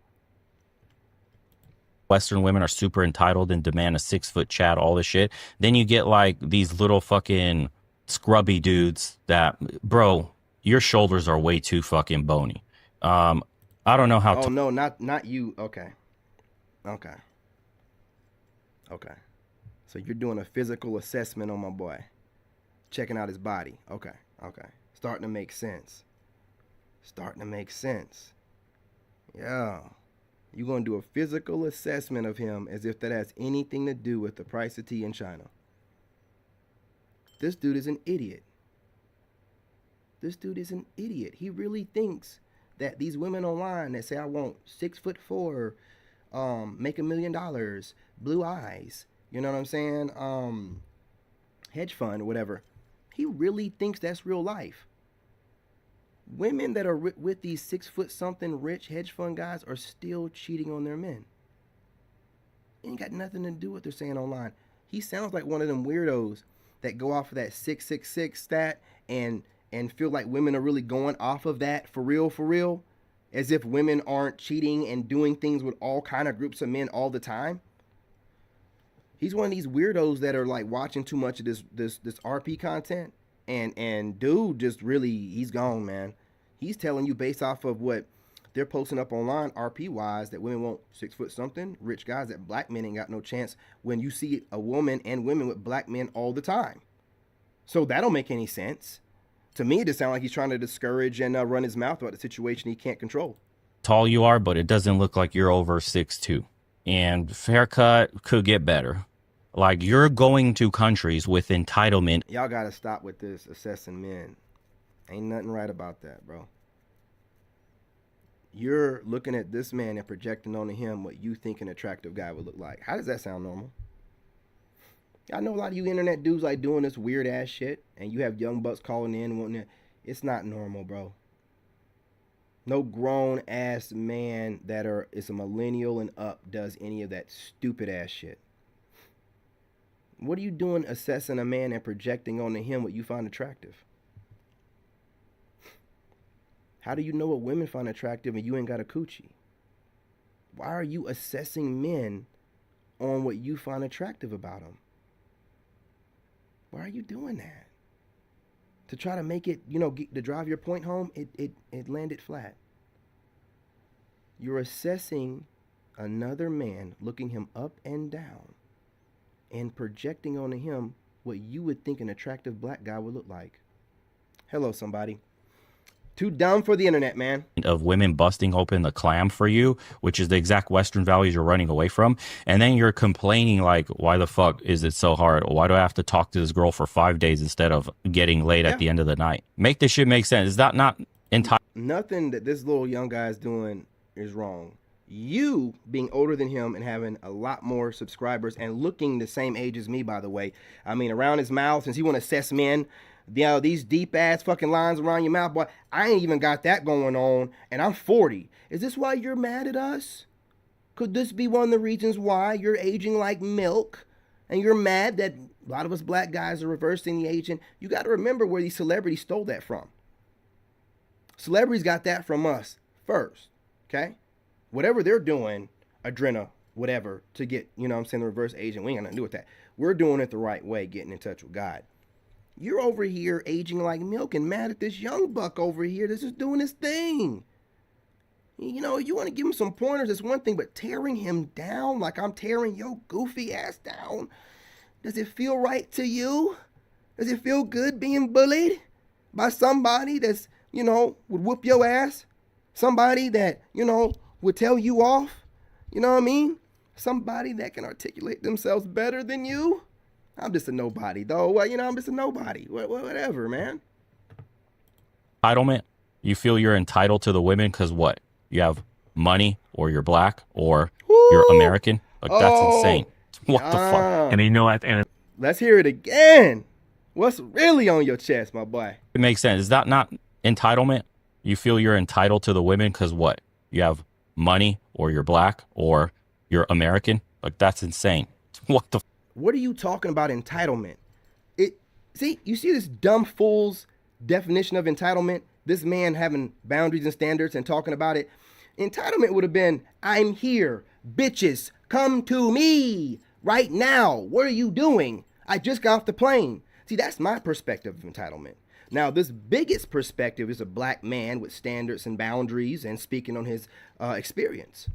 Western women are super entitled and demand a 6-foot Chad, all this shit. Then you get like these little fucking scrubby dudes that, bro, your shoulders are way too fucking bony. I don't know how. Oh no, not you. Okay. So you're doing a physical assessment on my boy. Checking out his body. Okay. Starting to make sense. Yeah. You're going to do a physical assessment of him as if that has anything to do with the price of tea in China. This dude is an idiot. He really thinks that these women online that say, I want 6'4", make $1 million, blue eyes, you know what I'm saying? Hedge fund or whatever. He really thinks that's real life. Women that are with these 6-foot-something rich hedge fund guys are still cheating on their men. It ain't got nothing to do with what they're saying online. He sounds like one of them weirdos that go off of that 666 stat and feel like women are really going off of that for real, as if women aren't cheating and doing things with all kind of groups of men all the time. He's one of these weirdos that are like watching too much of this RP content, and dude just really, he's gone, man. He's telling you based off of what they're posting up online, RP wise, that women want 6-foot-something rich guys, that black men ain't got no chance when you see a woman and women with black men all the time. So that don't make any sense. To me, it just sounds like he's trying to discourage and run his mouth about the situation he can't control. Tall you are, but it doesn't look like you're over 6'2". And haircut could get better. Like, you're going to countries with entitlement. Y'all got to stop with this assessing men. Ain't nothing right about that, bro. You're looking at this man and projecting onto him what you think an attractive guy would look like. How does that sound normal? I know a lot of you internet dudes like doing this weird ass shit, and you have young bucks calling in wanting to. It's not normal, bro. No grown ass man is a millennial and up does any of that stupid ass shit. What are you doing assessing a man and projecting onto him what you find attractive? How do you know what women find attractive and you ain't got a coochie? Why are you assessing men on what you find attractive about them? Why are you doing that? To try to make it, to drive your point home, it landed flat. You're assessing another man, looking him up and down, and projecting onto him what you would think an attractive black guy would look like. Hello, somebody. Too dumb for the internet, man. Of women busting open the clam for you, which is the exact Western values you're running away from. And then you're complaining like, why the fuck is it so hard? Why do I have to talk to this girl for 5 days instead of getting laid at the end of the night? Make this shit make sense. Is that not entirely? Nothing that this little young guy is doing is wrong. You being older than him and having a lot more subscribers and looking the same age as me, by the way. I mean, around his mouth, since he want to assess men, these deep ass fucking lines around your mouth, boy, I ain't even got that going on, and I'm 40. Is this why you're mad at us? Could this be one of the reasons why you're aging like milk and you're mad that a lot of us black guys are reversing the aging? You got to remember where these celebrities stole that from. Celebrities got that from us first, okay? Whatever they're doing, adrena, whatever, to get, you know what I'm saying, the reverse aging, we ain't got nothing to do with that. We're doing it the right way, getting in touch with God. You're over here aging like milk and mad at this young buck over here that's just doing his thing. You know, you want to give him some pointers, it's one thing, but tearing him down like I'm tearing your goofy ass down, does it feel right to you? Does it feel good being bullied by somebody that's, you know, would whoop your ass? Somebody that, you know, would tell you off? You know what I mean? Somebody that can articulate themselves better than you? I'm just a nobody, though. Well, you know, I'm just a nobody. Whatever, man. Entitlement? You feel you're entitled to the women because what? You have money, or you're black, or you're American? Like, that's insane. What the fuck? And you know, at the end, let's hear it again. What's really on your chest, my boy? It makes sense. Is that not entitlement? You feel you're entitled to the women because what? You have money, or you're black, or you're American? Like, that's insane. What the? What are you talking about entitlement? You see this dumb fool's definition of entitlement? This man having boundaries and standards and talking about it. Entitlement would have been, I'm here. Bitches, come to me right now. What are you doing? I just got off the plane. See, that's my perspective of entitlement. Now, this biggest perspective is a black man with standards and boundaries and speaking on his experience.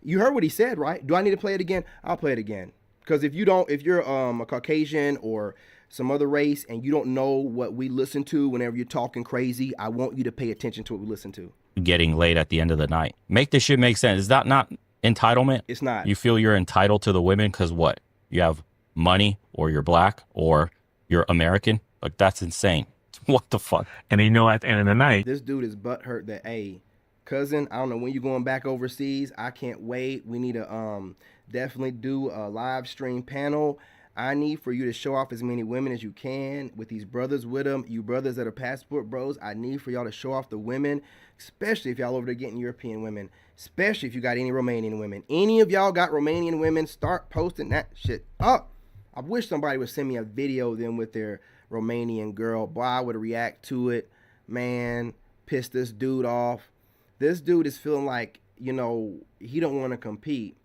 You heard what he said, right? Do I need to play it again? I'll play it again. Because if you're a Caucasian or some other race and you don't know what we listen to whenever you're talking crazy, I want you to pay attention to what we listen to. Getting laid at the end of the night. Make this shit make sense. Is that not entitlement? It's not. You feel you're entitled to the women because what? You have money, or you're black, or you're American? Like, that's insane. What the fuck? and you know, at the end of the night, This dude is butthurt that, hey, cousin, I don't know when you're going back overseas. I can't wait. We need to definitely do a live stream panel. I need for you to show off as many women as you can with these brothers with them. You brothers that are passport bros, I need for y'all to show off the women, especially if y'all over there getting European women, especially if you got any Romanian women. Any of y'all got Romanian women, start posting that shit up. I wish somebody would send me a video of them with their Romanian girl. Boy, I would react to it. Man, piss this dude off. This dude is feeling like, you know, he don't want to compete.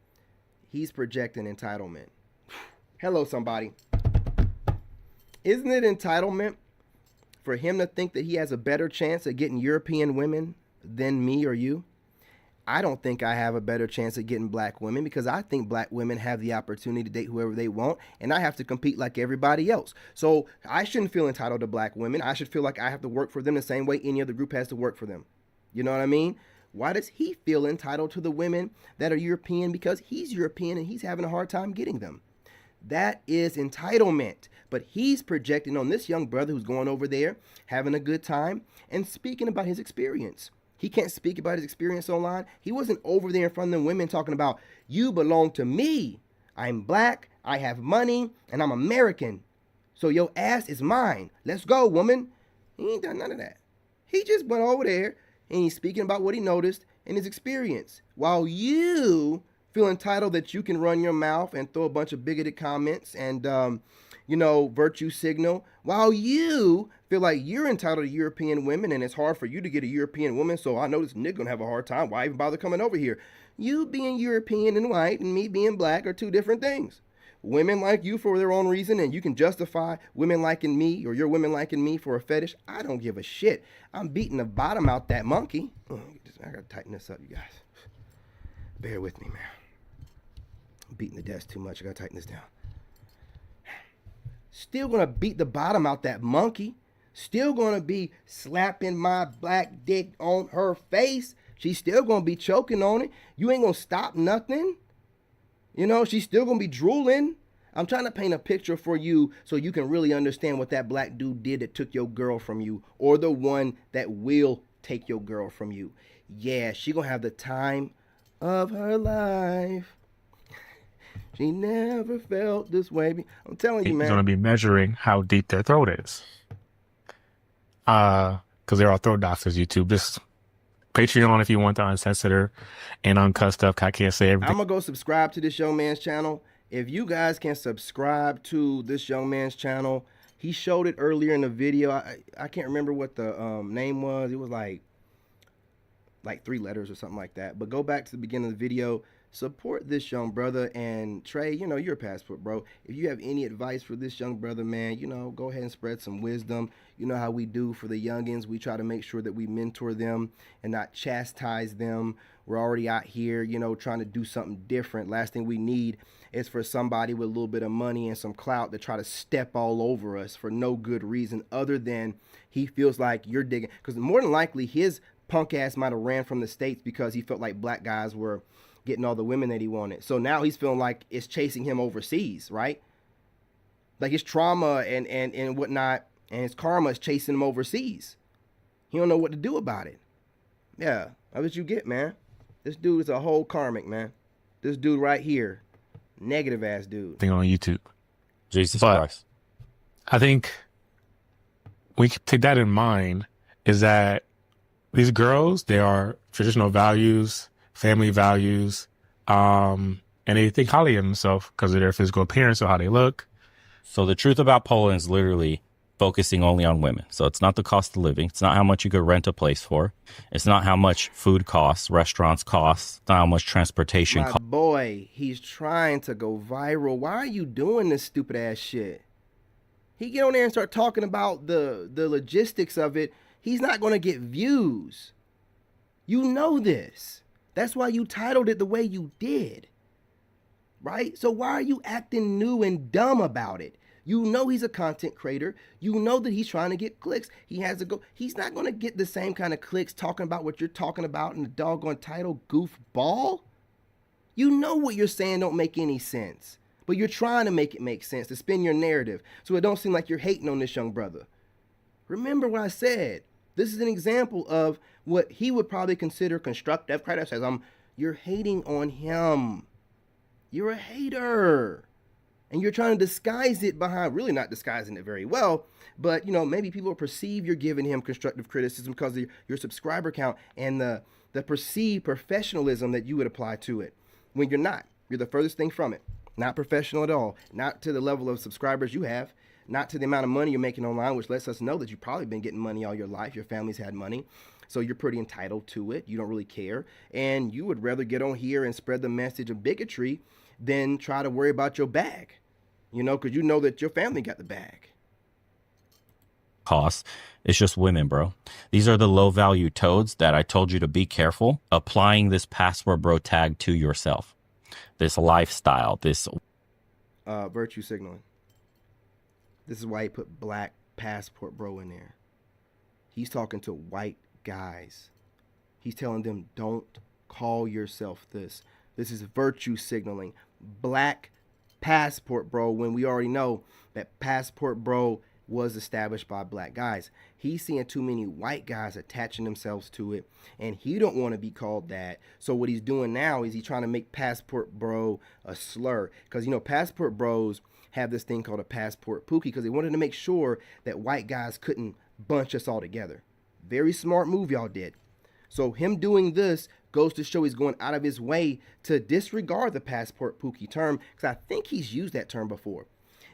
He's projecting entitlement. Hello, somebody. Isn't it entitlement for him to think that he has a better chance at getting European women than me or you? I don't think I have a better chance at getting black women because I think black women have the opportunity to date whoever they want, and I have to compete like everybody else. So I shouldn't feel entitled to black women. I should feel like I have to work for them the same way any other group has to work for them. You know what I mean? Why does he feel entitled to the women that are European? Because he's European and he's having a hard time getting them. That is entitlement. But he's projecting on this young brother who's going over there, having a good time, and speaking about his experience. He can't speak about his experience online. He wasn't over there in front of the women talking about, you belong to me. I'm black, I have money, and I'm American. So your ass is mine. Let's go, woman. He ain't done none of that. He just went over there and he's speaking about what he noticed in his experience. While you feel entitled that you can run your mouth and throw a bunch of bigoted comments and, virtue signal. While you feel like you're entitled to European women and it's hard for you to get a European woman, so I know this nigga gonna have a hard time. Why even bother coming over here? You being European and white and me being black are two different things. Women like you for their own reason, and you can justify women liking me or your women liking me for a fetish. I don't give a shit. I'm beating the bottom out that monkey. I gotta tighten this up, you guys. Bear with me, man. I'm beating the desk too much. I gotta tighten this down. Still gonna beat the bottom out that monkey. Still gonna be slapping my black dick on her face. She's still gonna be choking on it. You ain't gonna stop nothing. You know, she's still gonna be drooling. I'm trying to paint a picture for you so you can really understand what that black dude did that took your girl from you, or the one that will take your girl from you. Yeah, she gonna have the time of her life. She never felt this way. I'm telling you, man. He's going to be measuring how deep their throat is. Because they're all throat doctors, YouTube. Just Patreon if you want the uncensored and uncut stuff. I can't say everything. I'm going to go subscribe to this young man's channel. If you guys can subscribe to this young man's channel, he showed it earlier in the video. I can't remember what the name was. It was like 3 letters or something like that. But go back to the beginning of the video. Support this young brother. And Trey, you know, you're a passport bro. If you have any advice for this young brother, man, you know, go ahead and spread some wisdom. You know how we do for the youngins. We try to make sure that we mentor them and not chastise them. We're already out here, you know, trying to do something different. Last thing we need is for somebody with a little bit of money and some clout to try to step all over us for no good reason other than he feels like you're digging. Because more than likely, his punk ass might have ran from the States because he felt like black guys were getting all the women that he wanted. So now he's feeling like it's chasing him overseas, right? Like his trauma and whatnot and his karma is chasing him overseas. He don't know what to do about it. Yeah, that's what you get, man. This dude is a whole karmic, man. This dude right here, negative ass dude. Thing on YouTube. Jesus But Christ. I think we can take that in mind is that these girls, they are traditional values, family values, and they think highly of themselves because of their physical appearance or how they look. So the truth about Poland is literally focusing only on women. So it's not the cost of living. It's not how much you could rent a place for. It's not how much food costs, restaurants cost. It's not how much transportation costs. My boy, he's trying to go viral. Why are you doing this stupid ass shit? He get on there and start talking about the logistics of it. He's not going to get views. You know this. That's why you titled it the way you did. Right? So why are you acting new and dumb about it? You know he's a content creator. You know that he's trying to get clicks. He has to go. He's not going to get the same kind of clicks talking about what you're talking about in the doggone title, goofball. You know what you're saying don't make any sense. But you're trying to make it make sense, to spin your narrative, so it don't seem like you're hating on this young brother. Remember what I said. This is an example of what he would probably consider constructive criticism. You're hating on him. You're a hater. And you're trying to disguise it behind, really not disguising it very well, but, you know, maybe people perceive you're giving him constructive criticism because of your subscriber count and the perceived professionalism that you would apply to it. When you're not. You're the furthest thing from it. Not professional at all. Not to the level of subscribers you have. Not to the amount of money you're making online, which lets us know that you've probably been getting money all your life. Your family's had money. So you're pretty entitled to it. You don't really care. And you would rather get on here and spread the message of bigotry than try to worry about your bag. You know, because you know that your family got the bag. Costs. It's just women, bro. These are the low value toads that I told you to be careful applying this Passportbro tag to yourself. This lifestyle, this virtue signaling. This is why he put black Passportbro in there. He's talking to white guys. He's telling them, don't call yourself this. This is virtue signaling. Black Passportbro, when we already know that Passportbro was established by black guys. He's seeing too many white guys attaching themselves to it, and he don't want to be called that. So what he's doing now is he's trying to make Passportbro a slur, because, you know, Passport Bros have this thing called a passport pookie, because they wanted to make sure that white guys couldn't bunch us all together. Very smart move y'all did. So him doing this goes to show he's going out of his way to disregard the passport pookie term, because I think he's used that term before.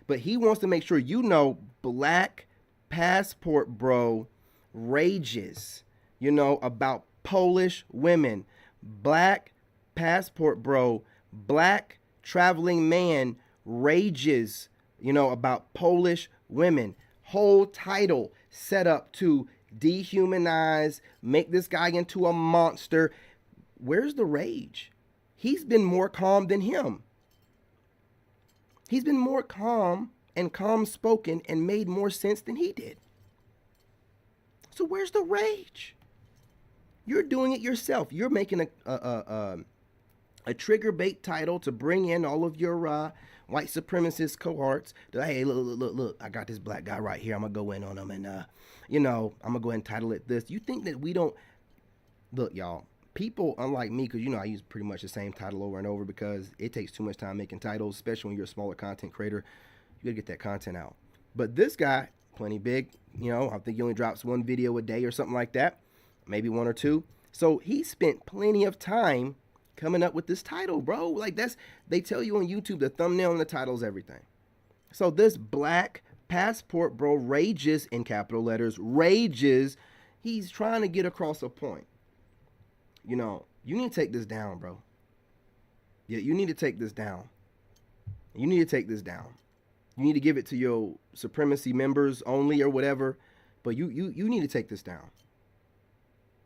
But he wants to make sure you know black Passportbro rages, you know, about Polish women. Black Passportbro, black traveling man rages, you know, about Polish women. Whole title set up to dehumanize, make this guy into a monster. Where's the rage? He's been more calm than him. He's been more calm and calm-spoken and made more sense than he did. So where's the rage? You're doing it yourself. You're making a trigger bait title to bring in all of your white supremacist cohorts. Hey, look, I got this black guy right here. I'm going to go in on him and, you know, I'm going to go ahead and title it this. You think that we don't... Look, y'all, people, unlike me, because, you know, I use pretty much the same title over and over because it takes too much time making titles, especially when you're a smaller content creator. You gotta get that content out. But this guy, plenty big, you know, I think he only drops 1 video a day or something like that, maybe 1 or 2. So he spent plenty of time coming up with this title, bro. Like, they tell you on YouTube, the thumbnail and the title is everything. So this black passport bro rages, in capital letters, rages. He's trying to get across a point. You know, you need to take this down, bro. Yeah, you need to take this down. You need to take this down. You need to give it to your supremacy members only or whatever. But you need to take this down.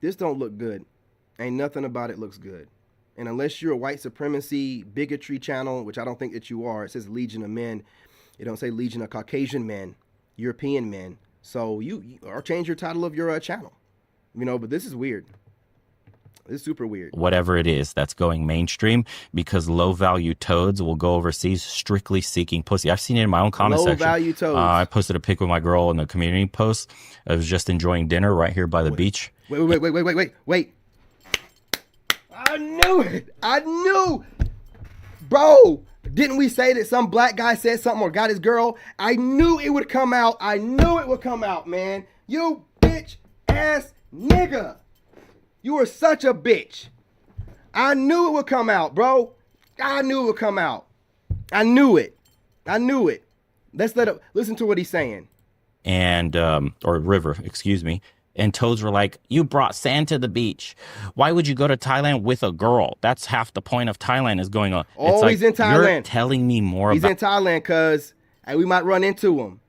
This don't look good. Ain't nothing about it looks good. And unless you're a white supremacy bigotry channel, which I don't think that you are, it says Legion of Men. It don't say Legion of Caucasian Men, European men. So you or change your title of your channel. You know, but this is weird. It's super weird. Whatever it is that's going mainstream, because low value toads will go overseas strictly seeking pussy. I've seen it in my own comment section. Low value toads. I posted a pic with my girl in the community post. I was just enjoying dinner right here by the beach. Wait. I knew it. I knew. Bro, didn't we say that some black guy said something or got his girl? I knew it would come out. I knew it would come out, man. You bitch ass nigga. You were such a bitch. I knew it would come out, bro. I knew it would come out. I knew it. Let's listen to what he's saying. And, or river, excuse me. And toads were like, you brought sand to the beach. Why would you go to Thailand with a girl? That's half the point of Thailand is going on. Oh, it's like, he's in Thailand. You're telling me more he's about... He's in Thailand because we might run into him.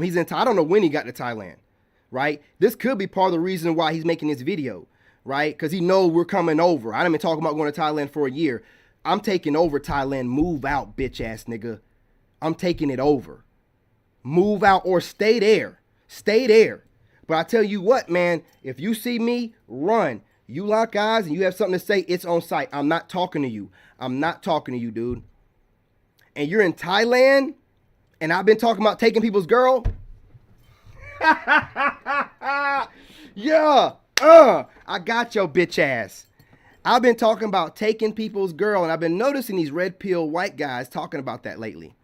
He's in I don't know when he got to Thailand, right? This could be part of the reason why he's making this video, right? Because he knows we're coming over. I done been talking about going to Thailand for a year. I'm taking over Thailand. Move out, bitch ass nigga. I'm taking it over. Move out or stay there. Stay there. But I tell you what, man, if you see me, run. You lock eyes and you have something to say, it's on site. I'm not talking to you. I'm not talking to you, dude. And you're in Thailand, and I've been talking about taking people's girl. Yeah, I got your bitch ass. I've been talking about taking people's girl, and I've been noticing these red pill white guys talking about that lately.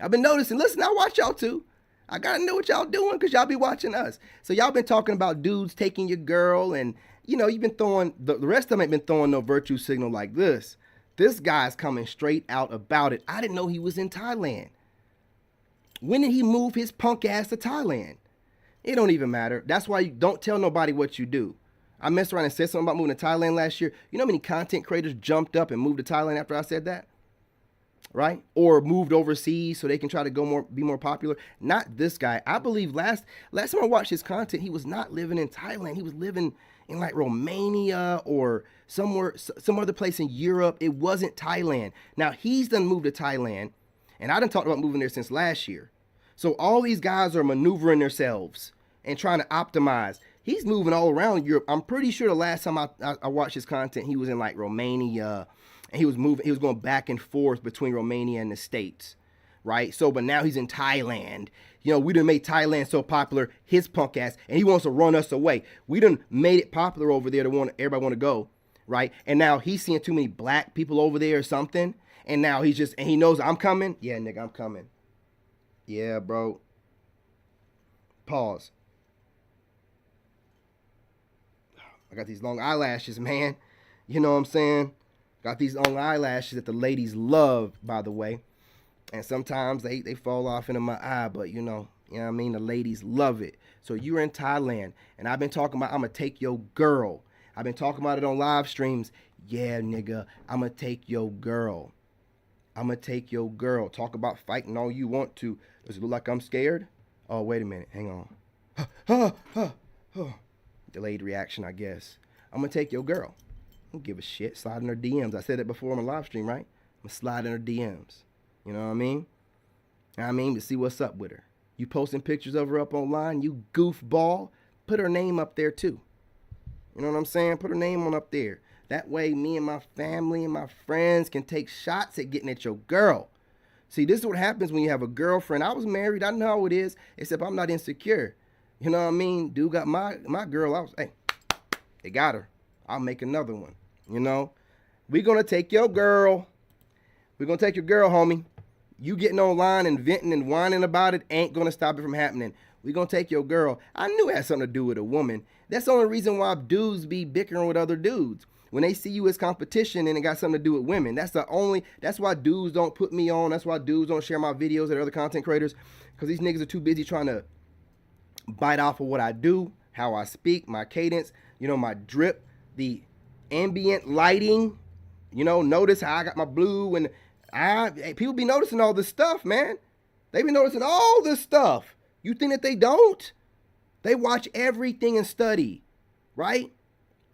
I've been noticing, listen, I watch y'all too. I gotta know what y'all doing because y'all be watching us. So y'all been talking about dudes taking your girl, and you know, you've been throwing, the rest of them ain't been throwing no virtue signal like this. This guy's coming straight out about it. I didn't know he was in Thailand. When did he move his punk ass to Thailand? It don't even matter. That's why you don't tell nobody what you do. I messed around and said something about moving to Thailand last year. You know how many content creators jumped up and moved to Thailand after I said that? Right? Or moved overseas so they can try to be more popular. Not this guy. I believe last time I watched his content, he was not living in Thailand. He was living in like Romania or somewhere, some other place in Europe. It wasn't Thailand. Now he's done moved to Thailand, and I done talked about moving there since last year. So all these guys are maneuvering themselves and trying to optimize. He's moving all around Europe. I'm pretty sure the last time I watched his content, he was in like Romania. And he was going back and forth between Romania and the States, right? So, but now he's in Thailand. You know, we done made Thailand so popular, his punk ass, and he wants to run us away. We done made it popular over there to everybody want to go, right? And now he's seeing too many black people over there or something, and now and he knows I'm coming. Yeah, nigga, I'm coming. Yeah, bro. Pause. I got these long eyelashes, man. You know what I'm saying? Got these long eyelashes that the ladies love, by the way. And sometimes they fall off into my eye, but you know what I mean? The ladies love it. So you're in Thailand, and I've been talking about I'm going to take your girl. I've been talking about it on live streams. Yeah, nigga, I'm going to take your girl. I'm going to take your girl. Talk about fighting all you want to. Does it look like I'm scared? Oh, wait a minute. Hang on. Delayed reaction, I guess. I'm going to take your girl. I don't give a shit. Slide in her DMs. I said that before on my live stream, right? I'm going to slide in her DMs. You know what I mean? To see what's up with her. You posting pictures of her up online, you goofball, put her name up there too. You know what I'm saying? Put her name on up there. That way me and my family and my friends can take shots at getting at your girl. See, this is what happens when you have a girlfriend. I was married. I know how it is, except I'm not insecure. You know what I mean? Dude got my girl. Hey, they got her. I'll make another one. You know, we're going to take your girl. We're going to take your girl, homie. You getting online and venting and whining about it ain't going to stop it from happening. We're going to take your girl. I knew it had something to do with a woman. That's the only reason why dudes be bickering with other dudes. When they see you as competition and it got something to do with women. That's why dudes don't put me on. That's why dudes don't share my videos at other content creators. Because these niggas are too busy trying to bite off of what I do, how I speak, my cadence, you know, my drip, the ambient lighting. You know, notice how I got my blue and people be noticing all this stuff, man. They be noticing all this stuff. You think that they don't? They watch everything and study, right?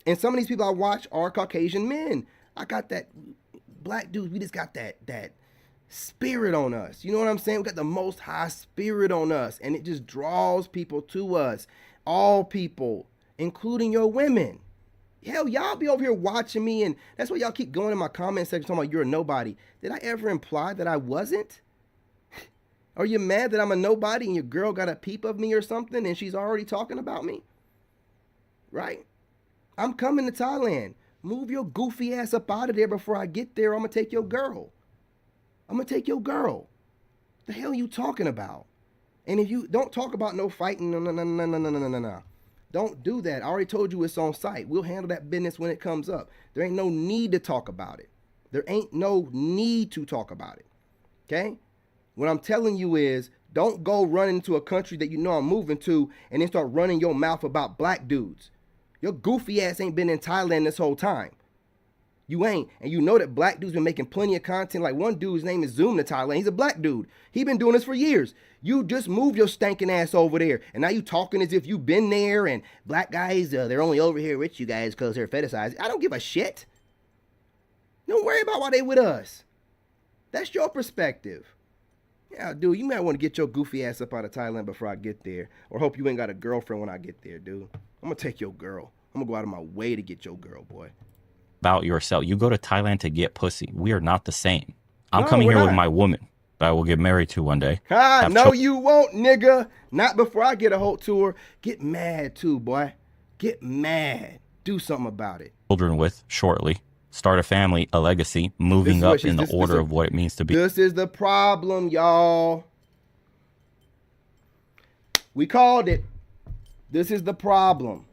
And some of these people I watch are Caucasian men. I got that black dudes. We just got that spirit on us. You know what I'm saying? We got the most high spirit on us, and it just draws people to us. All people, including your women. Hell, y'all be over here watching me, and that's why y'all keep going in my comment section talking about you're a nobody. Did I ever imply that I wasn't? Are you mad that I'm a nobody and your girl got a peep of me or something and she's already talking about me? Right? I'm coming to Thailand. Move your goofy ass up out of there before I get there. I'm going to take your girl. I'm going to take your girl. The hell you talking about? And if you don't talk about no fighting, no. Don't do that. I already told you it's on site. We'll handle that business when it comes up. There ain't no need to talk about it. There ain't no need to talk about it. Okay? What I'm telling you is don't go run into a country that you know I'm moving to and then start running your mouth about black dudes. Your goofy ass ain't been in Thailand this whole time. You ain't. And you know that black dudes been making plenty of content. Like one dude's name is Zoom to Thailand. He's a black dude. He been doing this for years. You just moved your stinking ass over there. And now you talking as if you been there and black guys, they're only over here with you guys because they're fetishized. I don't give a shit. Don't worry about why they with us. That's your perspective. Yeah, dude, you might want to get your goofy ass up out of Thailand before I get there. Or hope you ain't got a girlfriend when I get there, dude. I'm going to take your girl. I'm going to go out of my way to get your girl, boy. About yourself. You go to Thailand to get pussy. We are not the same. I'm coming here with my woman that I will get married to one day. No, you won't, nigga. Not before I get a whole tour. Get mad, too, boy. Get mad. Do something about it. Children with shortly. Start a family, a legacy, moving up in the order of what it means to be. This is the problem, y'all. We called it. This is the problem.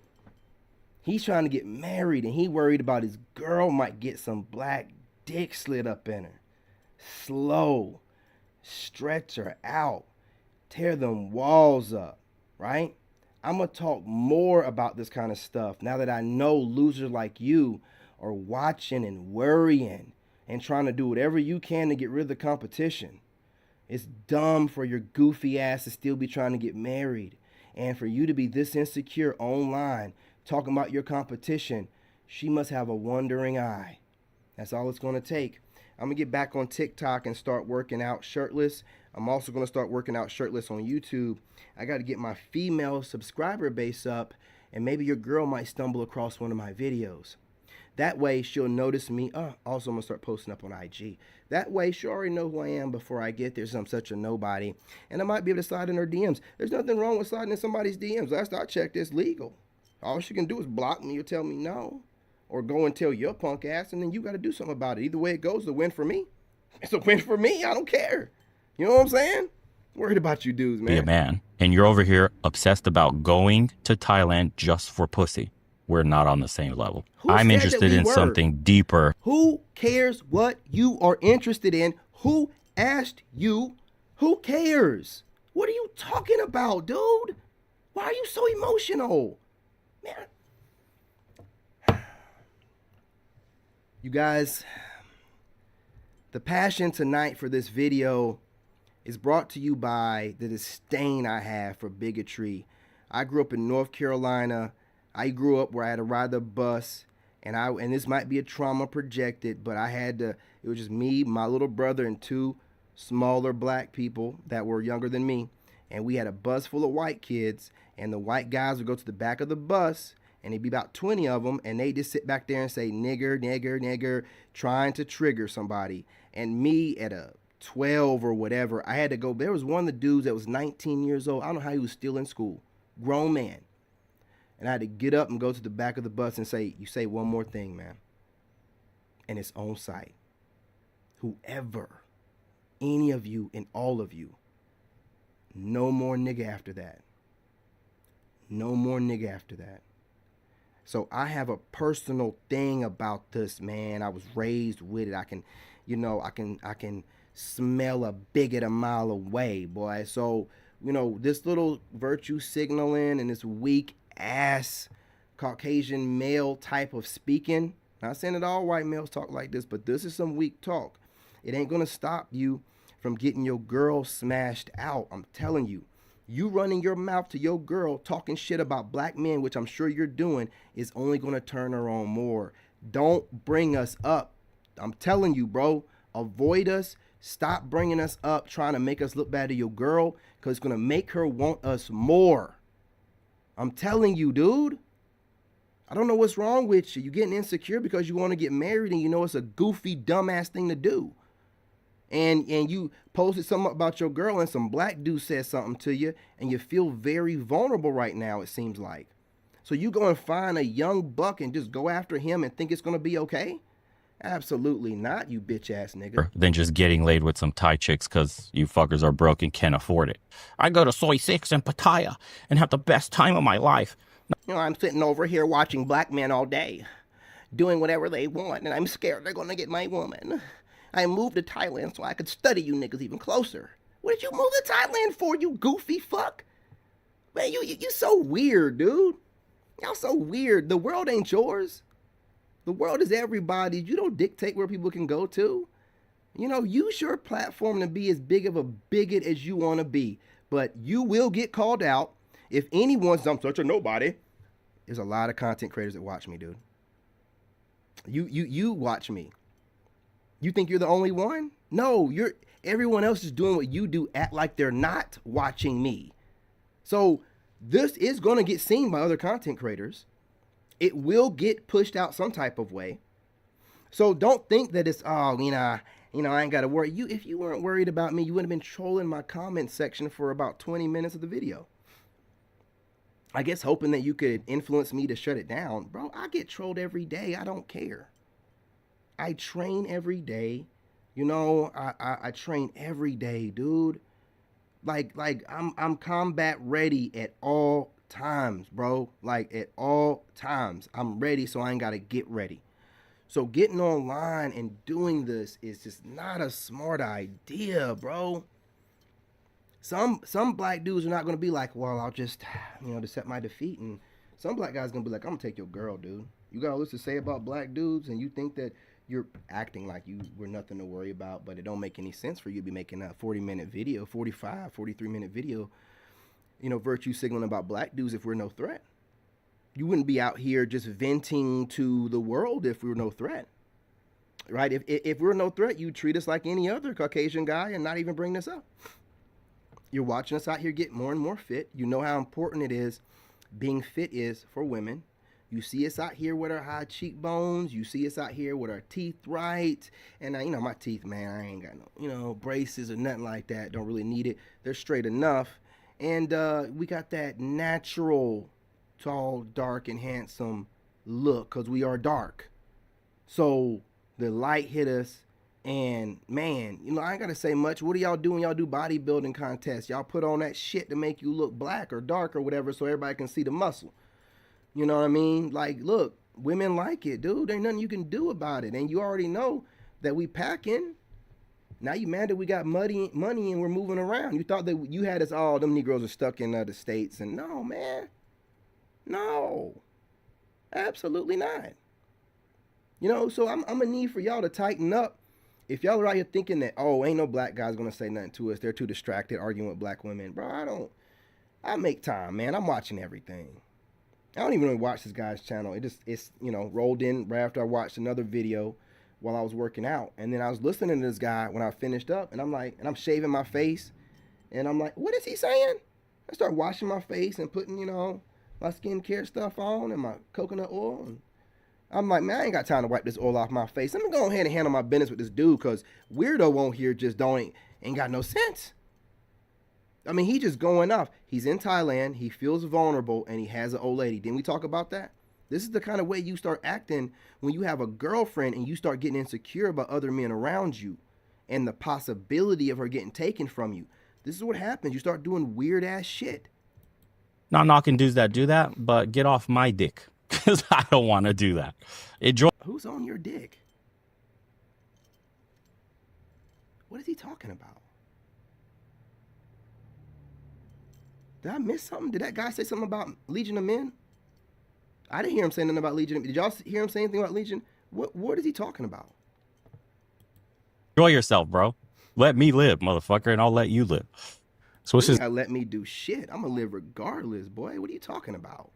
He's trying to get married and he worried about his girl might get some black dick slid up in her. Slow. Stretch her out. Tear them walls up, right? I'm going to talk more about this kind of stuff now that I know losers like you are watching and worrying and trying to do whatever you can to get rid of the competition. It's dumb for your goofy ass to still be trying to get married and for you to be this insecure online talking about your competition. She must have a wandering eye. That's all it's going to take. I'm going to get back on TikTok and start working out shirtless. I'm also going to start working out shirtless on YouTube. I got to get my female subscriber base up, and maybe your girl might stumble across one of my videos. That way, she'll notice me. Also, I'm going to start posting up on IG. That way, she'll already know who I am before I get there, since I'm such a nobody. And I might be able to slide in her DMs. There's nothing wrong with sliding in somebody's DMs. Last I checked, it's legal. All she can do is block me or tell me no. Or go and tell your punk ass, and then you got to do something about it. Either way it goes, it's a win for me. It's a win for me. I don't care. You know what I'm saying? Worried about you dudes, man. Be a man. And you're over here obsessed about going to Thailand just for pussy. We're not on the same level. I'm interested in something deeper. Who cares what you are interested in? Who asked you? Who cares? What are you talking about, dude? Why are you so emotional? Man. You guys, the passion tonight for this video is brought to you by the disdain I have for bigotry. I grew up in North Carolina. I grew up where I had to ride the bus, and this might be a trauma projected, but it was just me, my little brother, and two smaller black people that were younger than me. And we had a bus full of white kids, and the white guys would go to the back of the bus, and it'd be about 20 of them, and they just sit back there and say, nigger, nigger, nigger, trying to trigger somebody. And me at a 12 or whatever, I had to go. There was one of the dudes that was 19 years old. I don't know how he was still in school. Grown man. And I had to get up and go to the back of the bus and say, you say one more thing, man. And it's on site. Whoever, any of you and all of you, no more nigga after that. No more nigga after that. So I have a personal thing about this, man. I was raised with it. I can smell a bigot a mile away, boy. So, this little virtue signaling and this weak ass Caucasian male type of speaking, not saying that all white males talk like this, but this is some weak talk. It ain't gonna stop you from getting your girl smashed out. I'm telling you. You running your mouth to your girl talking shit about black men, which I'm sure you're doing, is only going to turn her on more. Don't bring us up. I'm telling you, bro. Avoid us. Stop bringing us up, trying to make us look bad to your girl, because it's going to make her want us more. I'm telling you, dude. I don't know what's wrong with you. You're getting insecure because you want to get married and you know it's a goofy, dumbass thing to do. And you posted something about your girl and some black dude said something to you and you feel very vulnerable right now, it seems like. So you go and find a young buck and just go after him and think it's going to be okay? Absolutely not, you bitch ass nigga. Than just getting laid with some Thai chicks because you fuckers are broke and can't afford it. I go to Soy 6 and Pattaya and have the best time of my life. I'm sitting over here watching black men all day, doing whatever they want, and I'm scared they're going to get my woman. I moved to Thailand so I could study you niggas even closer. What did you move to Thailand for, you goofy fuck? Man, you so weird, dude. Y'all so weird. The world ain't yours. The world is everybody's. You don't dictate where people can go to. Use your platform to be as big of a bigot as you want to be. But you will get called out. If anyone's I'm such a nobody, there's a lot of content creators that watch me, dude. You watch me. You think you're the only one? No, everyone else is doing what you do, act like they're not watching me. So this is going to get seen by other content creators. It will get pushed out some type of way. So don't think that it's, I ain't got to worry. If you weren't worried about me, you wouldn't have been trolling my comment section for about 20 minutes of the video. I guess hoping that you could influence me to shut it down. Bro, I get trolled every day. I don't care. I train every day. I train every day, dude. Like I'm combat ready at all times, bro. Like at all times. I'm ready, so I ain't gotta get ready. So getting online and doing this is just not a smart idea, bro. Some black dudes are not gonna be like, well, I'll just, to accept my defeat. And some black guys gonna be like, I'm gonna take your girl, dude. You got all this to say about black dudes, and you think that you're acting like you were nothing to worry about, but it don't make any sense for you to be making a 40-minute video, 45, 43-minute video, virtue signaling about black dudes if we're no threat. You wouldn't be out here just venting to the world if we were no threat, right? If we're no threat, you treat us like any other Caucasian guy and not even bring this up. You're watching us out here get more and more fit. You know how important it is being fit is for women. You see us out here with our high cheekbones. You see us out here with our teeth right. And, my teeth, man, I ain't got no, braces or nothing like that. Don't really need it. They're straight enough. And we got that natural, tall, dark, and handsome look because we are dark. So the light hit us. And, man, I ain't got to say much. What do y'all do when y'all do bodybuilding contests? Y'all put on that shit to make you look black or dark or whatever so everybody can see the muscle. You know what I mean? Like, look, women like it, dude. There ain't nothing you can do about it. And you already know that we packing. Now you mad that we got money and we're moving around. You thought that you had us all, them Negroes are stuck in the States. And no, man. No. Absolutely not. So I'm going to need for y'all to tighten up. If y'all are out here thinking that, ain't no black guys going to say nothing to us. They're too distracted arguing with black women. Bro, I make time, man. I'm watching everything. I don't even really watch this guy's channel. It's rolled in right after I watched another video while I was working out. And then I was listening to this guy when I finished up, and I'm shaving my face. And I'm like, what is he saying? I start washing my face and putting, my skincare stuff on and my coconut oil. And I'm like, man, I ain't got time to wipe this oil off my face. Let me go ahead and handle my business with this dude because weirdo on here just ain't got no sense. I mean, he just going off. He's in Thailand. He feels vulnerable, and he has an old lady. Didn't we talk about that? This is the kind of way you start acting when you have a girlfriend and you start getting insecure about other men around you and the possibility of her getting taken from you. This is what happens. You start doing weird ass shit. Not knocking dudes that do that, but get off my dick, because I don't want to do that. Who's on your dick? What is he talking about? Did I miss something? Did that guy say something about Legion of Men? I didn't hear him say nothing about Legion. Did y'all hear him say anything about Legion? What is he talking about? Enjoy yourself, bro. Let me live, motherfucker, and I'll let you live. So what's his? Let me do shit. I'm gonna live regardless, boy. What are you talking about?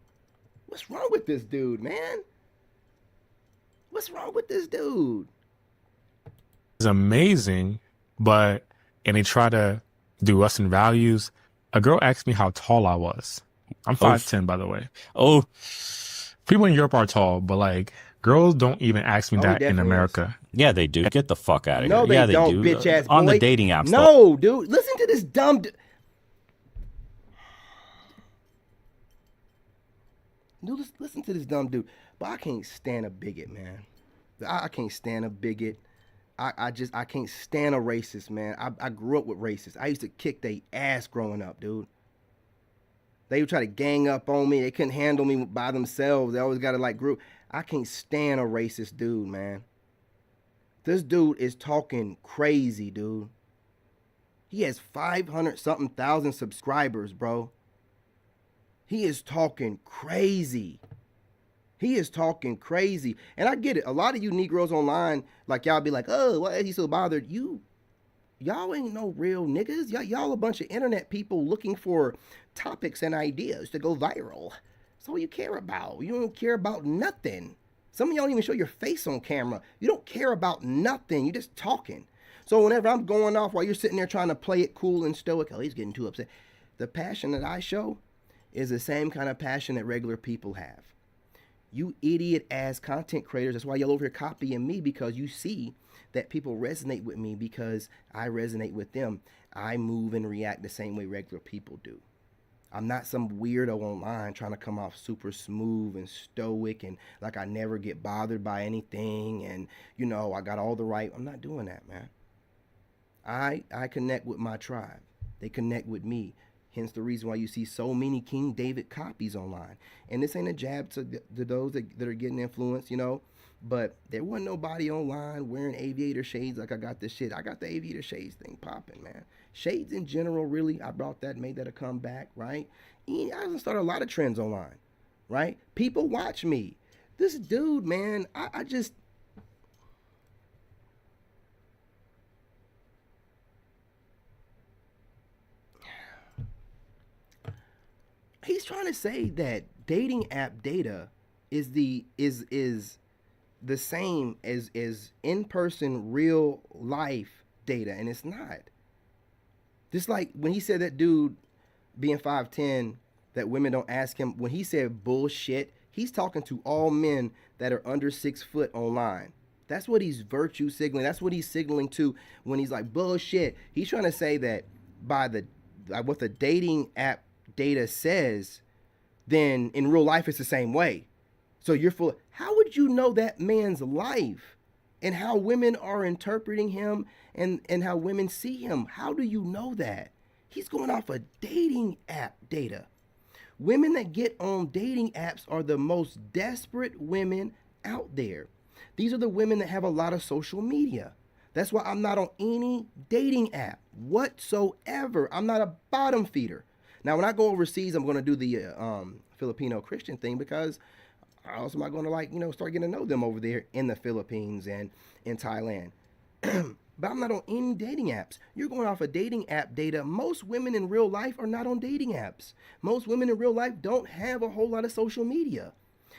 What's wrong with this dude, man? What's wrong with this dude? It's amazing, but and they try to do us in values. A girl asked me how tall I was. I'm 5'10", by the way. Oh, people in Europe are tall, but like girls don't even ask me that in America. Yeah, they do. Get the fuck out of here. No, they don't, do. bitch ass boy. On the dating apps. No, dude. Listen to this dumb. Dude, listen to this dumb dude. But I can't stand a bigot, man. I can't stand a bigot. I can't stand a racist, man. I grew up with racists. I used to kick their ass growing up, dude. They would try to gang up on me. They couldn't handle me by themselves. They always got to like group. I can't stand a racist dude, man. This dude is talking crazy, dude. He has 500-something thousand subscribers, bro. He is talking crazy. He is talking crazy. And I get it. A lot of you Negroes online, like y'all be like, oh, why is he so bothered? Y'all ain't no real niggas. Y'all a bunch of internet people looking for topics and ideas to go viral. That's all you care about. You don't care about nothing. Some of y'all don't even show your face on camera. You don't care about nothing. You're just talking. So whenever I'm going off while you're sitting there trying to play it cool and stoic, oh, he's getting too upset. The passion that I show is the same kind of passion that regular people have. You idiot ass content creators, that's why y'all over here copying me, because you see that people resonate with me because I resonate with them. I move and react the same way regular people do. I'm not some weirdo online trying to come off super smooth and stoic and like I never get bothered by anything and, you know, I got all the right. I'm not doing that, man. I connect with my tribe. They connect with me. Hence the reason why you see so many King David copies online. And this ain't a jab to those that are getting influenced, you know. But there wasn't nobody online wearing aviator shades like I got this shit. I got the aviator shades thing popping, man. Shades in general, really, I brought that, made that a comeback, right? I started a lot of trends online, right? People watch me. This dude, man, I just... He's trying to say that dating app data is the same as in-person real life data, and it's not. Just like when he said that dude being 5'10", that women don't ask him, when he said bullshit, he's talking to all men that are under 6 foot online. That's what he's virtue signaling. That's what he's signaling to when he's like bullshit. He's trying to say that by what the dating app data says, then in real life it's the same way. So you're full. How would you know that man's life and how women are interpreting him and how women see him? How do you know that? He's going off of dating app data. Women that get on dating apps are the most desperate women out there. These are the women that have a lot of social media. That's why I'm not on any dating app whatsoever. I'm not a bottom feeder. Now, when I go overseas, I'm going to do the Filipino Christian thing because I also am going to start getting to know them over there in the Philippines and in Thailand. But I'm not on any dating apps. You're going off of dating app data. Most women in real life are not on dating apps. Most women in real life don't have a whole lot of social media.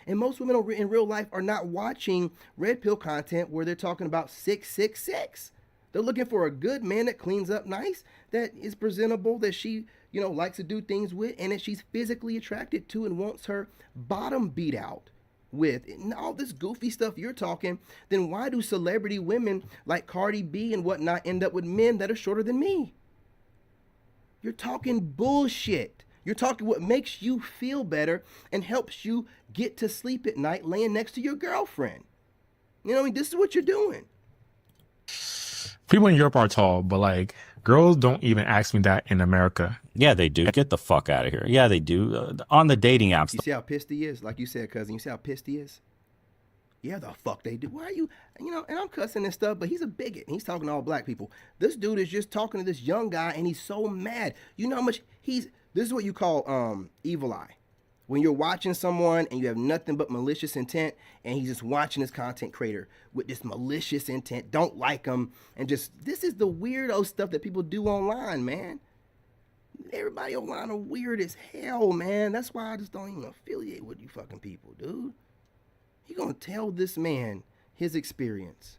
And most women in real life are not watching red pill content where they're talking about 666. They're looking for a good man that cleans up nice, that is presentable, that she, likes to do things with, and that she's physically attracted to and wants her bottom beat out with. And all this goofy stuff you're talking, then why do celebrity women like Cardi B and whatnot end up with men that are shorter than me? You're talking bullshit. You're talking what makes you feel better and helps you get to sleep at night laying next to your girlfriend. You know what I mean? This is what you're doing. People in Europe are tall, but like girls don't even ask me that in America. Yeah, they do. Get the fuck out of here. Yeah, they do. On the dating apps. You see how pissed he is? Like you said, cousin, you see how pissed he is? Yeah, the fuck they do. Why are you, and I'm cussing and stuff, but he's a bigot. He's talking to all black people. This dude is just talking to this young guy, and he's so mad. You know how much this is what you call evil eye. When you're watching someone and you have nothing but malicious intent, and he's just watching this content creator with this malicious intent, don't like him, and this is the weirdo stuff that people do online, man. Everybody online are weird as hell, man. That's why I just don't even affiliate with you fucking people, dude. You're going to tell this man his experience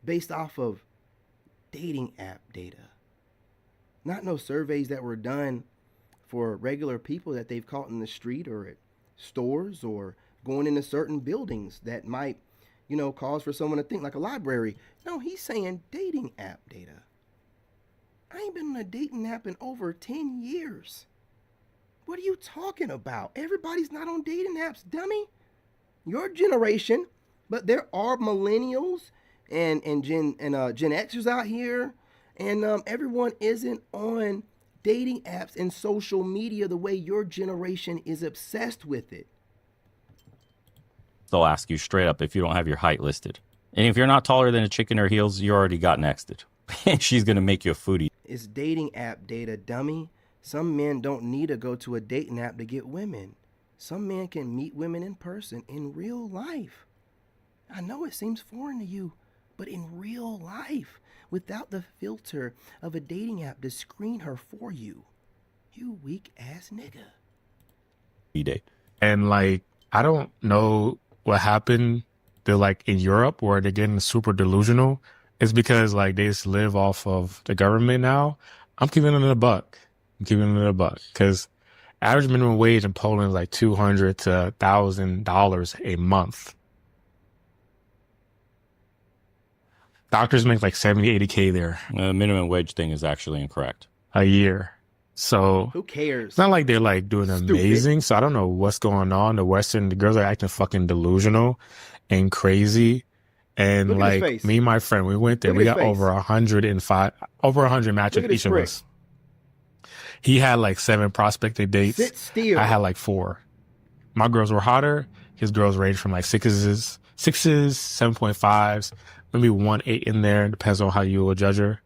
based off of dating app data. Not no surveys that were done for regular people that they've caught in the street or at stores or going into certain buildings that might, cause for someone to think, like a library. No, he's saying dating app data. I ain't been on a dating app in over 10 years. What are you talking about? Everybody's not on dating apps, dummy. Your generation, but there are millennials and Gen Xers out here, and everyone isn't on dating apps and social media the way your generation is obsessed with it. They'll ask you straight up if you don't have your height listed. And if you're not taller than a chick in her heels, you already got nexted. And she's going to make you a foodie. It's dating app data, dummy. Some men don't need to go to a dating app to get women. Some men can meet women in person in real life. I know it seems foreign to you, but in real life, without the filter of a dating app to screen her for you. You weak ass nigga. And like, I don't know what happened. They're like in Europe where they're getting super delusional. It's because like they just live off of the government now. I'm keeping it a buck. Because average minimum wage in Poland is like $200 to $1,000 a month. Doctors make like 70, 80K there. The minimum wage thing is actually incorrect. A year. So who cares? It's not like they're like doing amazing. So I don't know what's going on. The girls are acting fucking delusional and crazy. And like me and my friend, we went there. We got over 100 matches each of us. He had like 7 prospecting dates. Sit still. I had like 4. My girls were hotter. His girls ranged from like 6s, 7.5s, maybe 1.8 in there. Depends on how you will judge her.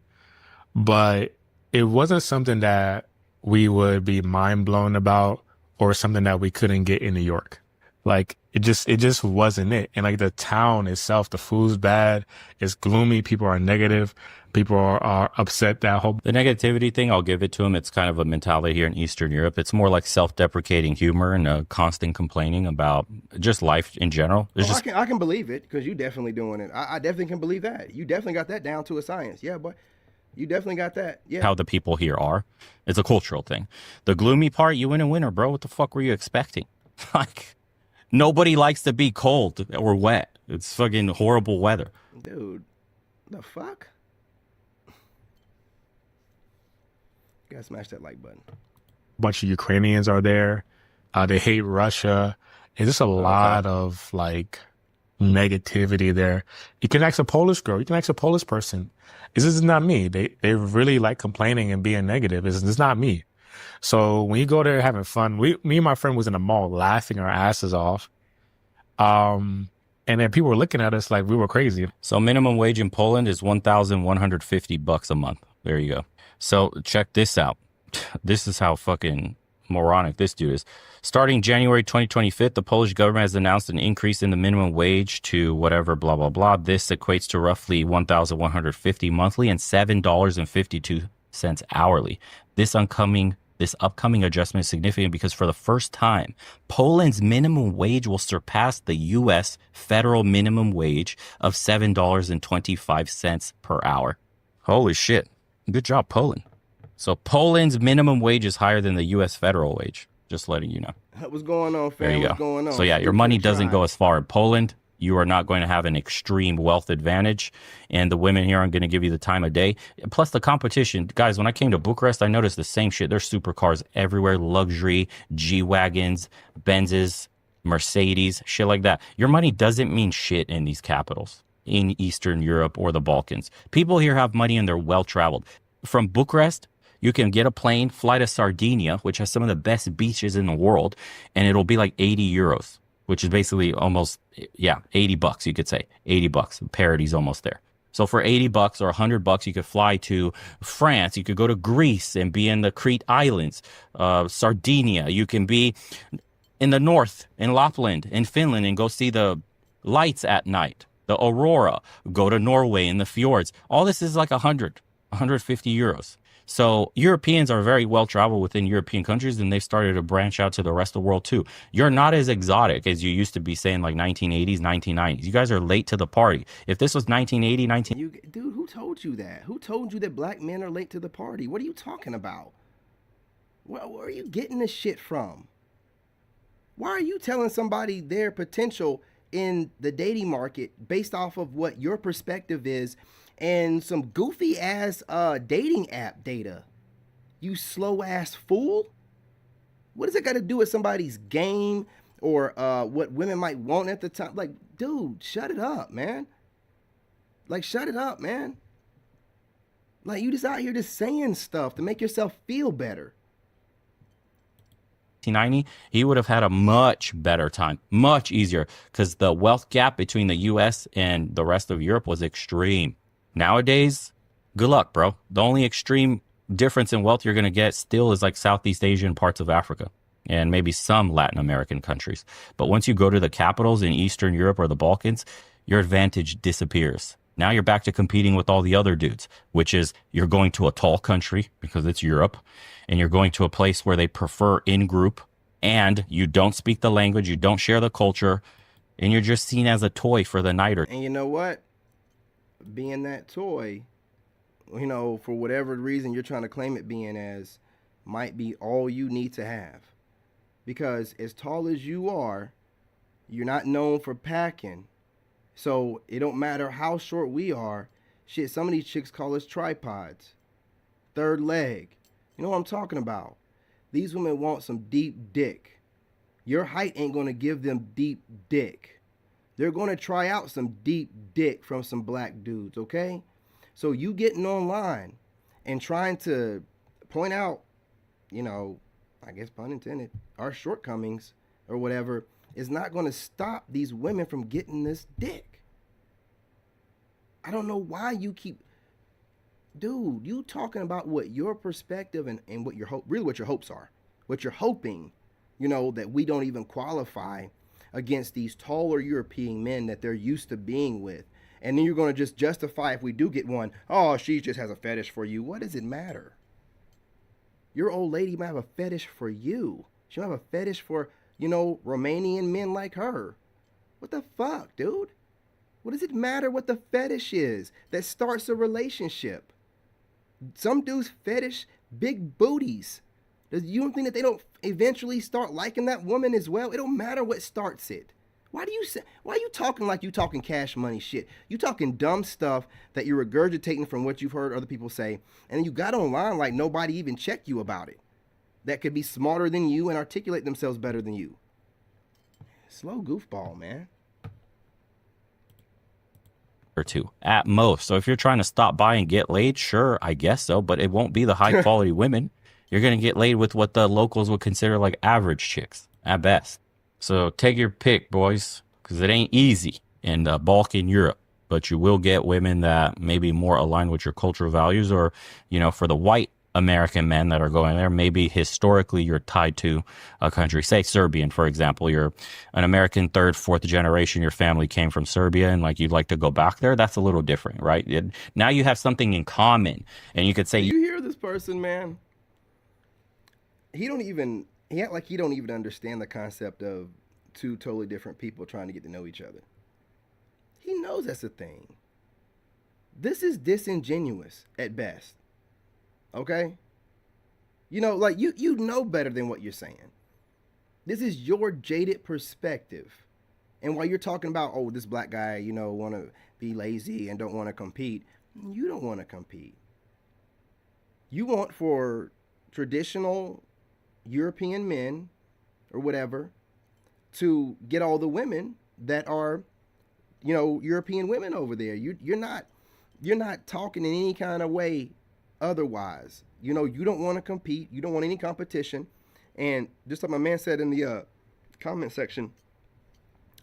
But it wasn't something that we would be mind blown about or something that we couldn't get in New York. Like it just wasn't it. And like the town itself, the food's bad. It's gloomy. People are negative. People are upset that whole. The negativity thing, I'll give it to them. It's kind of a mentality here in Eastern Europe. It's more like self-deprecating humor and a constant complaining about just life in general. I can believe it because you definitely doing it. I definitely can believe that. You definitely got that down to a science. Yeah, boy. You definitely got that. Yeah. How the people here are. It's a cultural thing. The gloomy part, you in a winter, bro. What the fuck were you expecting? Like, nobody likes to be cold or wet. It's fucking horrible weather. Dude, the fuck? Gotta smash that like button. A bunch of Ukrainians are there. They hate Russia. It's just a lot of like negativity there. You can ask a Polish girl. You can ask a Polish person. This is not me. They really like complaining and being negative. It's not me. So when you go there having fun, me and my friend was in the mall laughing our asses off. And then people were looking at us like we were crazy. So minimum wage in Poland is $1,150 a month. There you go. So check this out. This is how fucking moronic this dude is. Starting January 2025, the Polish government has announced an increase in the minimum wage to whatever, blah, blah, blah. This equates to roughly $1,150 monthly and $7.52 hourly. This upcoming adjustment is significant because for the first time, Poland's minimum wage will surpass the U.S. federal minimum wage of $7.25 per hour. Holy shit. Good job, Poland. So Poland's minimum wage is higher than the U.S. federal wage. Just letting you know. What's going on, fam? There you What's go. going on? So yeah, your money doesn't go as far in Poland you are not going to have an extreme wealth advantage, and the women here aren't going to give you the time of day. Plus the competition, guys, when I came to Bucharest, I noticed the same shit. There's supercars everywhere, luxury, G-Wagons, Benzes, Mercedes, shit like that. Your money doesn't mean shit in these capitals, in Eastern Europe or the Balkans. People here have money and they're well-traveled. From Bucharest, you can get a plane, fly to Sardinia, which has some of the best beaches in the world, and it'll be like 80 euros. Which is basically almost, yeah, 80 bucks, you could say. 80 bucks. Parity's almost there. So for 80 bucks or 100 bucks, you could fly to France. You could go to Greece and be in the Crete Islands, Sardinia. You can be in the north, in Lapland, in Finland, and go see the lights at night, the aurora. Go to Norway in the fjords. All this is like 150 euros. So Europeans are very well traveled within European countries, and they've started to branch out to the rest of the world too. You're not as exotic as you used to be saying, like 1980s, 1990s. You guys are late to the party. If this was 1980, Dude, who told you that? Who told you that black men are late to the party? What are you talking about? Where are you getting this shit from? Why are you telling somebody their potential in the dating market based off of what your perspective is and some goofy ass dating app data? You slow ass fool. What does it got to do with somebody's game or what women might want at the time? Like, dude, shut it up, man. Like, shut it up, man. Like, you just out here just saying stuff to make yourself feel better. 1990, he would have had a much better time, much easier, because the wealth gap between the US and the rest of Europe was extreme. Nowadays, good luck, bro. The only extreme difference in wealth you're going to get still is like Southeast Asia and parts of Africa and maybe some Latin American countries. But once you go to the capitals in Eastern Europe or the Balkans, your advantage disappears. Now you're back to competing with all the other dudes, which is you're going to a tall country because it's Europe, and you're going to a place where they prefer in-group, and you don't speak the language, you don't share the culture, and you're just seen as a toy for the night. And you know what? Being that toy, you know, for whatever reason you're trying to claim it being as, might be all you need to have. Because as tall as you are, you're not known for packing. So it don't matter how short we are. Shit, some of these chicks call us tripods. Third leg. You know what I'm talking about? These women want some deep dick. Your height ain't going to give them deep dick. They're going to try out some deep dick from some black dudes, okay? So you getting online and trying to point out, you know, I guess pun intended, our shortcomings or whatever is not going to stop these women from getting this dick. I don't know why you keep... Dude, you talking about what your perspective and what your hope, really what your hopes are. What you're hoping, you know, that we don't even qualify against these taller European men that they're used to being with. And then you're going to just justify if we do get one, oh, she just has a fetish for you. What does it matter? Your old lady might have a fetish for you. She might have a fetish for, you know, Romanian men like her. What the fuck, dude? What does it matter what the fetish is that starts a relationship? Some dudes fetish big booties. You don't think that they don't eventually start liking that woman as well? It don't matter what starts it. Why are you talking like you talking cash money shit? You talking dumb stuff that you're regurgitating from what you've heard other people say, and you got online like nobody even checked you about it. That could be smarter than you and articulate themselves better than you. Slow goofball, man. Or two at most. So if you're trying to stop by and get laid, sure, I guess so, but it won't be the high quality women. You're going to get laid with what the locals would consider like average chicks at best. So take your pick, boys, because it ain't easy in Balkan Europe, but you will get women that maybe more aligned with your cultural values, or, you know, for the white American men that are going there, maybe historically you're tied to a country, say Serbian, for example. You're an American third, fourth generation. Your family came from Serbia and like you'd like to go back there. That's a little different, right? Now you have something in common, and you could say, you hear this person, man? He act like he don't even understand the concept of two totally different people trying to get to know each other. He knows that's a thing. This is disingenuous at best. Okay? You know, like you know better than what you're saying. This is your jaded perspective And while you're talking about, oh, this black guy, you know, want to be lazy and don't want to compete, you don't want to compete. You want for traditional European men or whatever to get all the women that are, you know, European women over there. You're not talking in any kind of way otherwise. You know, you don't want to compete. You don't want any competition. And just like my man said in the comment section,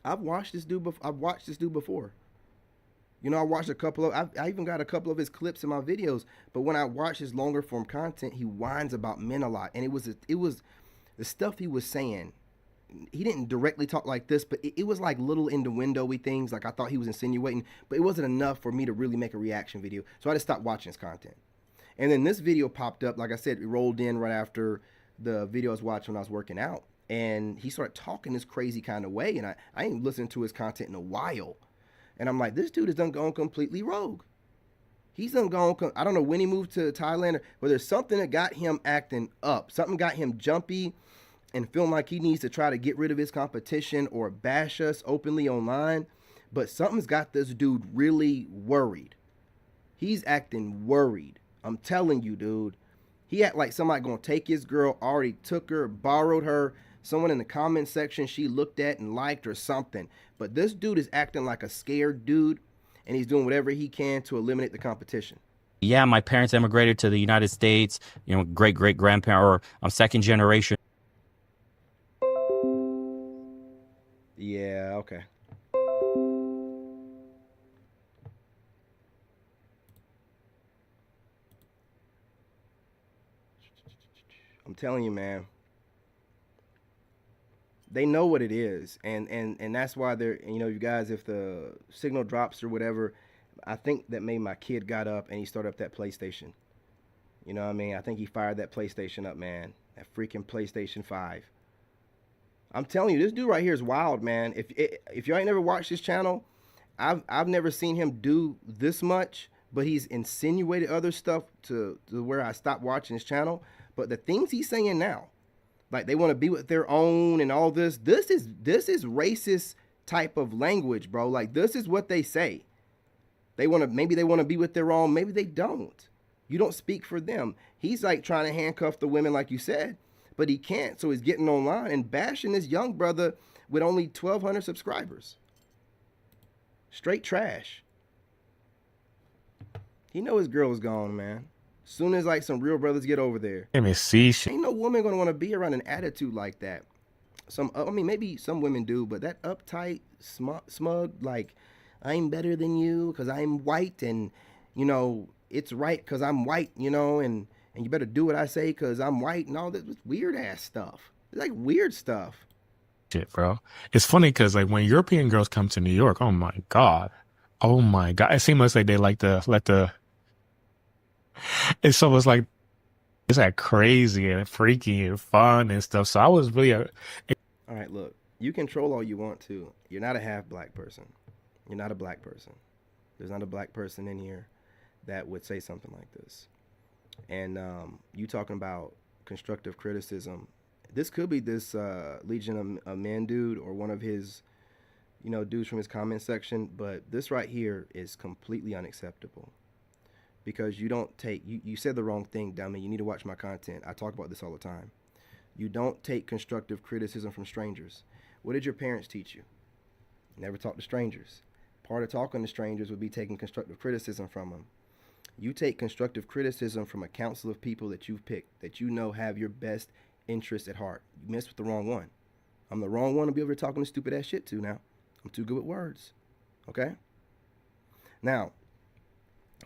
I've watched this dude before. You know, I watched a couple of, I even got a couple of his clips in my videos. But when I watch his longer form content, he whines about men a lot. And it was the stuff he was saying. He didn't directly talk like this, but it was like little innuendo-y things. Like I thought he was insinuating, but it wasn't enough for me to really make a reaction video. So I just stopped watching his content. And then this video popped up. Like I said, it rolled in right after the video I was watching when I was working out. And he started talking this crazy kind of way. And I ain't listened to his content in a while. And I'm like, this dude has done gone completely rogue. He's done gone, I don't know when he moved to Thailand, but there's something that got him acting up. Something got him jumpy and feeling like he needs to try to get rid of his competition or bash us openly online. But something's got this dude really worried. He's acting worried. I'm telling you, dude. He act like somebody gonna take his girl, already took her, borrowed her. Someone in the comment section she looked at and liked or something. But this dude is acting like a scared dude, and he's doing whatever he can to eliminate the competition. Yeah, my parents immigrated to the United States, you know, great-great-grandparent, or I'm second generation. Yeah, okay. I'm telling you, man. They know what it is, and that's why they're, you know, you guys, if the signal drops or whatever, I think that maybe my kid got up and he started up that PlayStation. You know what I mean? I think he fired that PlayStation up, man. That freaking PlayStation 5. I'm telling you, this dude right here is wild, man. If y'all ain't never watched his channel, I've never seen him do this much, but he's insinuated other stuff to where I stopped watching his channel. But the things he's saying now, like they want to be with their own and all this. This is racist type of language, bro. Like this is what they say. Maybe they want to be with their own, maybe they don't. You don't speak for them. He's like trying to handcuff the women like you said, but he can't. So he's getting online and bashing this young brother with only 1,200 subscribers. Straight trash. He know his girl is gone, man. Soon as like some real brothers get over there, Let me see. ain't no woman gonna want to be around an attitude like that. I mean, maybe some women do, but that uptight, smug, like I'm better than you because I'm white, and you know it's right because I'm white, you know, and you better do what I say because I'm white and all this weird ass stuff. It's like weird stuff. Shit, bro. It's funny because like when European girls come to New York, oh my god, it seems like they like to let the. It's almost like it's like crazy and freaky and fun and stuff. So I was really. All right, look, you can troll all you want to. You're not a half black person. You're not a black person. There's not a black person in here that would say something like this. And you talking about constructive criticism. This could be this Legion of Men dude or one of his, you know, dudes from his comment section. But this right here is completely unacceptable. Because you don't take, you said the wrong thing, dummy. You need to watch my content. I talk about this all the time. You don't take constructive criticism from strangers. What did your parents teach you? Never talk to strangers. Part of talking to strangers would be taking constructive criticism from them. You take constructive criticism from a council of people that you've picked, that you know have your best interests at heart. You messed with the wrong one. I'm the wrong one to be over here talking to stupid ass shit to now. I'm too good with words. Okay? Now,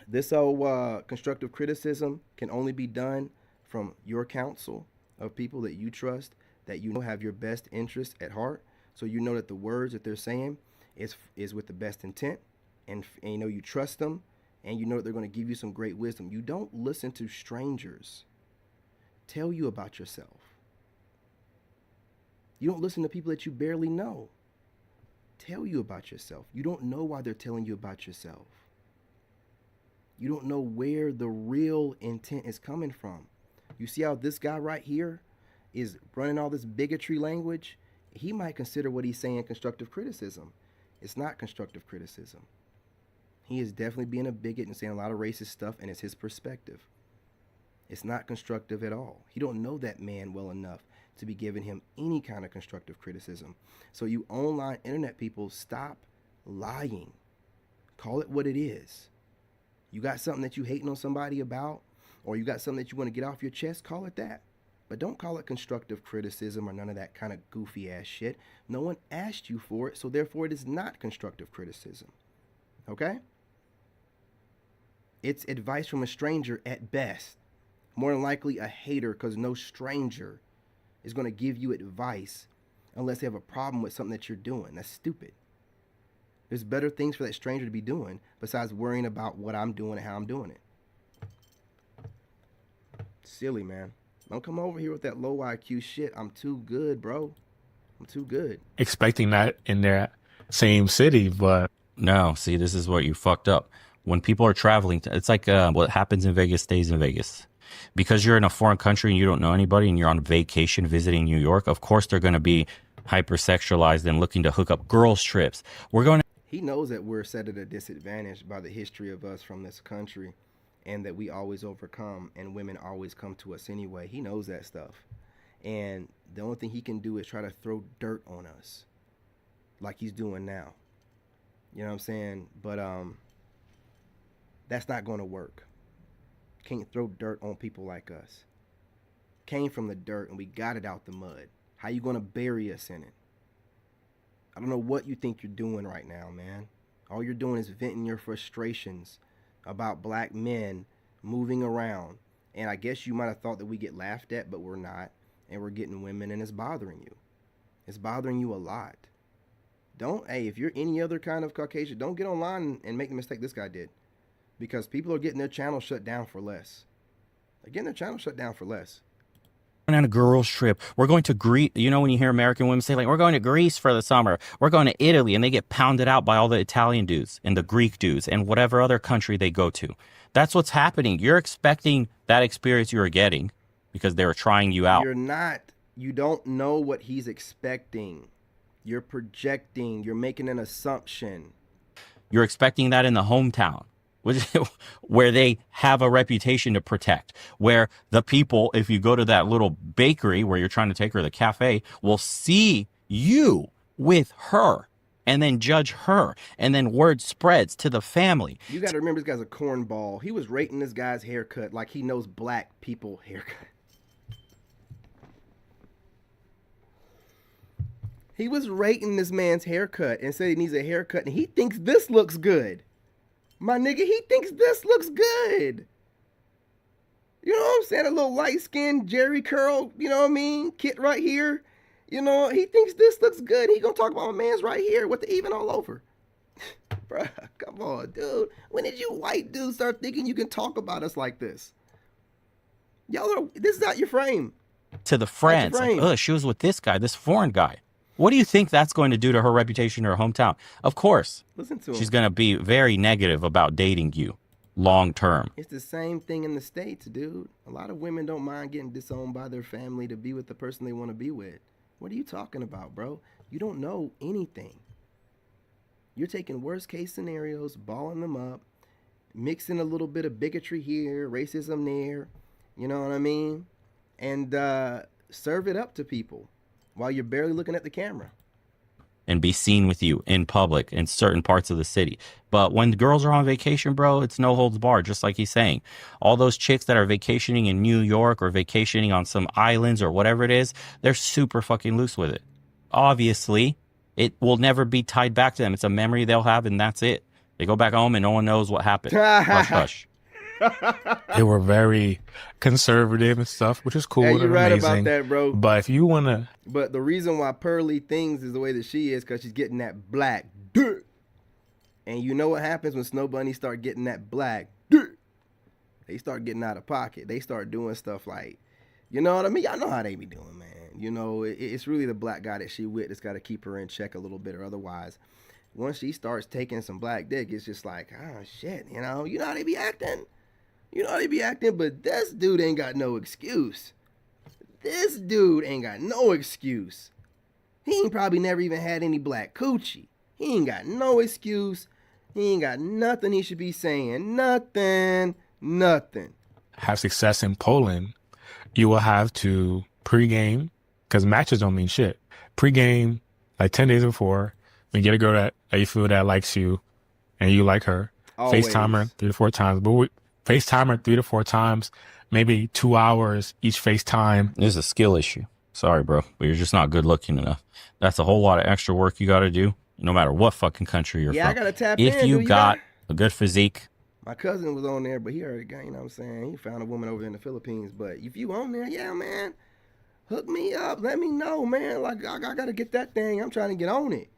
this old constructive criticism can only be done from your council of people that you trust, that you know have your best interests at heart. So you know that the words that they're saying is with the best intent, and you know you trust them, and you know that they're going to give you some great wisdom. You don't listen to strangers tell you about yourself. You don't listen to people that you barely know tell you about yourself. You don't know why they're telling you about yourself. You don't know where the real intent is coming from. You see how this guy right here is running all this bigotry language? he might consider what he's saying constructive criticism. It's not constructive criticism. He is definitely being a bigot and saying a lot of racist stuff, and it's his perspective. It's not constructive at all. He don't know that man well enough to be giving him any kind of constructive criticism. So you online internet people, stop lying. Call it what it is. You got something that you hating on somebody about, or you got something that you want to get off your chest, call it that. But don't call it constructive criticism or none of that kind of goofy ass shit. No one asked you for it, so therefore it is not constructive criticism. Okay? It's advice from a stranger at best. More than likely a hater, because no stranger is going to give you advice unless they have a problem with something that you're doing. That's stupid. There's better things for that stranger to be doing besides worrying about what I'm doing and how I'm doing it. Silly, man. Don't come over here with that low IQ shit. I'm too good, bro. I'm too good. Expecting that in their same city, but... No, see, this is what you fucked up. When people are traveling, it's like what happens in Vegas stays in Vegas. Because you're in a foreign country and you don't know anybody and you're on vacation visiting New York, of course they're going to be hypersexualized and looking to hook up girls' trips. We're going to... He knows that we're set at a disadvantage by the history of us from this country, and that we always overcome and women always come to us anyway. He knows that stuff. And the only thing he can do is try to throw dirt on us like he's doing now. You know what I'm saying? But that's not going to work. Can't throw dirt on people like us. Came from the dirt and we got it out the mud. How you going to bury us in it? I don't know what you think you're doing right now, man. All you're doing is venting your frustrations about black men moving around. And I guess you might have thought that we get laughed at, but we're not. And we're getting women, and it's bothering you. It's bothering you a lot. Hey, if you're any other kind of Caucasian, don't get online and make the mistake this guy did. Because people are getting their channel shut down for less. They're getting their channel shut down for less. On a girls' trip. We're going to Greece. You know when you hear American women say, like, we're going to Greece for the summer. We're going to Italy. And they get pounded out by all the Italian dudes and the Greek dudes and whatever other country they go to. That's what's happening. You're expecting that experience you were getting because they were trying you out. You're not. You don't know what he's expecting. You're projecting. You're making an assumption. You're expecting that in the hometown, where they have a reputation to protect, where the people, if you go to that little bakery where you're trying to take her to the cafe, will see you with her and then judge her, and then word spreads to the family. You got to remember, this guy's a cornball. He was rating this guy's haircut like he knows black people haircut. He was rating this man's haircut and said he needs a haircut, and he thinks this looks good. My nigga, he thinks this looks good. You know what I'm saying? A little light-skinned Jerry curl, you know what I mean? Kit right here. You know, he thinks this looks good. He gonna talk about my man's right here with the even all over. Bruh, come on, dude. When did you white dudes start thinking you can talk about us like this? This is not your frame. To the friends, like, she was with this guy, this foreign guy. What do you think that's going to do to her reputation or her hometown? Of course, listen to him. She's going to be very negative about dating you long term. It's the same thing in the States, dude. A lot of women don't mind getting disowned by their family to be with the person they want to be with. What are you talking about, bro? You don't know anything. You're taking worst case scenarios, balling them up, mixing a little bit of bigotry here, racism there, you know what I mean? And serve it up to people while you're barely looking at the camera. And be seen with you in public in certain parts of the city. But when girls are on vacation, bro, it's no holds barred, just like he's saying. All those chicks that are vacationing in New York or vacationing on some islands or whatever it is, they're super fucking loose with it. Obviously, it will never be tied back to them. It's a memory they'll have, and that's it. They go back home and no one knows what happened. Hush, hush. They were very conservative and stuff, which is cool. Yeah, and you're right amazing. about that, bro. But if you want to... But the reason why Pearly things is the way that she is because she's getting that black dirt. And you know what happens when Snow Bunny start getting that black dirt? They start getting out of pocket. They start doing stuff like, you know what I mean? Y'all know how they be doing, man. You know, it's really the black guy that she with that's got to keep her in check a little bit, or otherwise, once she starts taking some black dick, it's just like, oh, shit, you know how they be acting? You know how they be acting, but this dude ain't got no excuse. This dude ain't got no excuse. He ain't probably never even had any black coochie. He ain't got no excuse. He ain't got nothing he should be saying. Nothing. Have success in Poland, you will have to pregame, because matches don't mean shit. Pregame, like 10 days before, when you get a girl that you feel that likes you and you like her. Always. FaceTime her 3 to 4 times. But FaceTime her 3 to 4 times, maybe 2 hours each FaceTime. It's a skill issue. Sorry, bro, but you're just not good looking enough. That's a whole lot of extra work you got to do, no matter what fucking country you're from. I got to tap in. If you got a good physique. My cousin was on there, but he already got, you know what I'm saying? He found a woman over there in the Philippines. But if you on there, yeah, man, hook me up. Let me know, man. Like, I got to get that thing. I'm trying to get on it.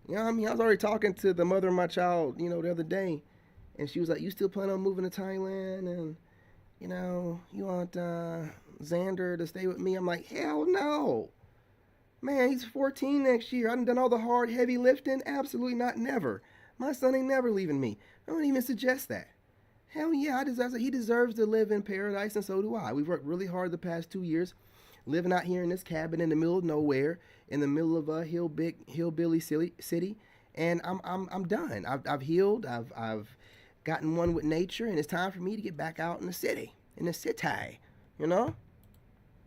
You know what I mean? I was already talking to the mother of my child, you know, the other day. And she was like, you still plan on moving to Thailand? And, you know, you want Xander to stay with me? I'm like, hell no. Man, he's 14 next year. I done all the hard, heavy lifting. Absolutely not, never. My son ain't never leaving me. I don't even suggest that. Hell yeah, he deserves to live in paradise, and so do I. We've worked really hard the past 2 years, living out here in this cabin in the middle of nowhere, in the middle of a hillbilly city, and I'm done. I've healed. I've gotten one with nature, and it's time for me to get back out in the city, you know?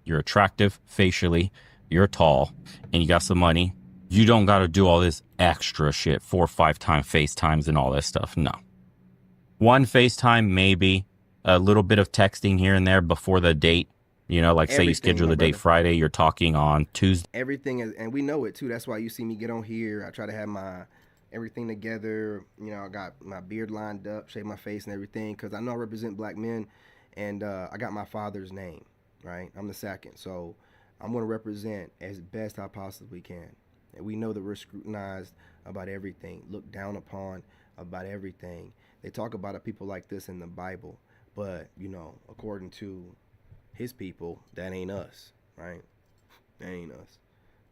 You're attractive facially, you're tall, and you got some money. You don't got to do all this extra shit, 4 or 5 times FaceTimes and all that stuff. No. One FaceTime, maybe a little bit of texting here and there before the date. You know, like say you schedule the date Friday, you're talking on Tuesday. Everything is, and we know it too. That's why you see me get on here. I try to have my everything together. You know, I got my beard lined up, shave my face and everything, because I know I represent black men, and I got my father's name, right? I'm the second, so I'm going to represent as best I possibly can. And we know that we're scrutinized about everything, looked down upon about everything. They talk about people like this in the Bible, but, you know, according to his people, that ain't us, right? That ain't us.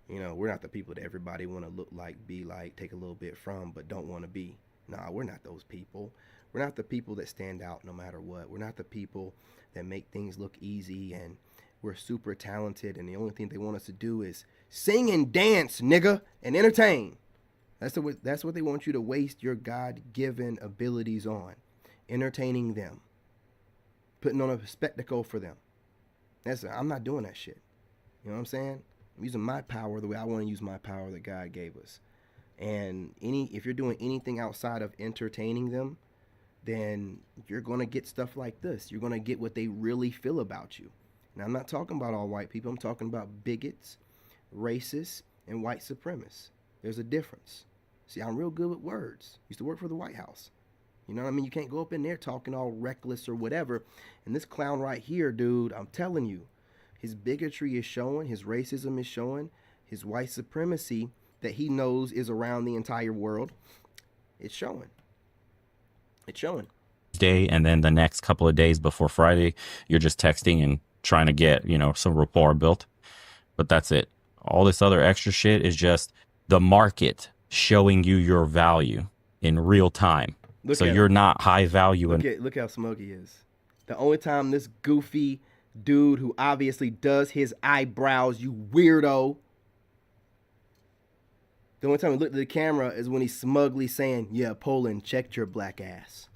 You know, we're not the people that everybody want to look like, be like, take a little bit from, but don't want to be. Nah, we're not those people. We're not the people that stand out no matter what. We're not the people that make things look easy, and we're super talented, and the only thing they want us to do is sing and dance, nigga, and entertain. That's what they want you to waste your God-given abilities on. Entertaining them. Putting on a spectacle for them. I'm not doing that shit. You know what I'm saying? I'm using my power the way I want to use my power that God gave us. And if you're doing anything outside of entertaining them, then you're going to get stuff like this. You're going to get what they really feel about you. Now, I'm not talking about all white people. I'm talking about bigots, racists, and white supremacists. There's a difference. See, I'm real good with words. Used to work for the White House. You know what I mean? You can't go up in there talking all reckless or whatever. And this clown right here, dude, I'm telling you, his bigotry is showing, his racism is showing, his white supremacy that he knows is around the entire world. It's showing. It's showing. Day, and then the next couple of days before Friday, you're just texting and trying to get, you know, some rapport built. But that's it. All this other extra shit is just the market showing you your value in real time. So you're not high value. Look how smoky he is. The only time this goofy dude who obviously does his eyebrows, you weirdo. The only time he looked at the camera is when he's smugly saying, yeah, Poland checked your black ass.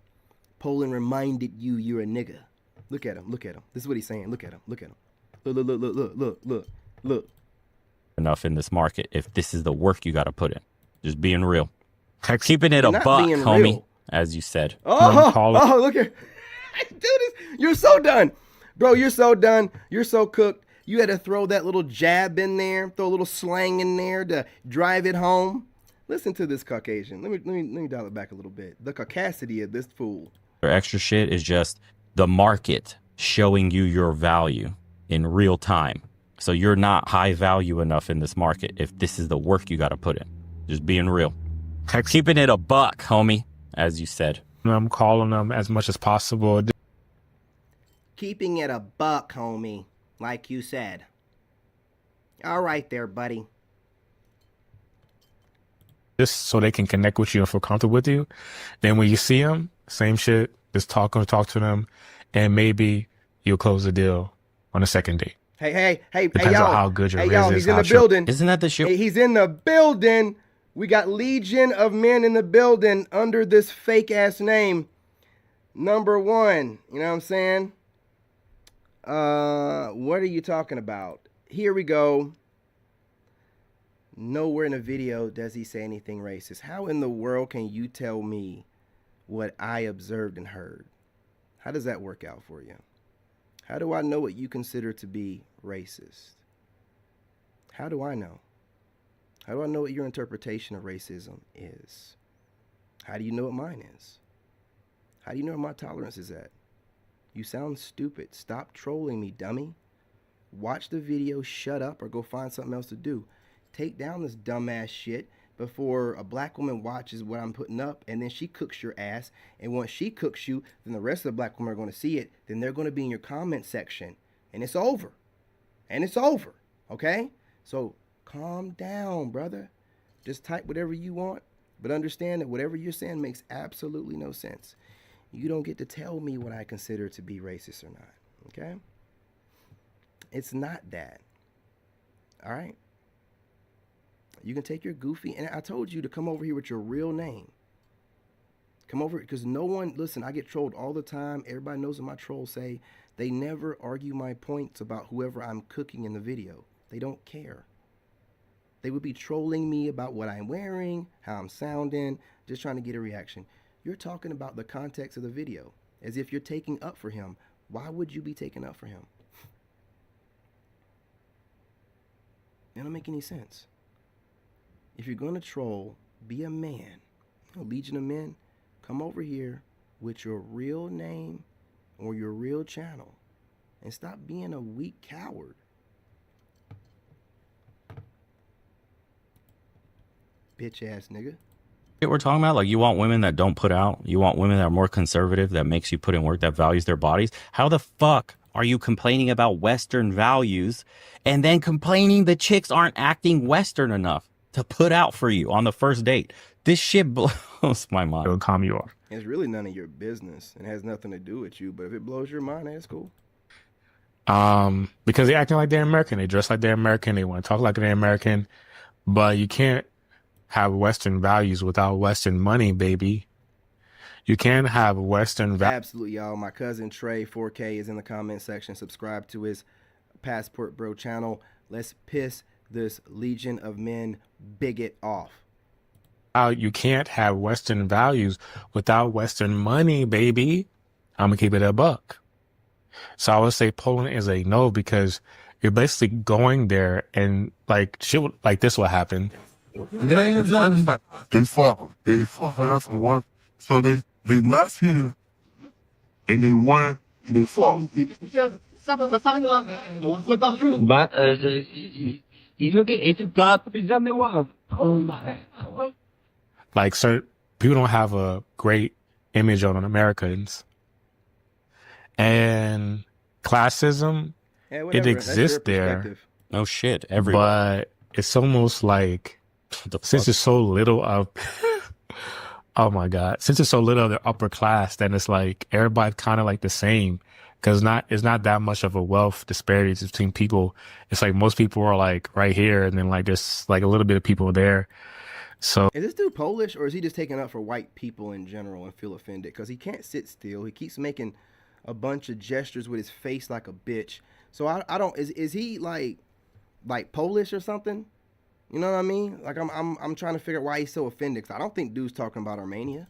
Poland reminded you you're a nigga. Look at him. Look at him. This is what he's saying. Look at him. Look at him. Look. Enough in this market if this is the work you got to put in. Just being real. Keeping it a buck, homie, real. As you said. Oh, look at dude, you're so done. Bro, you're so done. You're so cooked. You had to throw that little jab in there, throw a little slang in there to drive it home. Listen to this Caucasian. Let me dial it back a little bit. The caucasity of this fool. Their extra shit is just the market showing you your value in real time. So you're not high value enough in this market if this is the work you got to put in. Just being real. Keeping it a buck, homie, as you said. I'm calling them as much as possible. Keeping it a buck, homie, like you said. All right there, buddy. Just so they can connect with you and feel comfortable with you. Then when you see them, same shit. Just talk to them, and maybe you'll close the deal on a second date. Hey, Depends on y'all. how good your Hey, riz y'all, is. he's in the building. Isn't that the shit? Hey, he's in the building. We got Legion of Men in the building under this fake ass name. Number one. You know what I'm saying? What are you talking about? Here we go. Nowhere in the video does he say anything racist. How in the world can you tell me what I observed and heard? How does that work out for you? How do I know what you consider to be racist? How do I know? How do I know what your interpretation of racism is? How do you know what mine is? How do you know where my tolerance is at? You sound stupid. Stop trolling me, dummy. Watch the video, shut up, or go find something else to do. Take down this dumbass shit before a black woman watches what I'm putting up, and then she cooks your ass. And once she cooks you, then the rest of the black women are going to see it. Then they're going to be in your comment section, and it's over. And it's over, okay? So calm down, brother. Just type whatever you want, but understand that whatever you're saying makes absolutely no sense. You don't get to tell me what I consider to be racist or not, okay? It's not that, all right? You can take your goofy, and I told you to come over here with your real name. Come over, because no one, listen, I get trolled all the time. Everybody knows what my trolls say. They never argue my points about whoever I'm cooking in the video. They don't care. They would be trolling me about what I'm wearing, how I'm sounding, just trying to get a reaction. You're talking about the context of the video, as if you're taking up for him. Why would you be taking up for him? That don't make any sense. If you're going to troll, be a man. A Legion of Men, come over here with your real name or your real channel and stop being a weak coward. Bitch ass nigga. We're talking about, like, you want women that don't put out, you want women that are more conservative, that makes you put in work, that values their bodies. How the fuck are you complaining about Western values and then complaining the chicks aren't acting Western enough to put out for you on the first date? This shit blows my mind. It'll calm you off. It's really none of your business. It has nothing to do with you, but if it blows your mind, that's cool. Because they're acting like they're American. They dress like they're American. They want to talk like they're American. But you can't have Western values without Western money, baby. You can't have Western values. Absolutely, y'all. My cousin Trey 4K is in the comment section. Subscribe to his Passportbro channel. Let's piss this Legion of Men bigot off. You can't have Western values without Western money, baby. I'm gonna keep it a buck. So I would say Poland is a no, because you're basically going there and like shit like this will happen. They fought. That's one. So they left here and they went. They fought. But you look at it, God, like certain people don't have a great image on Americans, and classism, Yeah, whatever. it exists there. No shit. Everywhere. But it's almost like since it's so little of oh my god, since it's so little of the upper class, then it's like everybody's kind of like the same, because it's not that much of a wealth disparity between people. It's like most people are like right here, and then like there's like a little bit of people there. So is this dude Polish, or is he just taking up for white people in general and feel offended? Because he can't sit still. He keeps making a bunch of gestures with his face like a bitch. So I don't, is he like Polish or something? You know what I mean? Like I'm trying to figure out why he's so offended, because I don't think dude's talking about Armenia.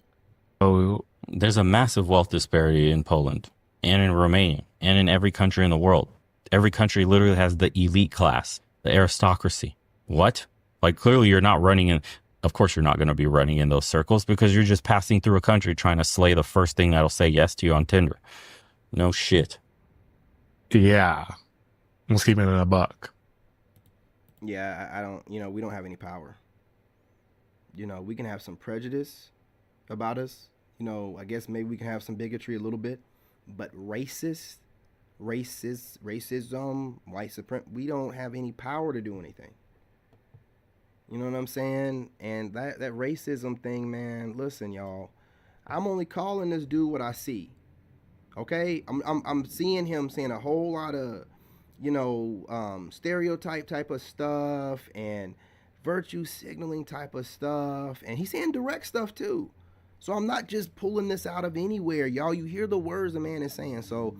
There's a massive wealth disparity in Poland and in Romania and in every country in the world. Every country literally has the elite class, the aristocracy. What? Like, clearly you're not running in. Of course, you're not going to be running in those circles, because you're just passing through a country trying to slay the first thing that'll say yes to you on Tinder. No shit. yeah, let's keep it in a buck. Yeah, I don't, we don't have any power. We can have some prejudice about us. I guess maybe we can have some bigotry a little bit, but racism, white supremacy, we don't have any power to do anything. You know what I'm saying? And that racism thing, man, listen, y'all, I'm only calling this dude what I see. Okay? I'm seeing him saying a whole lot of stereotype type of stuff and virtue signaling type of stuff. And he's saying direct stuff too. So I'm not just pulling this out of anywhere. Y'all, you hear the words the man is saying. So,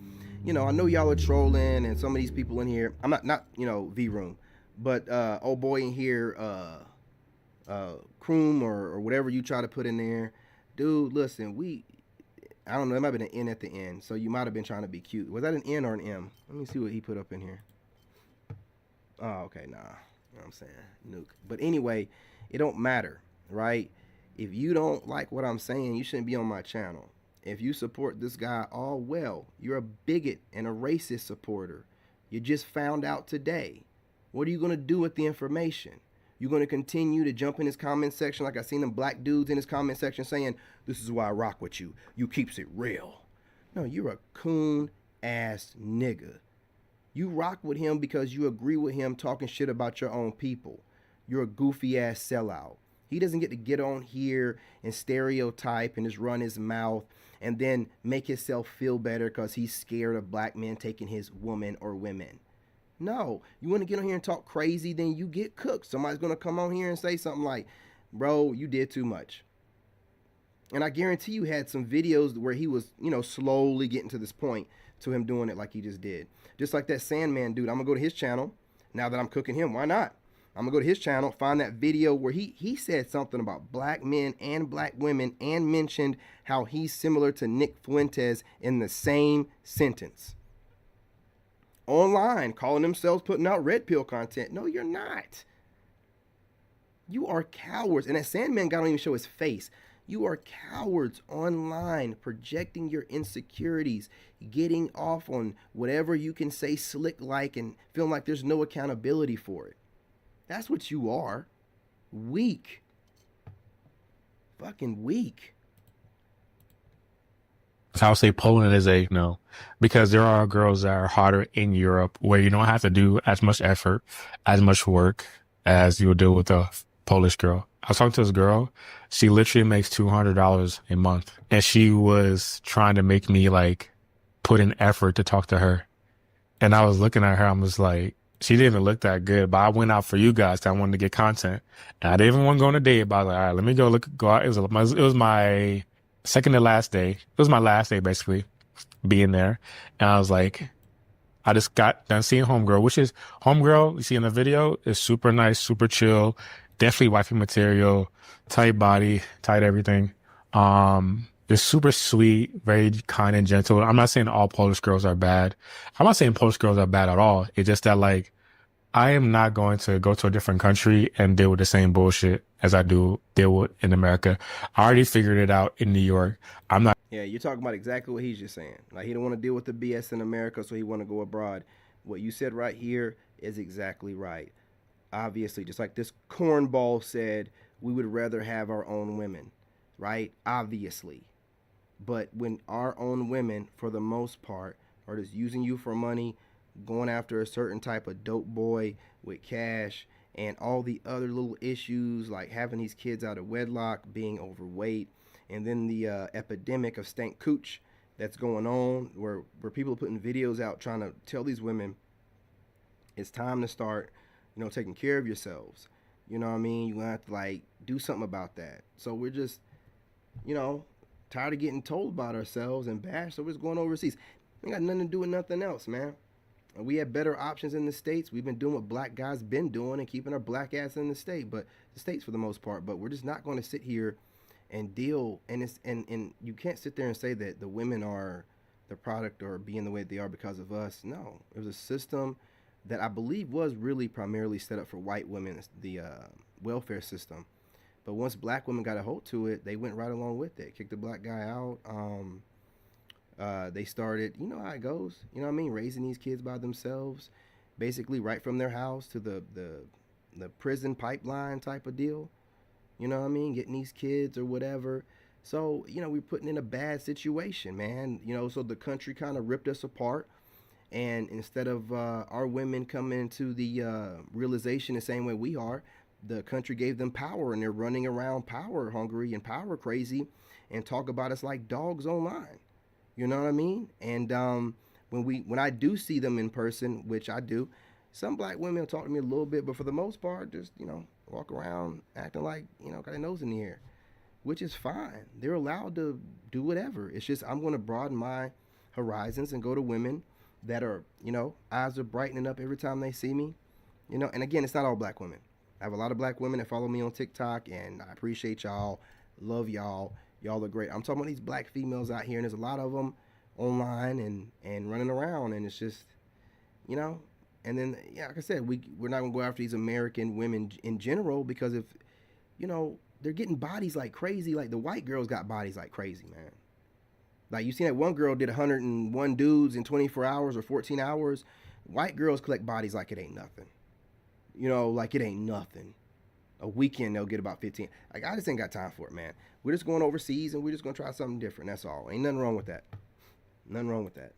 I know y'all are trolling and some of these people in here. I'm not V-Room. But old boy in here, Kroom or whatever you try to put in there. Dude, listen, I don't know, it might have been an N at the end. So you might have been trying to be cute. Was that an N or an M? Let me see what he put up in here. Oh, okay, nah. You know what I'm saying? Nuke. But anyway, it don't matter, right? If you don't like what I'm saying, you shouldn't be on my channel. If you support this guy, all well. You're a bigot and a racist supporter. You just found out today. What are you going to do with the information? You're going to continue to jump in his comment section like I seen them black dudes in his comment section saying, this is why I rock with you. You keeps it real. No, you're a coon ass nigga. You rock with him because you agree with him talking shit about your own people. You're a goofy ass sellout. He doesn't get on here and stereotype and just run his mouth and then make himself feel better because he's scared of black men taking his woman or women. No, you want to get on here and talk crazy, then you get cooked. Somebody's going to come on here and say something like, bro, you did too much. And I guarantee you had some videos where he was, slowly getting to this point to him doing it like he just did. Just like that Sandman dude. I'm going to go to his channel now that I'm cooking him. Why not? I'm going to go to his channel, find that video where he said something about black men and black women and mentioned how he's similar to Nick Fuentes in the same sentence. Online, calling themselves putting out red pill content. No, you're not. You are cowards. And that Sandman guy don't even show his face. You are cowards online, projecting your insecurities, getting off on whatever you can say slick like and feeling like there's no accountability for it. That's what you are. Weak. Fucking weak. I would say Poland is a no, because there are girls that are hotter in Europe where you don't have to do as much effort, as much work as you would do with a Polish girl. I was talking to this girl. She literally makes $200 a month, and she was trying to make me like put in effort to talk to her. And I was looking at her. I was like, she didn't even look that good, but I went out for you guys. I wanted to get content, and I didn't even want to go on a date. But I was like, all right, let me go out. It was my second to last day. It was my last day basically being there. And I was like, I just got done seeing Homegirl, which is Homegirl you see in the video is super nice, super chill, definitely wifey material, tight body, tight everything. They're super sweet, very kind and gentle. I'm not saying all Polish girls are bad. I'm not saying Polish girls are bad at all. It's just that like, I am not going to go to a different country and deal with the same bullshit as I deal with in America. I already figured it out in New York. I'm not. Yeah, you're talking about exactly what he's just saying. Like, he don't want to deal with the BS in America, so he want to go abroad. What you said right here is exactly right. Obviously, just like this cornball said, we would rather have our own women, right? Obviously. But when our own women, for the most part, are just using you for money, going after a certain type of dope boy with cash and all the other little issues like having these kids out of wedlock, being overweight, and then the epidemic of stank cooch that's going on where people are putting videos out trying to tell these women it's time to start, taking care of yourselves. You know what I mean? You're going to have to like do something about that. So we're just, tired of getting told about ourselves and bashed, so we're just going overseas. Ain't got nothing to do with nothing else, man. We have better options in the States. We've been doing what black guys been doing and keeping our black ass in the States for the most part. But we're just not going to sit here and deal. And you can't sit there and say that the women are the product or being the way they are because of us. No, it was a system that I believe was really primarily set up for white women, the welfare system. But once black women got a hold to it, they went right along with it. Kicked the black guy out. They started, you know how it goes, raising these kids by themselves, basically right from their house to the prison pipeline type of deal, getting these kids or whatever. So, we're putting in a bad situation, man, so the country kind of ripped us apart. And instead of our women coming into the realization the same way we are, the country gave them power, and they're running around power hungry and power crazy and talk about us like dogs online. You know what I mean? And when I do see them in person, which I do, some black women will talk to me a little bit, but for the most part, just, walk around acting like, got their nose in the air, which is fine. They're allowed to do whatever. It's just I'm going to broaden my horizons and go to women that are, eyes are brightening up every time they see me, and again, it's not all black women. I have a lot of black women that follow me on TikTok, and I appreciate y'all, love y'all. Y'all are great. I'm talking about these black females out here, and there's a lot of them online and running around, and it's just, and then, like I said, we're not going to go after these American women in general, because if, they're getting bodies like crazy. Like, the white girls got bodies like crazy, man. Like, you seen that one girl did 101 dudes in 24 hours or 14 hours. White girls collect bodies like it ain't nothing. Like it ain't nothing. A weekend they'll get about 15. Like, I just ain't got time for it, man. We're just going overseas, and we're just going to try something different. That's all. Ain't nothing wrong with that. Nothing wrong with that.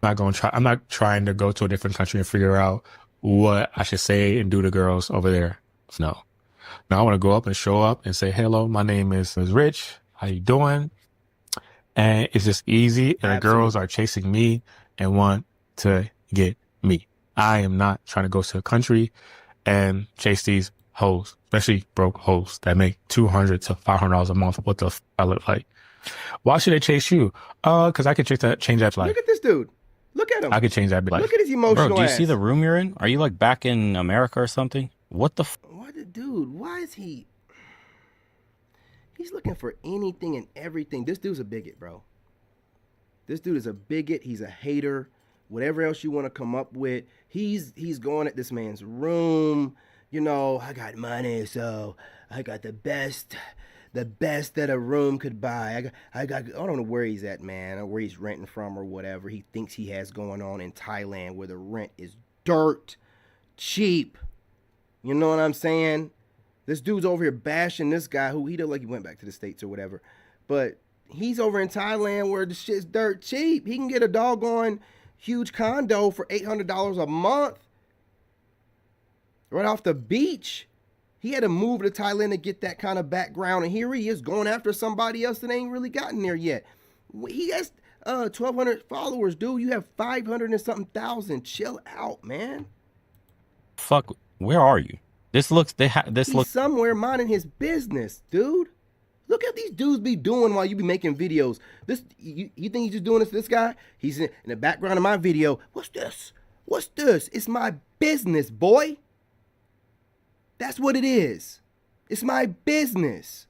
I'm not trying to go to a different country and figure out what I should say and do to girls over there. No. Now I want to go up and show up and say, hello, my name is Rich. How you doing? And it's just easy. And the girls are chasing me and want to get me. I am not trying to go to a country and chase these hoes, especially broke hoes that make $200 to $500 a month. What the f I look like? Why should they chase you? Because I could change that life. Look at this dude. Look at him. I could change that life. Look at his emotional Bro, do you ass. see the room you're in? Are you like back in America or something? What the What the dude? Why is he? He's looking for anything and everything. This dude's a bigot, bro. This dude is a bigot. He's a hater. Whatever else you want to come up with, he's going at this man's room. I got money, so I got the best that a room could buy. I don't know where he's at, man, or where he's renting from or whatever he thinks he has going on in Thailand, where the rent is dirt cheap. You know what I'm saying? This dude's over here bashing this guy who he look like he went back to the States or whatever. But he's over in Thailand where the shit's dirt cheap. He can get a doggone huge condo for $800 a month right off the beach. He had to move to Thailand to get that kind of background, and here he is going after somebody else that ain't really gotten there yet. He has 1,200 followers, dude. You have 500 and something thousand. Chill out, man. fuck? Where are you? This looks He's somewhere minding his business, dude. Look at these dudes be doing while you be making videos. This you think he's just doing this to this guy? He's in the background of my video. What's this? What's this? It's my business, boy. That's what it is. It's my business.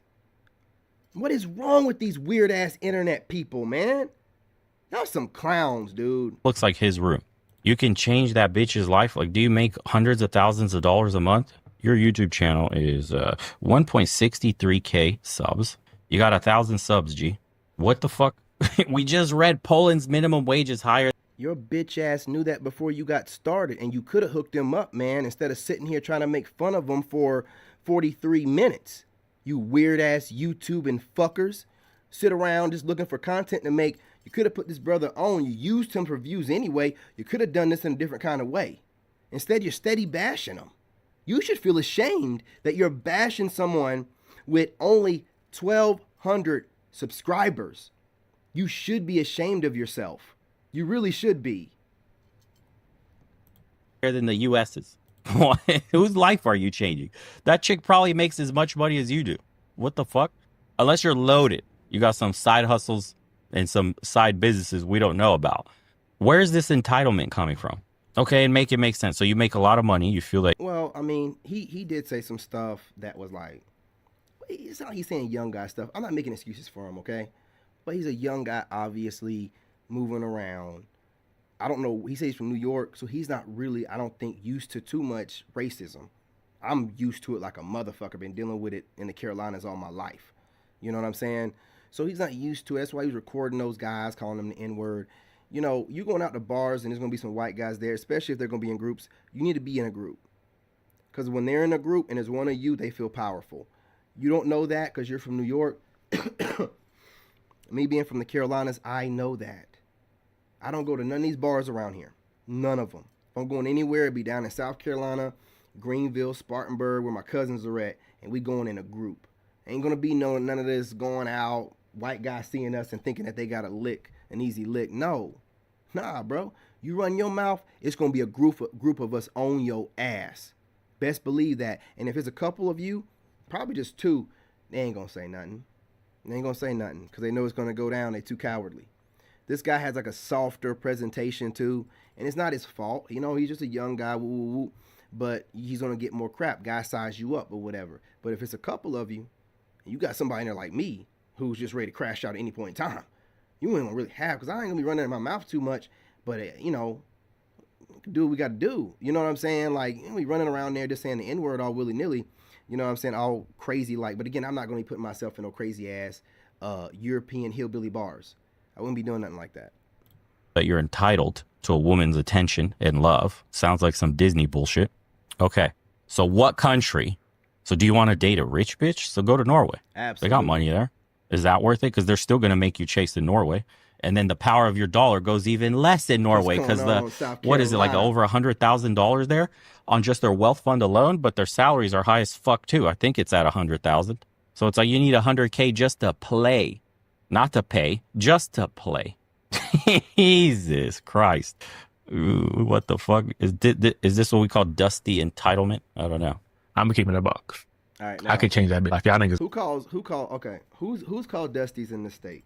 What is wrong with these weird ass internet people, man? Y'all some clowns, dude. looks like his room. You can change that bitch's life. Like, do you make hundreds of thousands of dollars a month? Your YouTube channel is 1.63K subs. You got 1,000 subs, G. What the fuck? We just read Poland's minimum wage is higher. Your bitch ass knew that before you got started, and you could have hooked him up, man, instead of sitting here trying to make fun of him for 43 minutes. You weird ass YouTubing fuckers. Sit around just looking for content to make. You could have put this brother on. You used him for views anyway. You could have done this in a different kind of way. Instead, you're steady bashing him. You should feel ashamed that you're bashing someone with only 1,200 subscribers. You should be ashamed of yourself. You really should be. Than the US's. Whose life are you changing? That chick probably makes as much money as you do. What the fuck? Unless you're loaded. You got some side hustles and some side businesses we don't know about. Where's this entitlement coming from? Okay, and make it make sense. So you make a lot of money. You feel like... Well, I mean, he did say some stuff that was like... It's not like he's saying young guy stuff. I'm not making excuses for him, okay? But he's a young guy, obviously, moving around. I don't know. He says he's from New York, so he's not really, I don't think, used to too much racism. I'm used to it like a motherfucker. Been dealing with it in the Carolinas all my life. You know what I'm saying? So he's not used to it. That's why he's recording those guys, calling them the N-word. You know, you going out to bars and there's going to be some white guys there, especially if they're going to be in groups. You need to be in a group. Because when they're in a group and there's one of you, they feel powerful. You don't know that because you're from New York. Me being from the Carolinas, I know that. I don't go to none of these bars around here. None of them. If I'm going anywhere, it'd be down in South Carolina, Greenville, Spartanburg, where my cousins are at, and we going in a group. Ain't going to be none of this going out, white guys seeing us and thinking that they got a lick an easy lick. No. Nah, bro. You run your mouth, it's going to be a group of us on your ass. Best believe that. And if it's a couple of you, probably just two, they ain't going to say nothing. They ain't going to say nothing because they know it's going to go down. They too cowardly. This guy has like a softer presentation too, and it's not his fault. You know, he's just a young guy, but he's going to get more crap. Guy size you up or whatever. But if it's a couple of you, and you got somebody in there like me who's just ready to crash out at any point in time, you ain't going to really have, because I ain't going to be running in my mouth too much. But, you know, do what we got to do. You know what I'm saying? Like, you know, we running around there just saying the N-word all willy-nilly. You know what I'm saying? All crazy like. But, again, I'm not going to be putting myself in no crazy-ass European hillbilly bars. I wouldn't be doing nothing like that. That you're entitled to a woman's attention and love. Sounds like some Disney bullshit. Okay. So what country? So do you want to date a rich bitch? So go to Norway. Absolutely. They got money there. Is that worth it? Because they're still going to make you chase in Norway. And then the power of your dollar goes even less in Norway because what is it, like over $100,000 there on just their wealth fund alone? But their salaries are high as fuck too. I think it's at 100,000. So it's like you need 100K just to play, not to pay, just to play. Jesus Christ. Ooh, what the fuck? Is this what we call dusty entitlement? I don't know. I'm keeping a buck. All right, I could change that bit. Like, y'all niggas. Who's called Dusties in the state?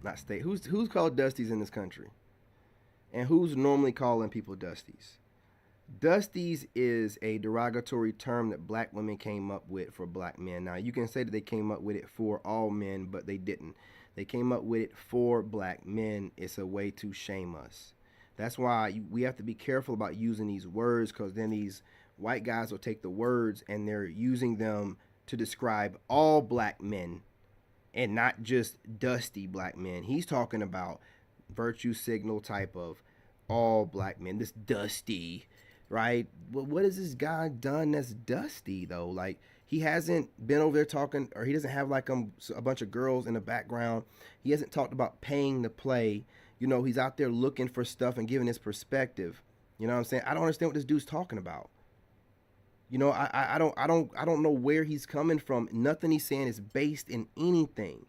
Not state. Who's called Dusties in this country? And who's normally calling people Dusties? Dusties is a derogatory term that black women came up with for black men. Now, you can say that they came up with it for all men, but they didn't. They came up with it for black men. It's a way to shame us. That's why we have to be careful about using these words, because then these white guys will take the words and they're using them to describe all black men and not just dusty black men. He's talking about virtue signal type of all black men, this dusty, right? What has this guy done that's dusty though? Like, he hasn't been over there talking, or he doesn't have like a bunch of girls in the background. He hasn't talked about paying to play. You know, he's out there looking for stuff and giving his perspective. You know what I'm saying? I don't understand what this dude's talking about. You know, I don't know where he's coming from. Nothing he's saying is based in anything.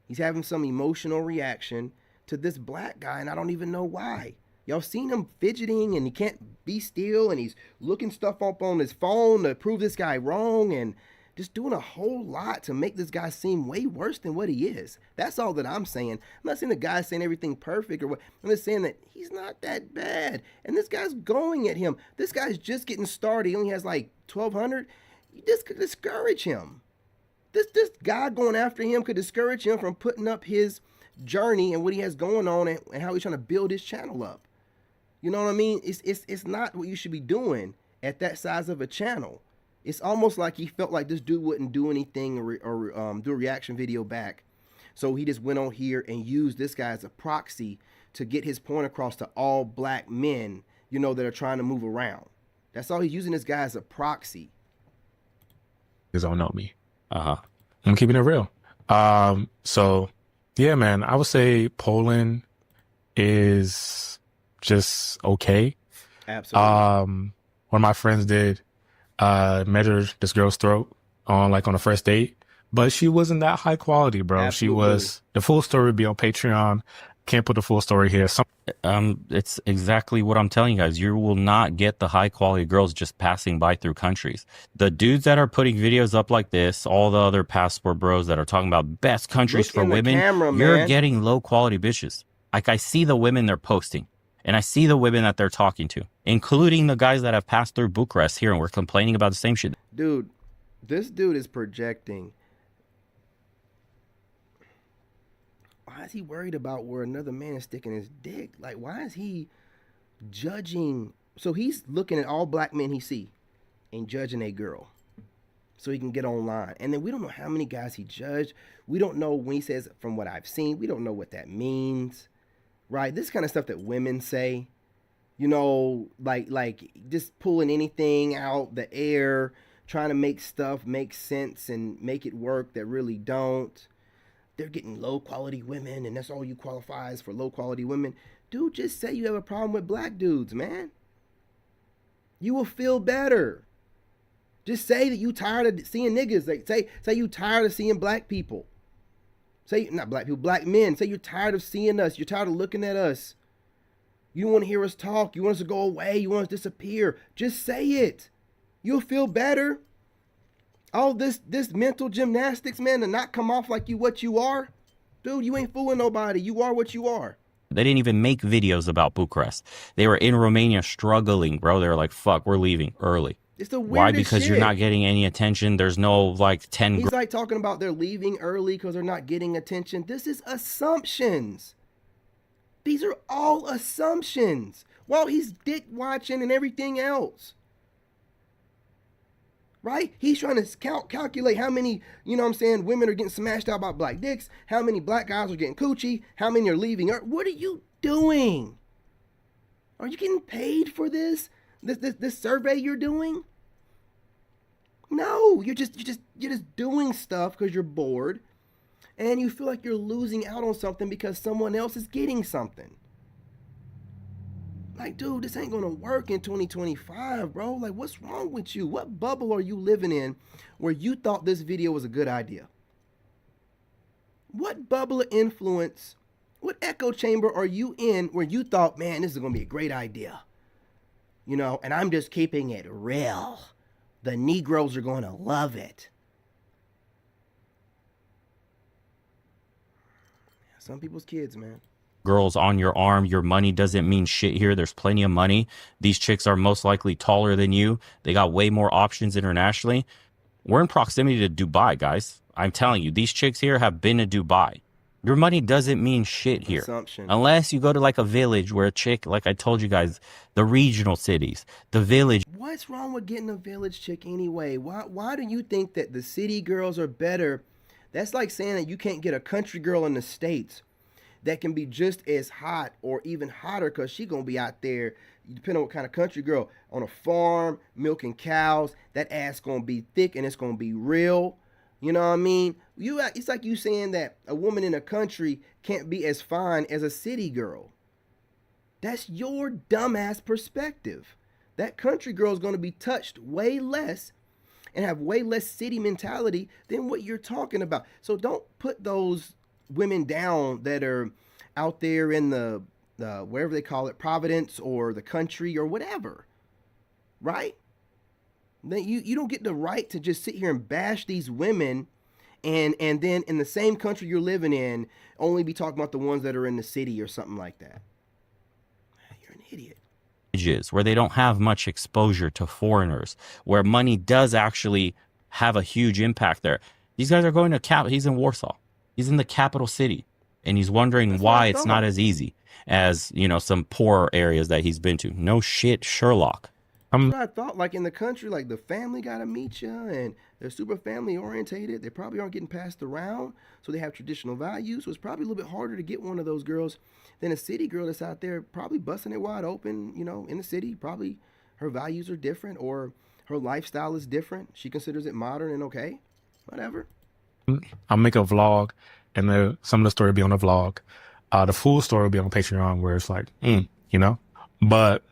He's having some emotional reaction to this black guy, and I don't even know why. Y'all seen him fidgeting, and he can't be still, and he's looking stuff up on his phone to prove this guy wrong, and just doing a whole lot to make this guy seem way worse than what he is. That's all that I'm saying. I'm not saying the guy's saying everything perfect or what. I'm just saying that he's not that bad. And this guy's going at him. This guy's just getting started. He only has like 1,200. This could discourage him. This guy going after him could discourage him from putting up his journey and what he has going on and how he's trying to build his channel up. You know what I mean? It's not what you should be doing at that size of a channel. It's almost like he felt like this dude wouldn't do anything or do a reaction video back. So he just went on here and used this guy as a proxy to get his point across to all black men, you know, that are trying to move around. That's all he's using this guy as a proxy. Because don't know me. I'm keeping it real. So, yeah, man, I would say Poland is just okay. Absolutely. One of my friends did measure this girl's throat on a first date, but she wasn't that high quality, bro. Absolutely. She was, the full story would be on Patreon. Can't put the full story here. It's exactly what I'm telling you guys. You will not get the high quality girls just passing by through countries. The dudes that are putting videos up like this, all the other passport bros that are talking about best countries for women, you're getting low quality bitches. Like, I see the women they're posting, and I see the women that they're talking to, including the guys that have passed through Bucharest here, and we're complaining about the same shit. Dude, this dude is projecting. Why is he worried about where another man is sticking his dick? Like, why is he judging? So he's looking at all black men he see and judging a girl so he can get online. And then we don't know how many guys he judged. We don't know when he says, from what I've seen, we don't know what that means, right? This kind of stuff that women say, you know, like just pulling anything out the air, trying to make stuff make sense and make it work that really don't. They're getting low quality women, and that's all you qualify as for low quality women. Dude, just say you have a problem with black dudes, man. You will feel better. Just say that you tired of seeing niggas. Like, say you tired of seeing black people. Say, not black people, black men. Say you're tired of seeing us. You're tired of looking at us. You don't want to hear us talk. You want us to go away. You want us to disappear. Just say it. You'll feel better. All this mental gymnastics, man, to not come off like what you are. Dude, you ain't fooling nobody. You are what you are. They didn't even make videos about Bucharest. They were in Romania struggling, bro. They were like, fuck, we're leaving early. It's the weirdest Why? Because shit. you're not getting any attention. There's no like 10. He's like talking about they're leaving early because they're not getting attention. This is assumptions. These are all assumptions. While he's dick watching and everything else. Right? He's trying to calculate how many, you know what I'm saying, women are getting smashed out by black dicks, how many black guys are getting coochie, how many are leaving. What are you doing? Are you getting paid for this? This survey you're doing? No, you're just doing stuff because you're bored and you feel like you're losing out on something because someone else is getting something. Like, dude, this ain't gonna work in 2025, bro. Like, what's wrong with you? What bubble are you living in where you thought this video was a good idea? What bubble of influence, what echo chamber are you in where you thought, man, this is gonna be a great idea? You know, and I'm just keeping it real. The Negroes are gonna love it. Some people's kids, man. Girls on your arm. Your money doesn't mean shit here. There's plenty of money. These chicks are most likely taller than you. They got way more options internationally. We're in proximity to Dubai, guys. I'm telling you, these chicks here have been to Dubai. Your money doesn't mean shit here. Assumption. Unless you go to like a village where a chick, like I told you guys, the regional cities, the village. What's wrong with getting a village chick anyway? Why do you think that the city girls are better? That's like saying that you can't get a country girl in the States that can be just as hot or even hotter because she's going to be out there, depending on what kind of country girl, on a farm, milking cows. That ass going to be thick and it's going to be real. You know what I mean? It's like you saying that a woman in a country can't be as fine as a city girl. That's your dumbass perspective. That country girl is going to be touched way less and have way less city mentality than what you're talking about. So don't put those women down that are out there in the wherever they call it, Providence or the country or whatever, right? Then you don't get the right to just sit here and bash these women and then in the same country you're living in only be talking about the ones that are in the city or something like that. You're an idiot. Where they don't have much exposure to foreigners, where money does actually have a huge impact there. These guys are going to he's in Warsaw. He's in the capital city, and he's wondering why it's not as easy as, you know, some poorer areas that he's been to. No shit, Sherlock. That's what I thought. Like in the country, like the family got to meet you, and they're super family orientated. They probably aren't getting passed around, so they have traditional values. So it's probably a little bit harder to get one of those girls than a city girl that's out there probably busting it wide open, you know, in the city. Probably her values are different or her lifestyle is different. She considers it modern and okay, whatever. I'll make a vlog, and some of the story will be on the vlog. The full story will be on Patreon, where it's like, you know. But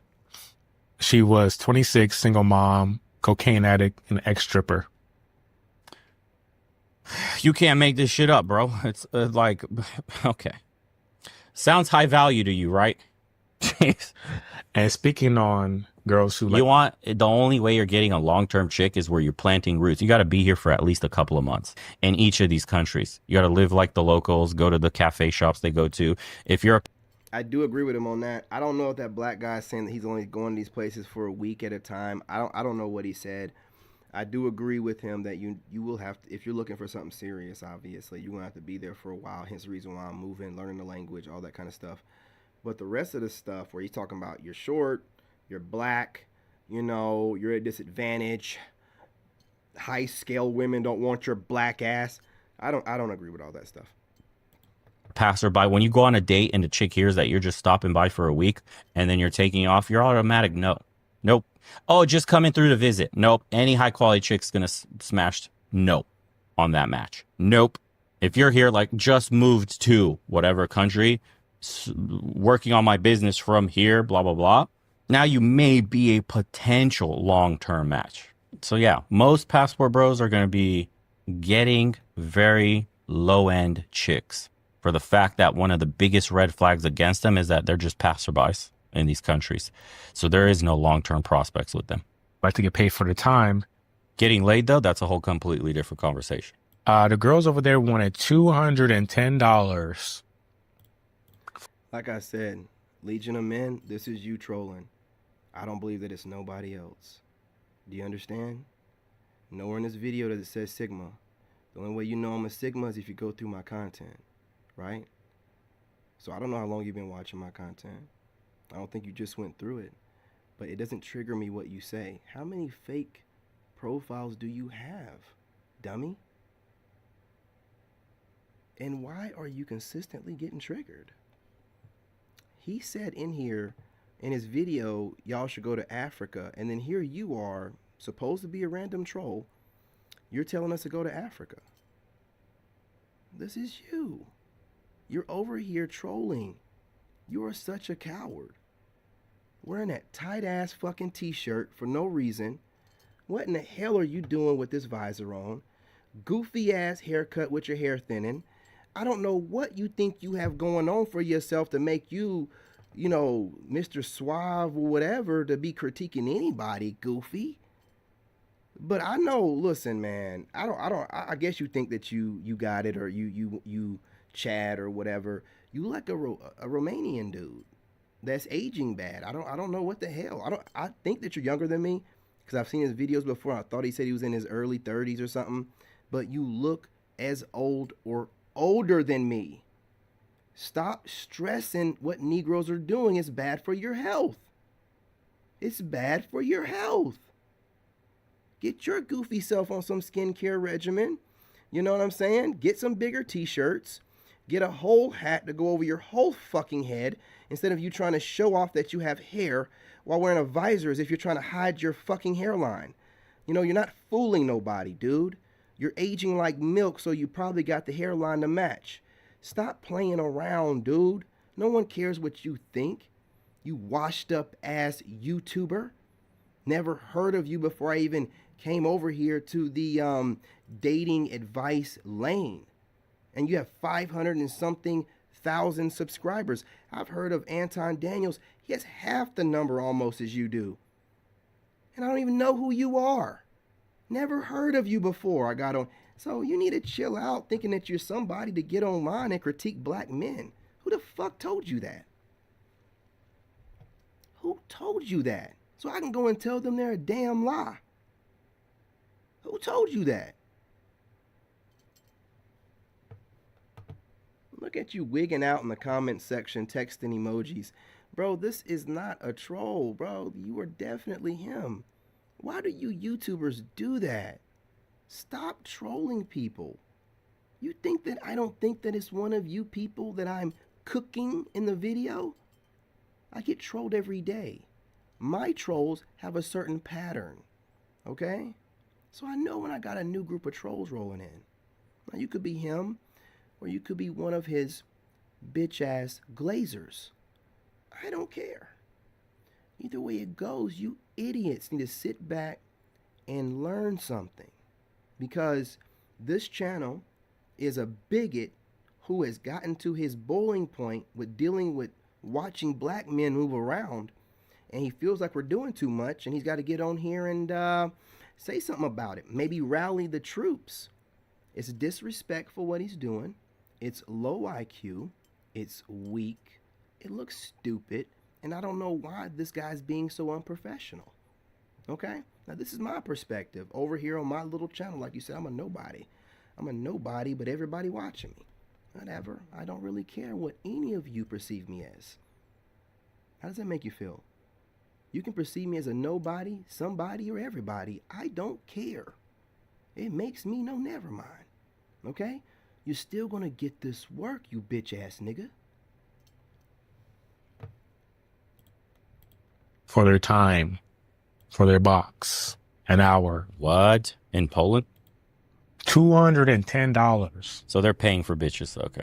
she was 26, single mom, cocaine addict, and ex-stripper. You can't make this shit up, bro. It's like, okay. Sounds high value to you, right? Jeez. And speaking on girls who you want, the only way you're getting a long-term chick is where you're planting roots. You got to be here for at least a couple of months in each of these countries. You got to live like the locals, go to the cafe shops they go to. If you're I do agree with him on that. I don't know if that black guy is saying that he's only going to these places for a week at a time. I don't know what he said. I do agree with him that you will have to, if you're looking for something serious, obviously, you're going to have to be there for a while. Hence the reason why I'm moving, learning the language, all that kind of stuff. But the rest of the stuff where he's talking about you're short, you're black, you know, you're at a disadvantage, high scale women don't want your black ass. I don't agree with all that stuff. Passerby, when you go on a date and the chick hears that you're just stopping by for a week and then you're taking off, you're automatic nope. Oh, just coming through to visit. Nope. Any high quality chick's gonna smash nope on that match. Nope. If you're here like just moved to whatever country, working on my business from here, blah blah blah, now you may be a potential long-term match. So yeah, most passport bros are going to be getting very low-end chicks for the fact that one of the biggest red flags against them is that they're just passerbys in these countries. So there is no long-term prospects with them. Like to get paid for the time. Getting laid, though, that's a whole completely different conversation. The girls over there wanted $210. Like I said, Legion of Men, this is you trolling. I don't believe that it's nobody else. Do you understand? Nowhere in this video does it say Sigma. The only way you know I'm a Sigma is if you go through my content, right? So I don't know how long you've been watching my content. I don't think you just went through it. But it doesn't trigger me what you say. How many fake profiles do you have, dummy? And why are you consistently getting triggered? He said in here, in his video, y'all should go to Africa. And then here you are, supposed to be a random troll. You're telling us to go to Africa. This is you. You're over here trolling. You are such a coward. Wearing that tight-ass fucking t-shirt for no reason. What in the hell are you doing with this visor on? Goofy-ass haircut with your hair thinning. I don't know what you think you have going on for yourself to make you, you know, Mr. Suave or whatever, to be critiquing anybody, Goofy. But I know, listen, man, I guess you think that you got it, or you Chad or whatever. You like a Romanian dude that's aging bad. I don't know what the hell. I think that you're younger than me, because I've seen his videos before. I thought he said he was in his early 30s or something. But you look as old or older than me. Stop stressing what Negroes are doing. It's bad for your health. It's bad for your health. Get your goofy self on some skincare regimen. You know what I'm saying? Get some bigger t-shirts. Get a whole hat to go over your whole fucking head, instead of you trying to show off that you have hair while wearing a visor as if you're trying to hide your fucking hairline. You know, you're not fooling nobody, dude. You're aging like milk, so you probably got the hairline to match. Stop playing around, dude. No one cares what you think. You washed up ass YouTuber. Never heard of you before I even came over here to the dating advice lane. And you have 500 and something thousand subscribers. I've heard of Anton Daniels. He has half the number almost as you do. And I don't even know who you are. Never heard of you before I got on. So you need to chill out thinking that you're somebody to get online and critique black men. Who the fuck told you that? Who told you that? So I can go and tell them they're a damn lie. Who told you that? Look at you wigging out in the comment section, texting emojis. Bro, this is not a troll, bro. You are definitely him. Why do you YouTubers do that? Stop trolling people. You think that I don't think that it's one of you people that I'm cooking in the video? I get trolled every day. My trolls have a certain pattern, okay? So I know when I got a new group of trolls rolling in. Now you could be him, or you could be one of his bitch-ass glazers. I don't care. Either way it goes, you idiots need to sit back and learn something. Because this channel is a bigot who has gotten to his boiling point with dealing with watching black men move around. And he feels like we're doing too much, and he's got to get on here and say something about it. Maybe rally the troops. It's disrespectful what he's doing. It's low IQ. It's weak. It looks stupid. And I don't know why this guy's being so unprofessional. Okay? Now, this is my perspective over here on my little channel. Like you said, I'm a nobody. I'm a nobody, but everybody watching me. Whatever. I don't really care what any of you perceive me as. How does that make you feel? You can perceive me as a nobody, somebody, or everybody. I don't care. It makes me no never mind. Okay? You're still gonna get this work, you bitch-ass nigga. For their time. For their box. An hour. What? In Poland? $210. So they're paying for bitches. Okay.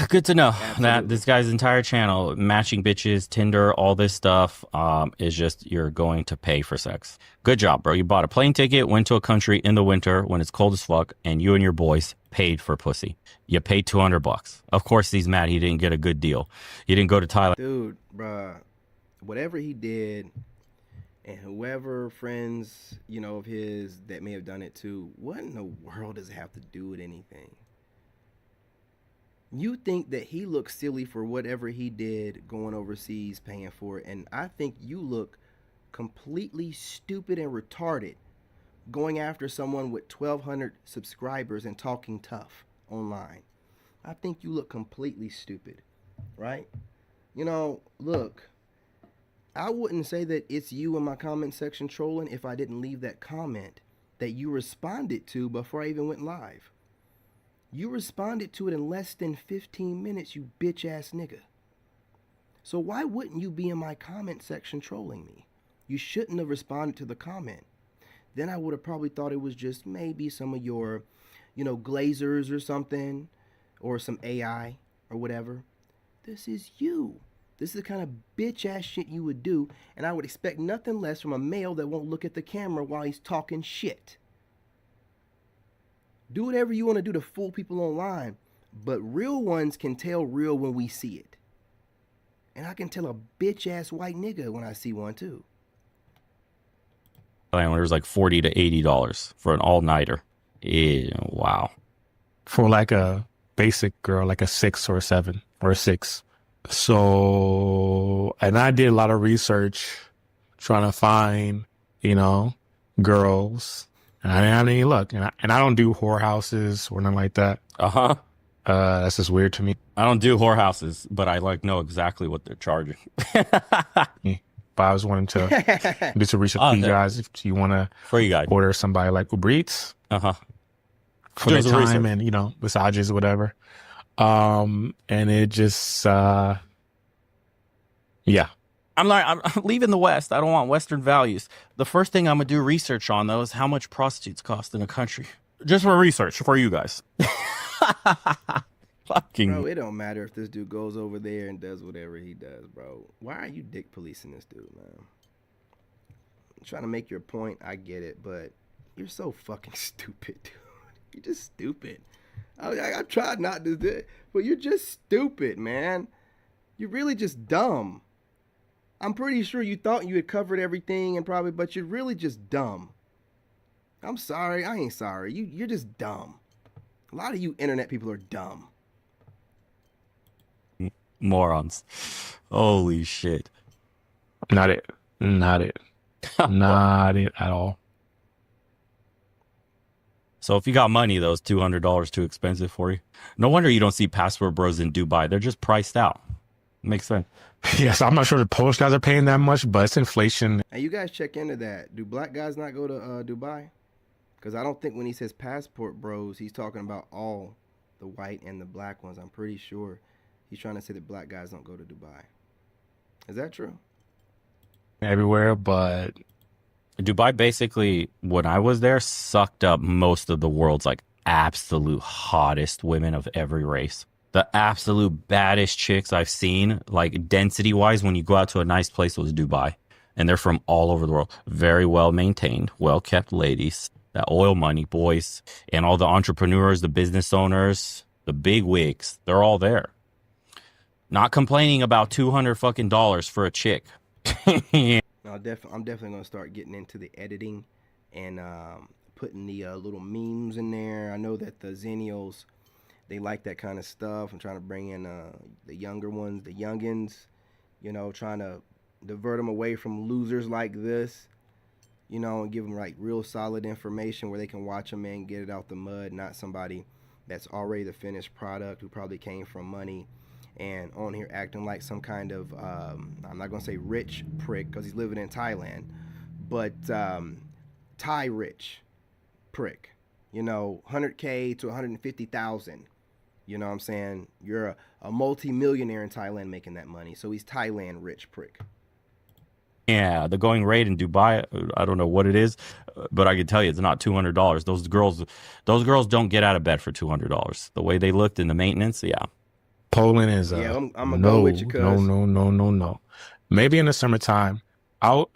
Good to know that Absolutely. this guy's entire channel, matching bitches, Tinder, all this stuff, is just you're going to pay for sex. Good job, bro. You bought a plane ticket, went to a country in the winter when it's cold as fuck, and you and your boys paid for pussy. You paid $200. Of course, he's mad he didn't get a good deal. He didn't go to Thailand. Dude, bruh, whatever he did, and whoever friends, you know, of his that may have done it too, what in the world does it have to do with anything? You think that he looks silly for whatever he did going overseas paying for it, and I think you look completely stupid and retarded going after someone with 1,200 subscribers and talking tough online. I think you look completely stupid, right? You know, look, I wouldn't say that it's you in my comment section trolling if I didn't leave that comment that you responded to before I even went live. You responded to it in less than 15 minutes, you bitch ass nigga. So why wouldn't you be in my comment section trolling me? You shouldn't have responded to the comment. Then I would have probably thought it was just maybe some of your, you know, glazers or something, or some AI or whatever. This is you. This is the kind of bitch ass shit you would do, and I would expect nothing less from a male that won't look at the camera while he's talking shit. Do whatever you want to do to fool people online, but real ones can tell real when we see it. And I can tell a bitch ass white nigga when I see one too. It was like $40 to $80 for an all-nighter. Wow. For like a basic girl, like a 6 or a 7 or a 6. So, and I did a lot of research trying to find, you know, girls. And I didn't have any luck. And I don't do whorehouses or nothing like that. Uh-huh. That's just weird to me. I don't do whorehouses, but I like know exactly what they're charging. But I was wanting to do some research for you guys. If you want to for you guys order somebody like Uber Eats for their some time research. and, you know, massages or whatever. And it just, yeah. I'm leaving the West. I don't want Western values. The first thing I'm going to do research on, though, is how much prostitutes cost in a country. Just for research for you guys. Fucking. Bro, it don't matter if this dude goes over there and does whatever he does, bro. Why are you dick policing this dude, man? I'm trying to make your point. I get it, but you're so fucking stupid, dude. You're just stupid. I tried not to do it, but you're just stupid, man. You're really just dumb. I'm pretty sure you thought you had covered everything but you're really just dumb. I'm sorry. I ain't sorry. You're just dumb. A lot of you internet people are dumb. Morons. Holy shit. Not it. Not it. Not it at all. So if you got money, though, is $200 too expensive for you? No wonder you don't see Passportbros in Dubai. They're just priced out. Makes sense. Yes, I'm not sure the Polish guys are paying that much, but it's inflation. Hey, you guys check into that. Do black guys not go to Dubai? Because I don't think when he says Passportbros, he's talking about all the white and the black ones. I'm pretty sure he's trying to say that black guys don't go to Dubai. Is that true? Everywhere, but Dubai basically, when I was there, sucked up most of the world's like absolute hottest women of every race. The absolute baddest chicks I've seen, like density wise, when you go out to a nice place, was Dubai. And they're from all over the world. Very well maintained, well kept ladies. That oil money, boys. And all the entrepreneurs, the business owners, the big wigs, they're all there. Not complaining about $200 for a chick. No, I'm definitely gonna start getting into the editing and putting the little memes in there. I know that the Zennials, they like that kind of stuff. I'm trying to bring in the younger ones, the youngins, you know, trying to divert them away from losers like this, you know, and give them like real solid information where they can watch them and get it out the mud, not somebody that's already the finished product who probably came from money and on here acting like some kind of, I'm not going to say rich prick because he's living in Thailand, but Thai rich prick, you know, 100K to 150,000. You know what I'm saying? You're a multi-millionaire in Thailand making that money. So he's Thailand rich prick. Yeah, the going rate in Dubai, I don't know what it is, but I can tell you it's not $200. Those girls don't get out of bed for $200. The way they looked in the maintenance, yeah. Poland is Yeah, I'm gonna no, go with you, cuz. no. Maybe in the summertime.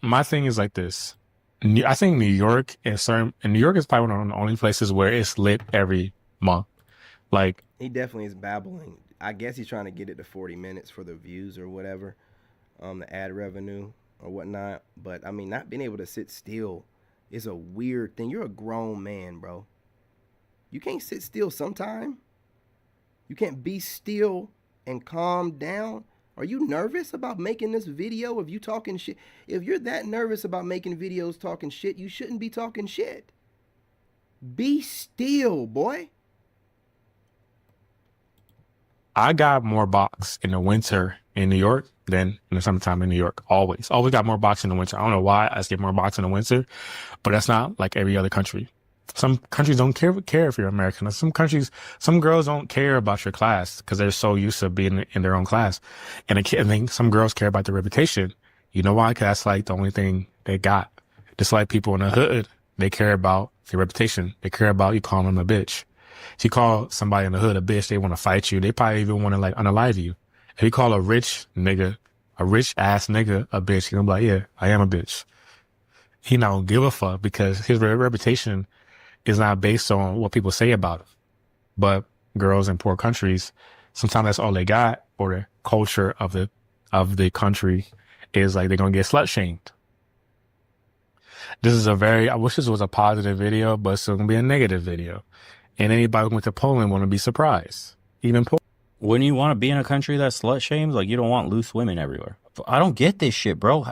My thing is like this. I think New York is New York is probably one of the only places where it's lit every month. Like, he definitely is babbling. I guess he's trying to get it to 40 minutes for the views or whatever, the ad revenue or whatnot. But I mean, not being able to sit still is a weird thing. You're a grown man, bro. You can't sit still sometime. You can't be still and calm down. Are you nervous about making this video of you talking shit? If you're that nervous about making videos talking shit, you shouldn't be talking shit. Be still, boy. I got more box in the winter in New York than in the summertime in New York. Always got more box in the winter. I don't know why I just get more box in the winter, but that's not like every other country. Some countries don't care if you're American. Some countries, some girls don't care about your class because they're so used to being in their own class. And I think some girls care about their reputation. You know why? Because that's like the only thing they got. Just like people in the hood, they care about their reputation. They care about you calling them a bitch. If you call somebody in the hood a bitch, they want to fight you. They probably even want to like unalive you. If you call a rich ass nigga a bitch, he's gonna be like, yeah, I am a bitch. He not gonna give a fuck because his reputation is not based on what people say about him. But girls in poor countries, sometimes that's all they got, or the culture of the country is like they're gonna get slut shamed. I wish this was a positive video, but it's still gonna be a negative video. And anybody who went to Poland wouldn't be surprised. Even Wouldn't you want to be in a country that slut shames? Like, you don't want loose women everywhere. I don't get this shit, bro.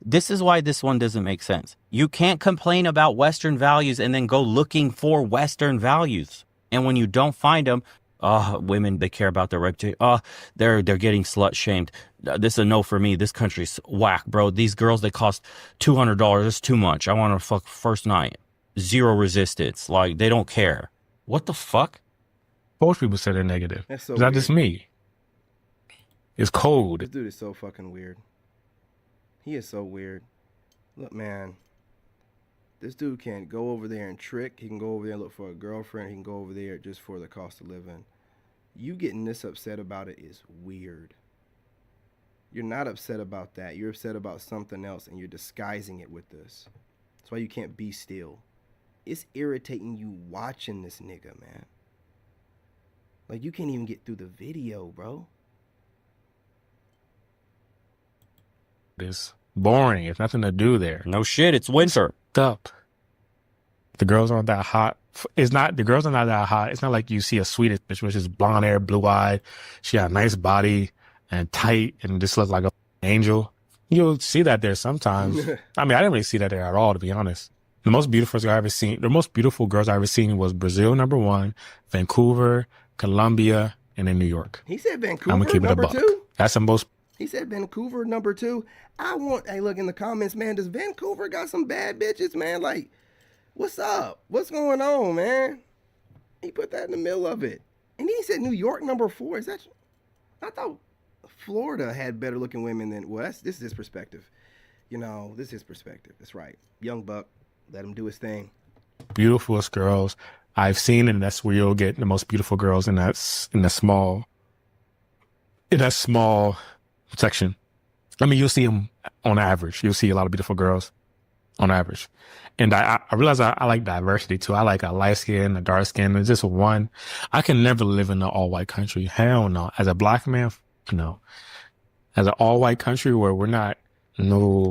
This is why this one doesn't make sense. You can't complain about Western values and then go looking for Western values. And when you don't find them, women, they care about their reputation. They're getting slut shamed. This is a no for me. This country's whack, bro. These girls, they cost $200. It's too much. I want to fuck first night. Zero resistance. Like, they don't care. What the fuck? Most people say they're negative. That's so it's not weird. just me. It's cold. This dude is so fucking weird. He is so weird. Look, man. This dude can go over there and trick. He can go over there and look for a girlfriend. He can go over there just for the cost of living. You getting this upset about it is weird. You're not upset about that. You're upset about something else, and you're disguising it with this. That's why you can't be still. It's irritating you watching this nigga, man. Like, you can't even get through the video, bro. It's boring. It's nothing to do there. No shit, it's winter. Up. The girls aren't that hot. The girls are not that hot. It's not like you see a Swedish bitch which is blonde hair, blue eyed. She got a nice body and tight and just looks like an angel. You'll see that there sometimes. I mean, I didn't really see that there at all, to be honest. The most beautiful girls I ever seen was Brazil, #1, Vancouver, Colombia, and in New York. He said Vancouver I'm gonna keep it a buck. #2. That's the most. He said Vancouver #2. Hey, look in the comments, man. Does Vancouver got some bad bitches, man? Like, what's up? What's going on, man? He put that in the middle of it. And then he said New York #4. Is that? I thought Florida had better looking women than. Well, this is his perspective. You know, this is his perspective. That's right. Young buck. Let him do his thing. Beautifulest girls I've seen, and that's where you'll get the most beautiful girls in that small section. I mean, you'll see them on average. You'll see a lot of beautiful girls on average. And I realize I like diversity too. I like a light skin, a dark skin. It's just one. I can never live in an all white country. Hell no. As a black man, no. As an all white country where we're not. No.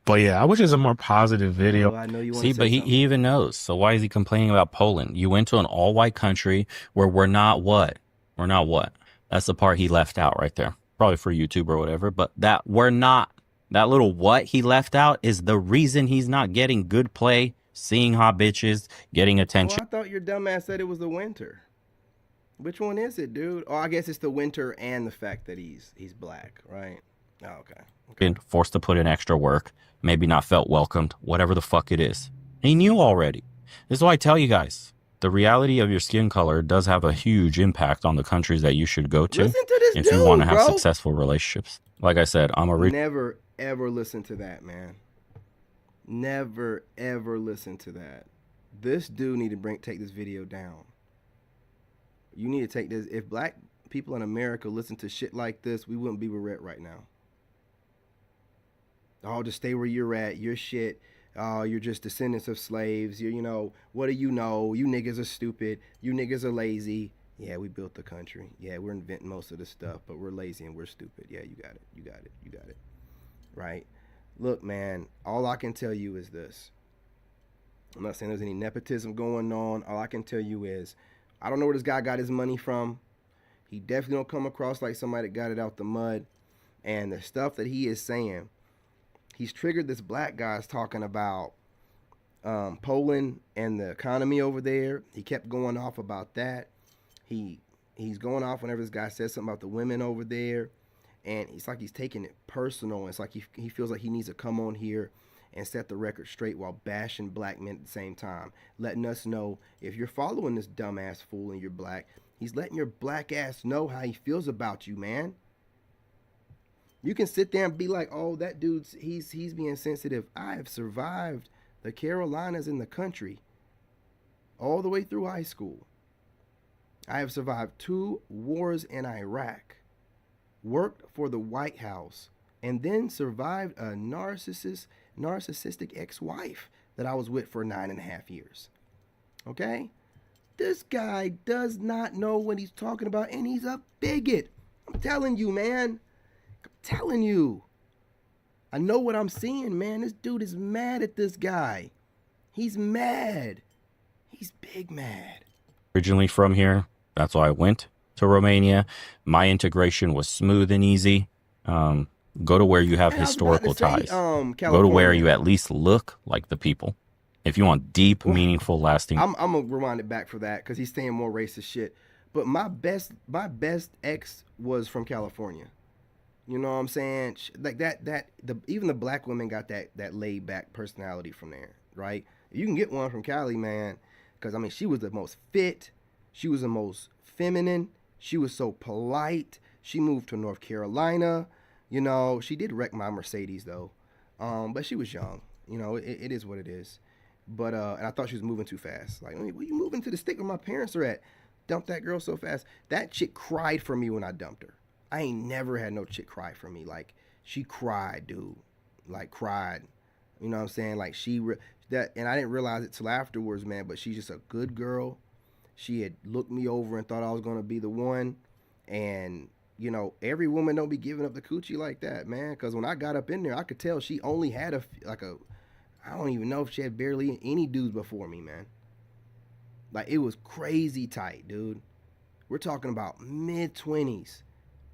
But yeah, I wish it was a more positive video. I know you want See, to but he even knows. So why is he complaining about Poland? You went to an all-white country where we're not what? We're not what? That's the part he left out right there. Probably for YouTube or whatever. But that little what he left out is the reason he's not getting good play, seeing hot bitches, getting attention. Oh, I thought your dumbass said it was the winter. Which one is it, dude? Oh, I guess it's the winter and the fact that he's black, right? Oh, okay. Been forced to put in extra work, maybe not felt welcomed, whatever the fuck it is. He knew already. This is why I tell you guys, the reality of your skin color does have a huge impact on the countries that you should go to. Listen to this if dude, you want to have bro. successful relationships. Like I said, Never, ever listen to that, man. Never, ever listen to that. This dude need to take this video down. You need to take this. If black people in America listen to shit like this, we wouldn't be where we're at right now. Oh, just stay where you're at. You're shit. You're just descendants of slaves. You know, what do you know? You niggas are stupid. You niggas are lazy. Yeah, we built the country. Yeah, we're inventing most of the stuff, but we're lazy and we're stupid. Yeah, you got it. You got it. You got it. Right? Look, man, all I can tell you is this. I'm not saying there's any nepotism going on. All I can tell you is I don't know where this guy got his money from. He definitely don't come across like somebody that got it out the mud. And the stuff that he is saying, he's triggered this black guy's talking about Poland and the economy over there. He kept going off about that. He's going off whenever this guy says something about the women over there. And it's like he's taking it personal. It's like he feels like he needs to come on here and set the record straight while bashing black men at the same time. Letting us know if you're following this dumbass fool and you're black, he's letting your black ass know how he feels about you, man. You can sit there and be like, oh, that dude's, he's being sensitive. I have survived the Carolinas in the country all the way through high school. I have survived 2 wars in Iraq, worked for the White House, and then survived a narcissistic ex-wife that I was with for 9.5 years. Okay? This guy does not know what he's talking about, and he's a bigot. I'm telling you, man. I'm telling you. I know what I'm seeing, man. This dude is mad at this guy. He's mad. He's big mad. Originally from here. That's why I went to Romania. My integration was smooth and easy. Go to where you have historical ties. Go to where you at least look like the people. If you want deep, meaningful, lasting. I'm gonna rewind it back for that because he's saying more racist shit. But my best ex was from California. You know what I'm saying? Like even the black women got that laid back personality from there, right? You can get one from Cali, man, because I mean she was the most fit, she was the most feminine, she was so polite. She moved to North Carolina. You know, she did wreck my Mercedes though, but she was young. You know, it is what it is. But and I thought she was moving too fast. Like, where you moving to the state where my parents are at? Dumped that girl so fast. That chick cried for me when I dumped her. I ain't never had no chick cry for me. Like, she cried, dude. Like, cried. You know what I'm saying? Like, and I didn't realize it till afterwards, man. But she's just a good girl. She had looked me over and thought I was gonna be the one. And you know, every woman don't be giving up the coochie like that, man. Because when I got up in there, I could tell she only had I don't even know if she had barely any dudes before me, man. Like, it was crazy tight, dude. We're talking about mid-20s,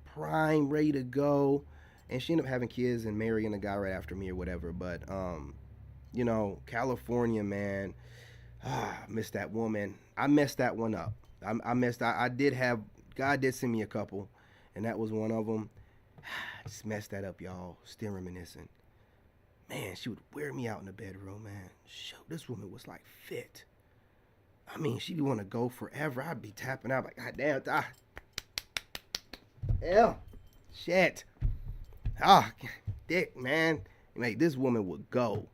prime, ready to go. And she ended up having kids and marrying a guy right after me or whatever. But, you know, California, man, I missed that woman. I messed that one up. God did send me a couple, and that was one of them. I just messed that up, y'all. Still reminiscing. Man, she would wear me out in the bedroom, man. Shoot, this woman was like fit. I mean, she'd want to go forever. I'd be tapping out like, God damn, hell, shit. Dick, man. Like, this woman would go.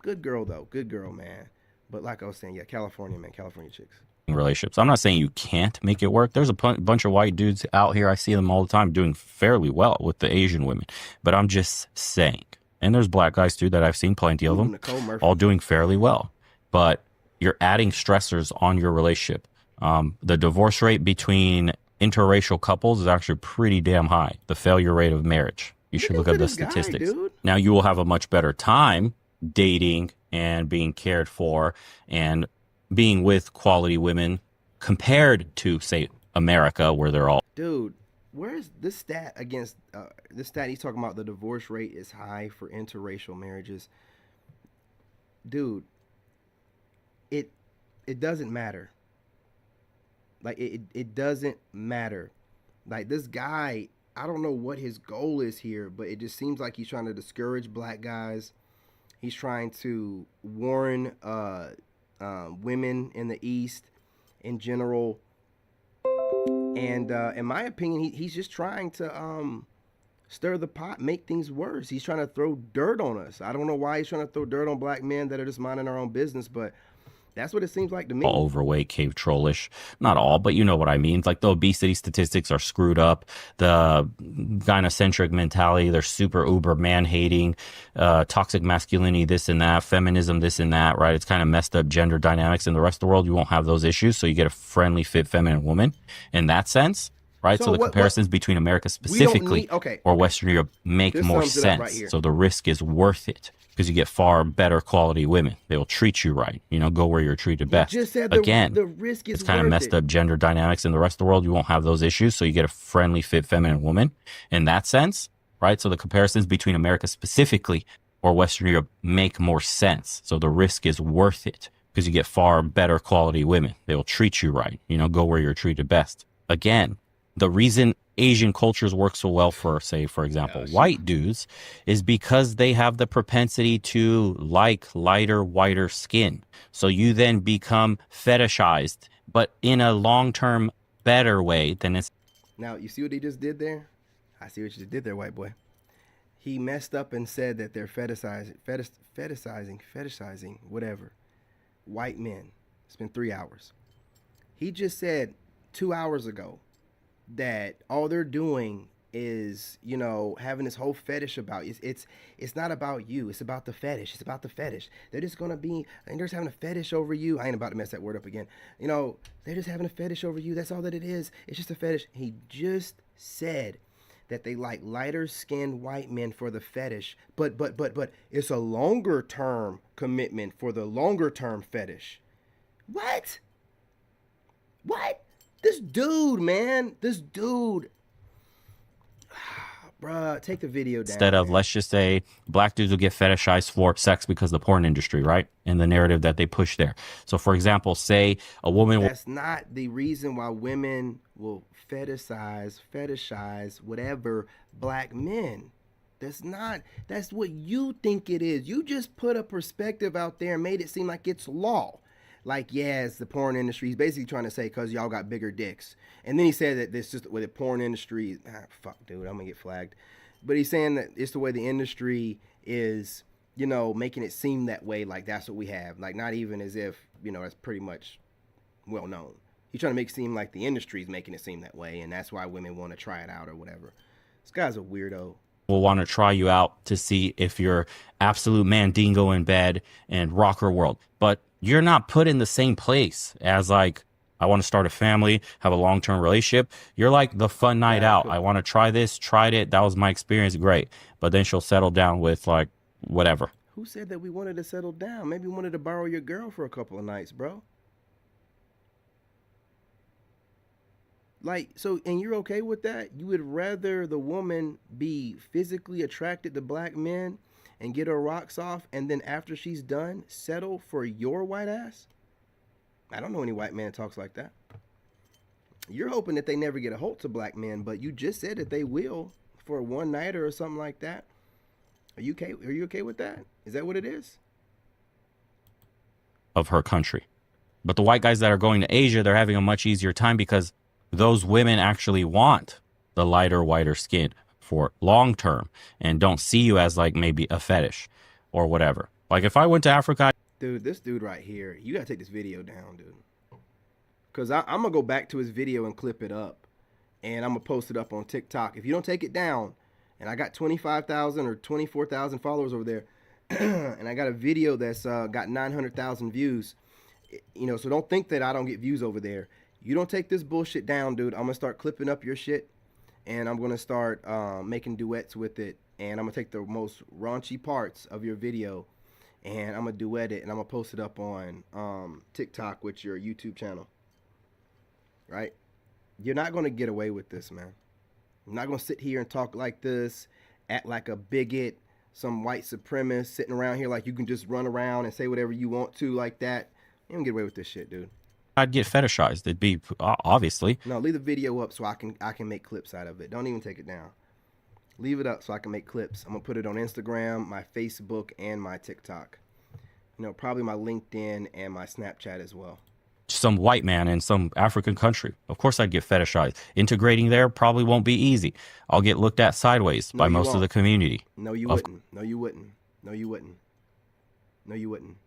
Good girl, though. Good girl, man. But like I was saying, yeah, California, man. California chicks. Relationships. I'm not saying you can't make it work. There's a bunch of white dudes out here. I see them all the time doing fairly well with the Asian women. But I'm just saying. And there's black guys too that I've seen, plenty of them, all doing fairly well. But you're adding stressors on your relationship. The divorce rate between interracial couples is actually pretty damn high. The failure rate of marriage. You should look at the statistics. Now you will have a much better time dating and being cared for and being with quality women compared to, say, America, where they're all. Dude, where's this stat against this stat? He's talking about the divorce rate is high for interracial marriages. Dude, it doesn't matter. Like, it doesn't matter. Like, this guy, I don't know what his goal is here, but it just seems like he's trying to discourage black guys. He's trying to warn women in the East in general. And in my opinion, he's just trying to stir the pot, make things worse. He's trying to throw dirt on us. I don't know why he's trying to throw dirt on black men that are just minding our own business, but That's what it seems like to me. All overweight, cave trollish. Not all, but you know what I mean. Like the obesity statistics are screwed up. The gynocentric mentality, they're super uber man hating, toxic masculinity, this and that, feminism, this and that, right? It's kind of messed up gender dynamics. In the rest of the world, you won't have those issues. So you get a friendly, fit, feminine woman in that sense, right? So the comparisons between America specifically or Western Europe make more sense. So the risk is worth it. Because you get far better quality women. They will treat you right. You know, go where you're treated best. You just said the risk is it's kind of messed up gender dynamics. In the rest of the world, you won't have those issues. So you get a friendly, fit, feminine woman in that sense, right? So the comparisons between America specifically or Western Europe make more sense. So the risk is worth it because you get far better quality women. They will treat you right. You know, go where you're treated best. Again, the reason Asian cultures work so well for, say, for example, white dudes is because they have the propensity to like lighter, whiter skin. So you then become fetishized, but in a long-term better way than it's. Now, you see what he just did there? I see what you just did there, white boy. He messed up and said that they're fetishizing, whatever, white men. It's been 3 hours. He just said 2 hours ago that all they're doing is, you know, having this whole fetish about you. It's not about you. It's about the fetish. It's about the fetish. They're just gonna be, and they're just having a fetish over you. I ain't about to mess that word up again. You know, they're just having a fetish over you. That's all that it is. It's just a fetish. He just said that they like lighter skinned white men for the fetish, but it's a longer term commitment for the longer term fetish. What? This dude, man. This dude. Bruh, take the video down. Instead of, let's just say, black dudes will get fetishized for sex because of the porn industry, right? And the narrative that they push there. So, for example, say a woman. That's not the reason why women will fetishize, whatever, black men. That's what you think it is. You just put a perspective out there and made it seem like it's law. Like, yeah, it's the porn industry. He's basically trying to say because y'all got bigger dicks. And then he said that this just with the porn industry. Fuck, dude, I'm going to get flagged. But he's saying that it's the way the industry is, you know, making it seem that way. Like, that's what we have. Like, not even as if, you know, that's pretty much well known. He's trying to make it seem like the industry is making it seem that way. And that's why women want to try it out or whatever. This guy's a weirdo. Will want to try you out to see if you're absolute mandingo in bed and rocker world. But you're not put in the same place as like, I want to start a family, have a long-term relationship. You're like the fun night out. I want to try this, tried it. That was my experience. Great. But then she'll settle down with like whatever. Who said that we wanted to settle down? Maybe we wanted to borrow your girl for a couple of nights, bro. Like, so, and you're okay with that? You would rather the woman be physically attracted to black men and get her rocks off, and then after she's done, settle for your white ass? I don't know any white man talks like that. You're hoping that they never get a hold to black men, but you just said that they will for a one nighter or something like that. Are you okay? Are you okay with that? Is that what it is? Of her country. But the white guys that are going to Asia, they're having a much easier time because those women actually want the lighter, whiter skin for long term and don't see you as like maybe a fetish or whatever. Like if I went to Africa. Dude, this dude right here, you gotta take this video down, dude. Because I'm gonna go back to his video and clip it up. And I'm gonna post it up on TikTok. If you don't take it down, and I got 25,000 or 24,000 followers over there, and I got a video that's got 900,000 views, you know, so don't think that I don't get views over there. You don't take this bullshit down, dude. I'm gonna start clipping up your shit. And I'm going to start making duets with it. And I'm going to take the most raunchy parts of your video. And I'm going to duet it. And I'm going to post it up on TikTok with your YouTube channel. Right? You're not going to get away with this, man. I'm not going to sit here and talk like this. Act like a bigot. Some white supremacist sitting around here like you can just run around and say whatever you want to like that. You don't get away with this shit, dude. I'd get fetishized. It'd be obviously. No, leave the video up so I can make clips out of it. Don't even take it down. Leave it up so I can make clips. I'm gonna put it on Instagram, my Facebook, and my TikTok. You know, probably my LinkedIn and my Snapchat as well. Some white man in some African country. Of course I'd get fetishized. Integrating there probably won't be easy. I'll get looked at sideways by most of the community. No, you wouldn't. No, you wouldn't. No, you wouldn't. No, you wouldn't.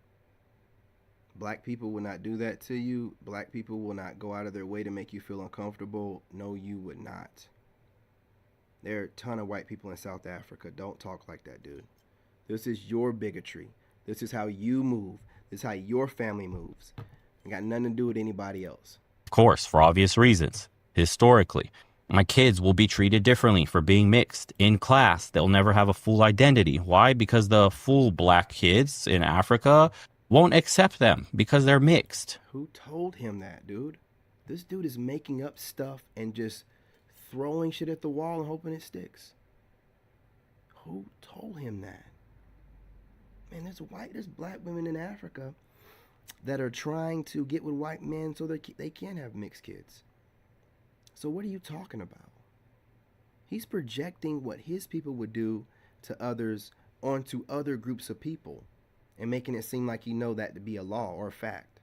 Black people will not do that to you. Black people will not go out of their way to make you feel uncomfortable. No, you would not. There are a ton of white people in South Africa. Don't talk like that, dude. This is your bigotry. This is how you move. This is how your family moves. It got nothing to do with anybody else. Of course, for obvious reasons. Historically, my kids will be treated differently for being mixed. In class, they'll never have a full identity. Why? Because the full black kids in Africa won't accept them because they're mixed. Who told him that, dude? This dude is making up stuff and just throwing shit at the wall and hoping it sticks. Who told him that? Man, there's black women in Africa that are trying to get with white men so they can have mixed kids. So what are you talking about? He's projecting what his people would do to others onto other groups of people and making it seem like he know that to be a law or a fact.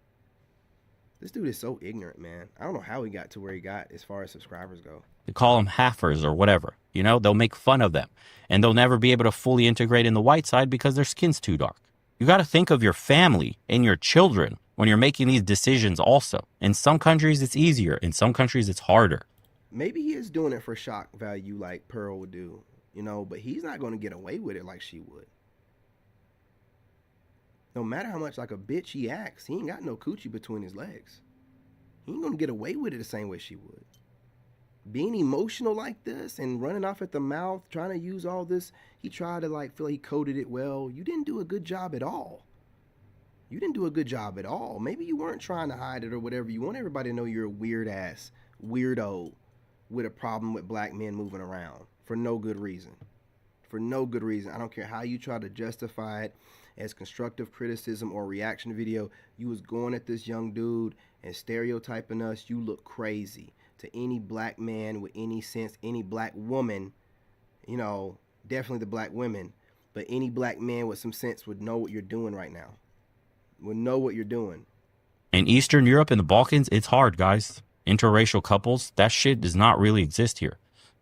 This dude is so ignorant, man. I don't know how he got to where he got as far as subscribers go. They call them halfers or whatever. You know, they'll make fun of them. And they'll never be able to fully integrate in the white side because their skin's too dark. You got to think of your family and your children when you're making these decisions also. In some countries, it's easier. In some countries, it's harder. Maybe he is doing it for shock value like Pearl would do, you know, but he's not going to get away with it like she would. No matter how much like a bitch he acts, he ain't got no coochie between his legs. He ain't going to get away with it the same way she would. Being emotional like this and running off at the mouth, trying to use all this, he tried to like feel he coded it well. You didn't do a good job at all. You didn't do a good job at all. Maybe you weren't trying to hide it or whatever. You want everybody to know you're a weird ass weirdo with a problem with black men moving around for no good reason. For no good reason. I don't care how you try to justify it as constructive criticism or reaction video. You was going at this young dude and stereotyping us. You look crazy to any black man with any sense, any black woman, you know, definitely the black women, but any black man with some sense would know what you're doing right now. Would know what you're doing. In Eastern Europe and the Balkans, it's hard, guys. Interracial couples, that shit does not really exist here.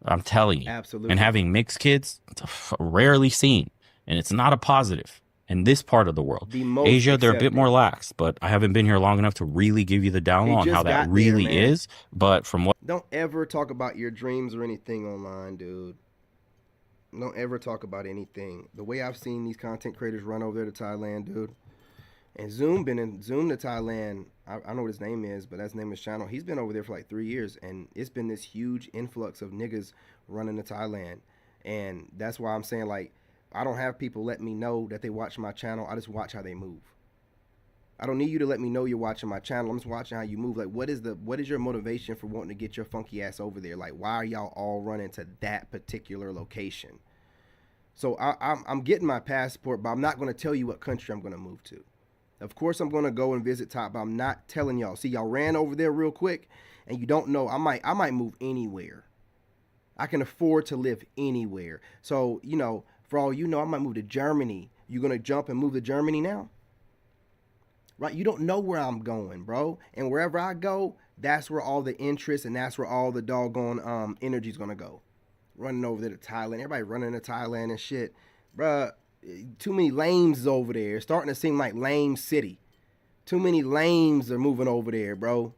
I'm telling you. Absolutely. And having mixed kids, it's rarely seen. And it's not a positive in this part of the world. Asia, they're a bit more lax, but I haven't been here long enough to really give you the download on how that really is. But from what... Don't ever talk about your dreams or anything online, dude. Don't ever talk about anything. The way I've seen these content creators run over there to Thailand, dude. And Zoom to Thailand. I know what his name is, but that's the name of his channel. He's been over there for like 3 years, and it's been this huge influx of niggas running to Thailand. And that's why I'm saying, like, I don't have people let me know that they watch my channel. I just watch how they move. I don't need you to let me know you're watching my channel. I'm just watching how you move. Like, what is your motivation for wanting to get your funky ass over there? Like, why are y'all all running to that particular location? So I'm getting my passport, but I'm not going to tell you what country I'm going to move to. Of course, I'm going to go and visit Top, but I'm not telling y'all. See, y'all ran over there real quick, and you don't know. I might move anywhere. I can afford to live anywhere. So, you know, for all you know, I might move to Germany. You going to jump and move to Germany now? Right? You don't know where I'm going, bro. And wherever I go, that's where all the interest and that's where all the doggone energy is going to go. Running over there to Thailand. Everybody running to Thailand and shit. Bruh. Too many lames over there. It's starting to seem like lame city. Too many lames are moving over there, bro.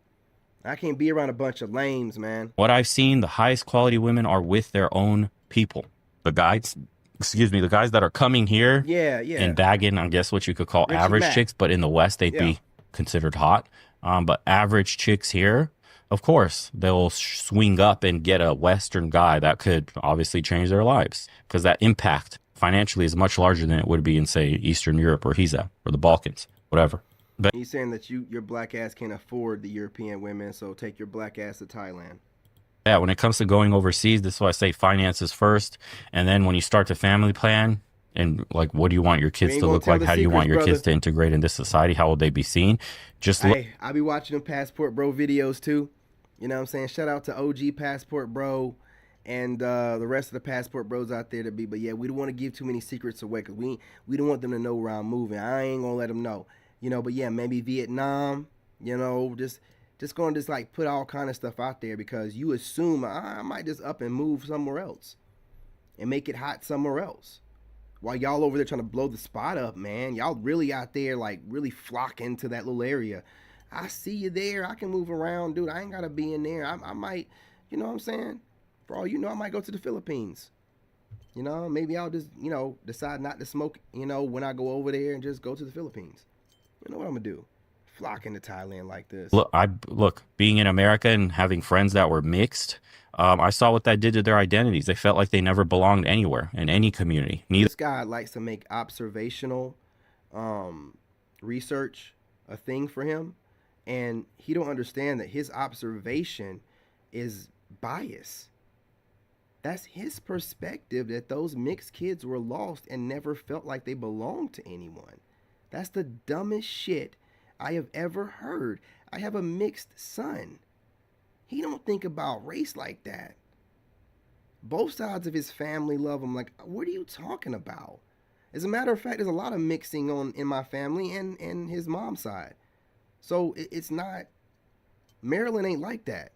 I can't be around a bunch of lames, man. What I've seen, the highest quality women are with their own people. The guys that are coming here and bagging, I guess what you could call average chicks, but in the West, they'd be considered hot. But average chicks here, of course, they'll swing up and get a Western guy that could obviously change their lives because that impact financially is much larger than it would be in, say, Eastern Europe where he's at, or the Balkans, whatever. But he's saying that your black ass can't afford the European women, so take your black ass to Thailand. Yeah, when it comes to going overseas, this is why I say finances first, and then when you start to family plan, and like, what do you want your kids to look like? How do you want your kids to integrate into society? How will they be seen? I be watching them Passport Bro videos too. You know what I'm saying? Shout out to OG Passport Bro. And the rest of the Passport Bros out there to be. But yeah, we don't want to give too many secrets away because we don't want them to know where I'm moving. I ain't going to let them know. You know, but yeah, maybe Vietnam, you know, just going to just like put all kind of stuff out there because you assume I might just up and move somewhere else and make it hot somewhere else. While y'all over there trying to blow the spot up, man. Y'all really out there, like, really flocking to that little area. I see you there. I can move around, dude. I ain't got to be in there. I might, you know what I'm saying? For all you know, I might go to the Philippines. You know, maybe I'll just, you know, decide not to smoke, you know, when I go over there and just go to the Philippines. You know what I'm going to do? Flock into Thailand like this. Look, being in America and having friends that were mixed, I saw what that did to their identities. They felt like they never belonged anywhere in any community. This guy likes to make observational research a thing for him, and he don't understand that his observation is bias. That's his perspective, that those mixed kids were lost and never felt like they belonged to anyone. That's the dumbest shit I have ever heard. I have a mixed son. He don't think about race like that. Both sides of his family love him. Like, what are you talking about? As a matter of fact, there's a lot of mixing in my family and his mom's side. So it's not, Maryland ain't like that.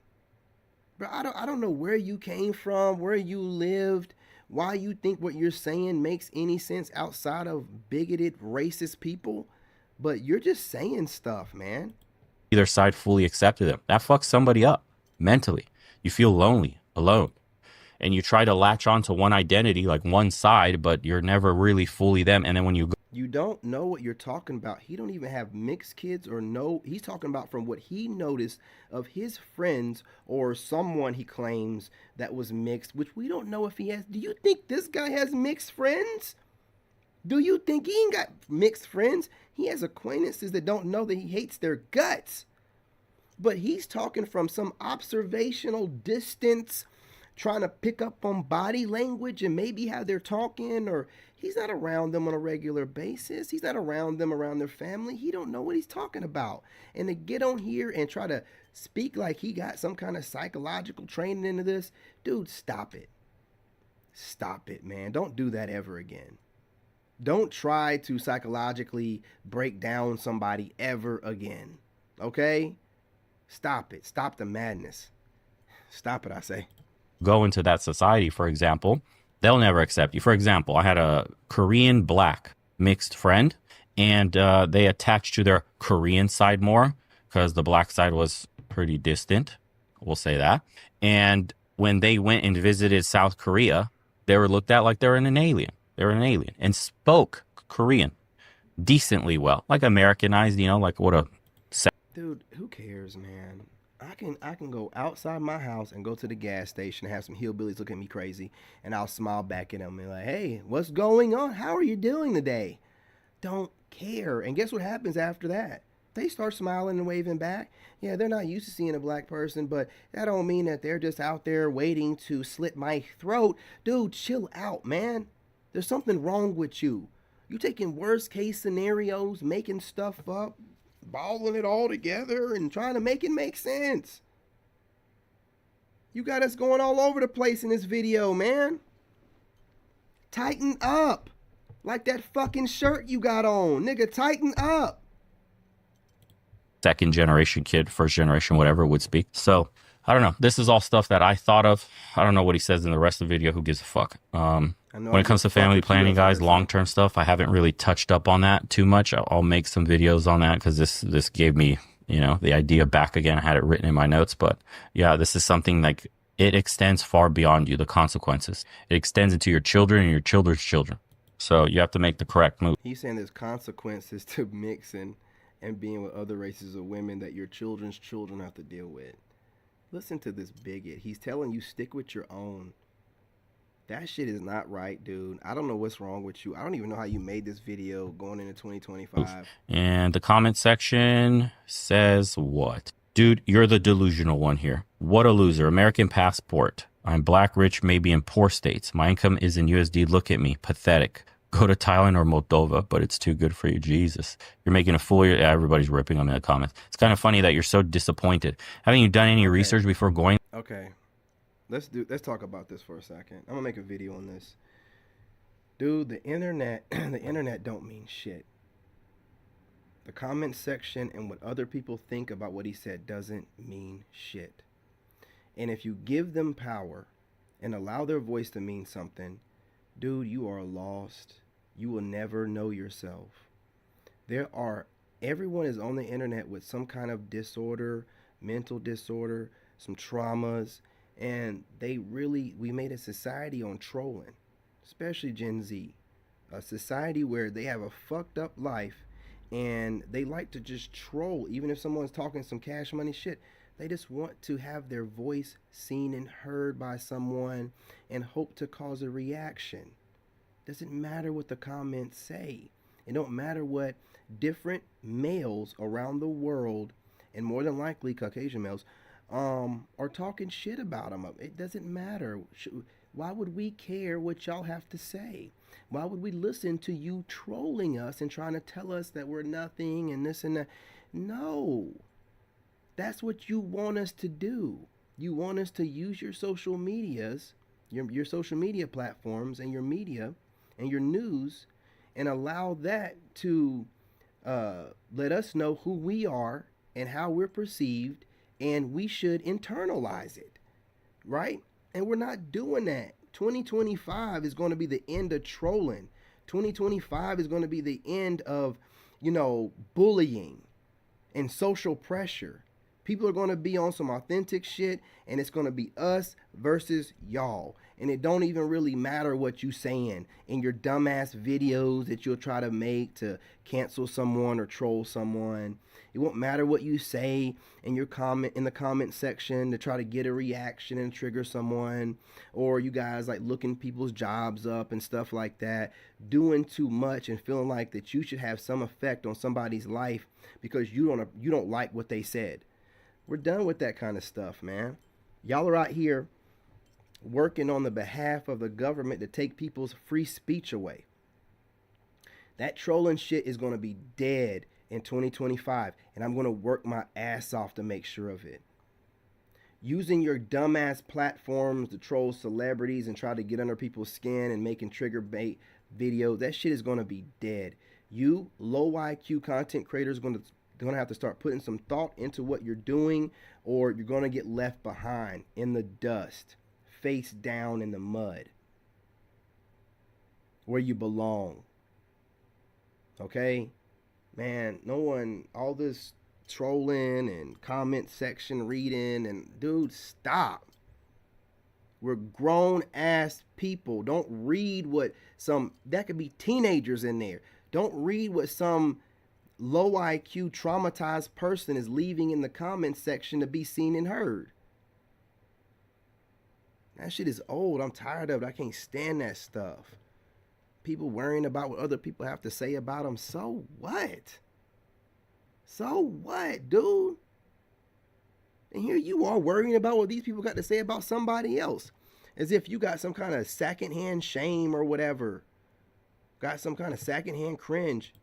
But I don't know where you came from, where you lived, why you think what you're saying makes any sense outside of bigoted, racist people. But you're just saying stuff, man. Either side fully accepted them. That fucks somebody up mentally. You feel lonely, alone. And you try to latch on to one identity, like one side, but you're never really fully them. And then when you go, you don't know what you're talking about. He don't even have mixed kids or no. He's talking about from what he noticed of his friends or someone he claims that was mixed, which we don't know if he has. Do you think this guy has mixed friends? Do you think he ain't got mixed friends? He has acquaintances that don't know that he hates their guts. But he's talking from some observational distance, trying to pick up on body language and maybe how they're talking, or he's not around them on a regular basis. He's not around them, around their family. He don't know what he's talking about. And to get on here and try to speak like he got some kind of psychological training into this, dude, stop it. Stop it, man. Don't do that ever again. Don't try to psychologically break down somebody ever again. Okay? Stop it. Stop the madness. Stop it, I say. Go into that society, for example, they'll never accept you. For example, I had a Korean black mixed friend, and they attached to their Korean side more because the black side was pretty distant. We'll say that. And when they went and visited South Korea, they were looked at like they were an alien. They were an alien and spoke Korean decently well, like Americanized, you know, like what a... Dude, who cares, man? I can go outside my house and go to the gas station and have some hillbillies look at me crazy, and I'll smile back at them and be like, hey, what's going on? How are you doing today? Don't care. And guess what happens after that? They start smiling and waving back. Yeah, they're not used to seeing a black person, but that don't mean that they're just out there waiting to slit my throat. Dude, chill out, man. There's something wrong with you. You taking worst case scenarios, making stuff up, balling it all together and trying to make it make sense. You got us going all over the place in this video, man. Tighten up. Like that fucking shirt you got on. Nigga, tighten up. Second generation kid, first generation, whatever would speak. So, I don't know. This is all stuff that I thought of. I don't know what he says in the rest of the video. Who gives a fuck? When it comes to family planning, guys, long-term stuff, I haven't really touched up on that too much. I'll make some videos on that because this gave me, you know, the idea back again. I had it written in my notes, but yeah, this is something like it extends far beyond you, the consequences. It extends into your children and your children's children. So you have to make the correct move. He's saying there's consequences to mixing and being with other races of women that your children's children have to deal with. Listen to this bigot. He's telling you stick with your own. That shit is not right, dude. I don't know what's wrong with you. I don't even know how you made this video going into 2025. And the comment section says what? Dude, you're the delusional one here. What a loser. American passport. I'm black, rich, maybe in poor states. My income is in USD. Look at me. Pathetic. Go to Thailand or Moldova, but it's too good for you. Jesus. You're making a fool of you. Yeah, everybody's ripping on me in the comments. It's kind of funny that you're so disappointed. Haven't you done any research before going? Okay. Let's talk about this for a second. I'm gonna make a video on this. Dude, the internet the internet don't mean shit. The comment section and what other people think about what he said doesn't mean shit. And if you give them power and allow their voice to mean something, dude, you are lost you will never know yourself. Everyone is on the internet with some kind of disorder, mental disorder, some traumas, and we made a society on trolling, especially Gen Z, a society where they have a fucked up life and they like to just troll. Even if someone's talking some cash money shit, they just want to have their voice seen and heard by someone and hope to cause a reaction. Doesn't matter what the comments say. It don't matter what different males around the world, and more than likely Caucasian males, are talking shit about them. It doesn't matter. Why would we care what y'all have to say? Why would we listen to you trolling us and trying to tell us that we're nothing and this and that? No. That's what you want us to do. You want us to use your social medias, your social media platforms and your media and your news, and allow that to let us know who we are and how we're perceived, and we should internalize it, right? And we're not doing that. 2025 is going to be the end of trolling. 2025 is going to be the end of, bullying and social pressure. People are going to be on some authentic shit, and it's going to be us versus y'all. And it don't even really matter what you saying in your dumbass videos that you'll try to make to cancel someone or troll someone. It won't matter what you say in the comment section to try to get a reaction and trigger someone, or you guys like looking people's jobs up and stuff like that, doing too much and feeling like that you should have some effect on somebody's life because you don't like what they said. We're done with that kind of stuff, man. Y'all are out here working on the behalf of the government to take people's free speech away. That trolling shit is going to be dead in 2025, and I'm going to work my ass off to make sure of it. Using your dumbass platforms to troll celebrities and try to get under people's skin and making trigger bait videos, that shit is going to be dead. You low IQ content creators going to have to start putting some thought into what you're doing, or you're going to get left behind in the dust, face down in the mud, where you belong. Okay? Man, all this trolling and comment section reading, and dude, stop. We're grown ass people. Don't read what that could be teenagers in there. Don't read what some low IQ traumatized person is leaving in the comment section to be seen and heard. That shit is old. I'm tired of it. I can't stand that stuff. People worrying about what other people have to say about them. So what? So what, dude? And here you are worrying about what these people got to say about somebody else. As if you got some kind of secondhand shame or whatever. Got some kind of secondhand cringe.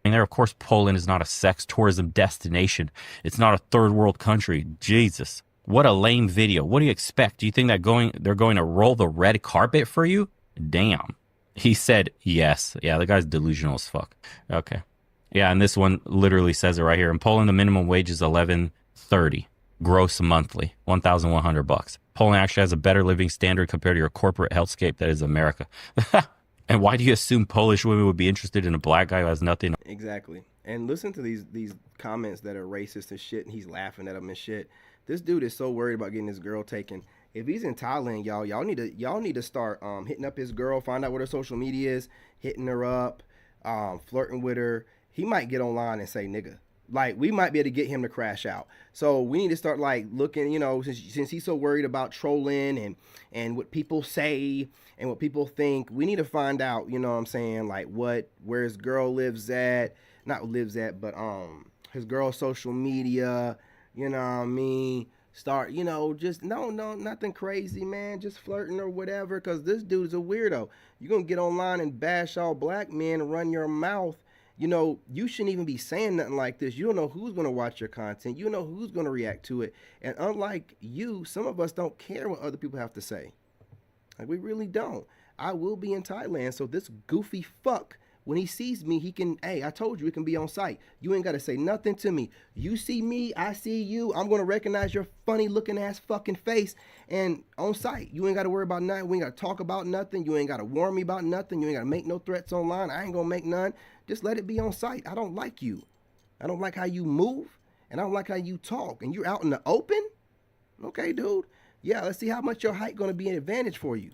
And there, of course, Poland is not a sex tourism destination. It's not a third world country. Jesus. What a lame video. What do you expect? Do you think that they're going to roll the red carpet for you? Damn. He said yes. Yeah, the guy's delusional as fuck. Okay. Yeah, and this one literally says it right here. In Poland, the minimum wage is $11.30 gross monthly, $1,100. Poland actually has a better living standard compared to your corporate hellscape that is America. And why do you assume Polish women would be interested in a black guy who has nothing? Exactly. And listen to these comments that are racist and shit, and he's laughing at them and shit. This dude is so worried about getting his girl taken. If he's in Thailand, y'all need to start hitting up his girl, find out what her social media is, hitting her up, flirting with her. He might get online and say nigga. Like, we might be able to get him to crash out. So we need to start like looking, since he's so worried about trolling and what people say and what people think, we need to find out, you know what I'm saying, like where his girl lives at, but his girl's social media, you know what I mean? Start, just nothing crazy, man, just flirting or whatever, because this dude is a weirdo. You're gonna get online and bash all black men and run your mouth. You shouldn't even be saying nothing like this. You don't know who's going to watch your content. You don't know who's going to react to it. And unlike you, some of us don't care what other people have to say. Like, we really don't. I will be in Thailand, so this goofy fuck When he sees me, he can, hey, I told you it can be on site. You ain't got to say nothing to me. You see me, I see you. I'm going to recognize your funny looking ass fucking face and on site. You ain't got to worry about nothing. We ain't got to talk about nothing. You ain't got to warn me about nothing. You ain't got to make no threats online. I ain't going to make none. Just let it be on site. I don't like you. I don't like how you move, and I don't like how you talk. And you're out in the open? Okay, dude. Yeah, let's see how much your height going to be an advantage for you.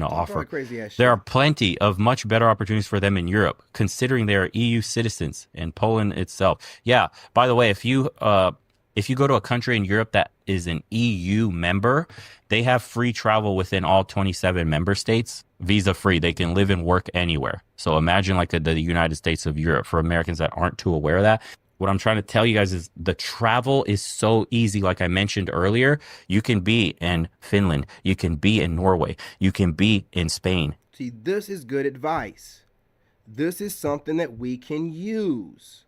Offer. Crazy ass shit. There are plenty of much better opportunities for them in Europe, considering they are EU citizens and Poland itself. Yeah. By the way, if you go to a country in Europe that is an EU member, they have free travel within all 27 member states, visa free. They can live and work anywhere. So imagine like the United States of Europe for Americans that aren't too aware of that. What I'm trying to tell you guys is the travel is so easy. Like I mentioned earlier, you can be in Finland. You can be in Norway. You can be in Spain. See, this is good advice. This is something that we can use.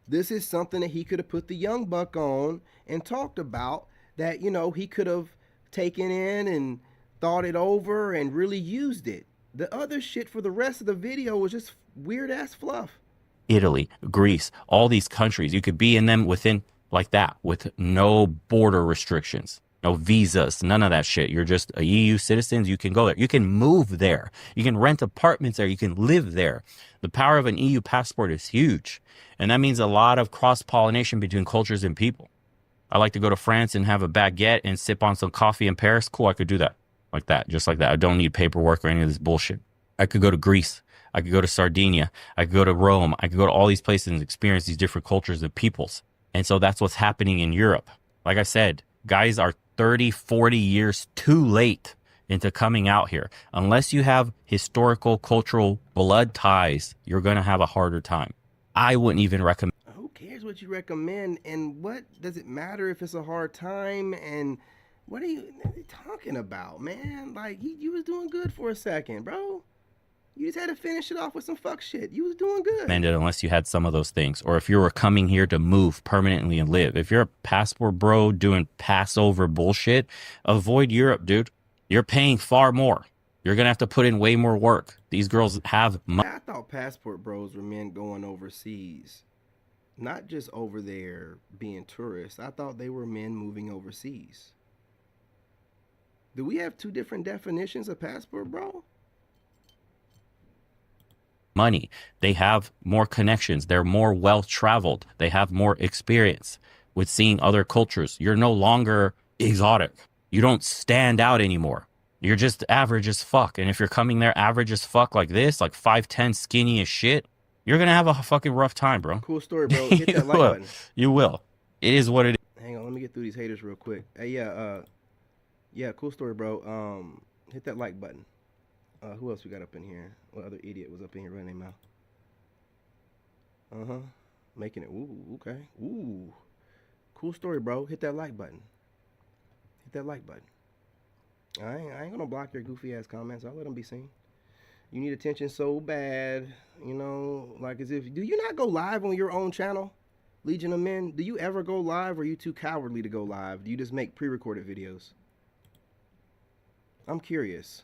This is something that he could have put the young buck on and talked about that, you know, he could have taken in and thought it over and really used it. The other shit for the rest of the video was just weird ass fluff. Italy, Greece, all these countries, you could be in them within like that with no border restrictions, no visas, none of that shit. You're just a EU citizen. You can go there. You can move there. You can rent apartments there. You can live there. The power of an EU passport is huge. And that means a lot of cross-pollination between cultures and people. I like to go to France and have a baguette and sip on some coffee in Paris. Cool, I could do that. Like that, just like that. I don't need paperwork or any of this bullshit. I could go to Greece. I could go to Sardinia. I could go to Rome. I could go to all these places and experience these different cultures and peoples. And so that's what's happening in Europe. Like I said, guys are 30, 40 years too late into coming out here. Unless you have historical, cultural blood ties, you're going to have a harder time. I wouldn't even recommend. Who cares what you recommend? And what does it matter if it's a hard time? And what are you talking about, man? Like, you was doing good for a second, bro. You just had to finish it off with some fuck shit. You was doing good. Unless you had some of those things. Or if you were coming here to move permanently and live. If you're a passport bro doing Passover bullshit, avoid Europe, dude. You're paying far more. You're going to have to put in way more work. These girls have money. I thought passport bros were men going overseas. Not just over there being tourists. I thought they were men moving overseas. Do we have two different definitions of passport bro? Money. They have more connections. They're more well-traveled. They have more experience with seeing other cultures. You're no longer exotic. You don't stand out anymore. You're just average as fuck. And if you're coming there average as fuck like this, like 5'10", skinny as shit, you're going to have a fucking rough time, bro. Cool story, bro. Hit that like button. You will. It is what it is. Hang on, let me get through these haters real quick. Hey, yeah, cool story, bro. Hit that like button. Who else we got up in here? What other idiot was up in here running their mouth? Uh-huh. Making it. Ooh, okay. Ooh. Cool story, bro. Hit that like button. Hit that like button. I ain't gonna block your goofy ass comments. I'll let them be seen. You need attention so bad, you know, like as if, do you not go live on your own channel? Legion of Men, do you ever go live, or are you too cowardly to go live? Do you just make pre-recorded videos? I'm curious.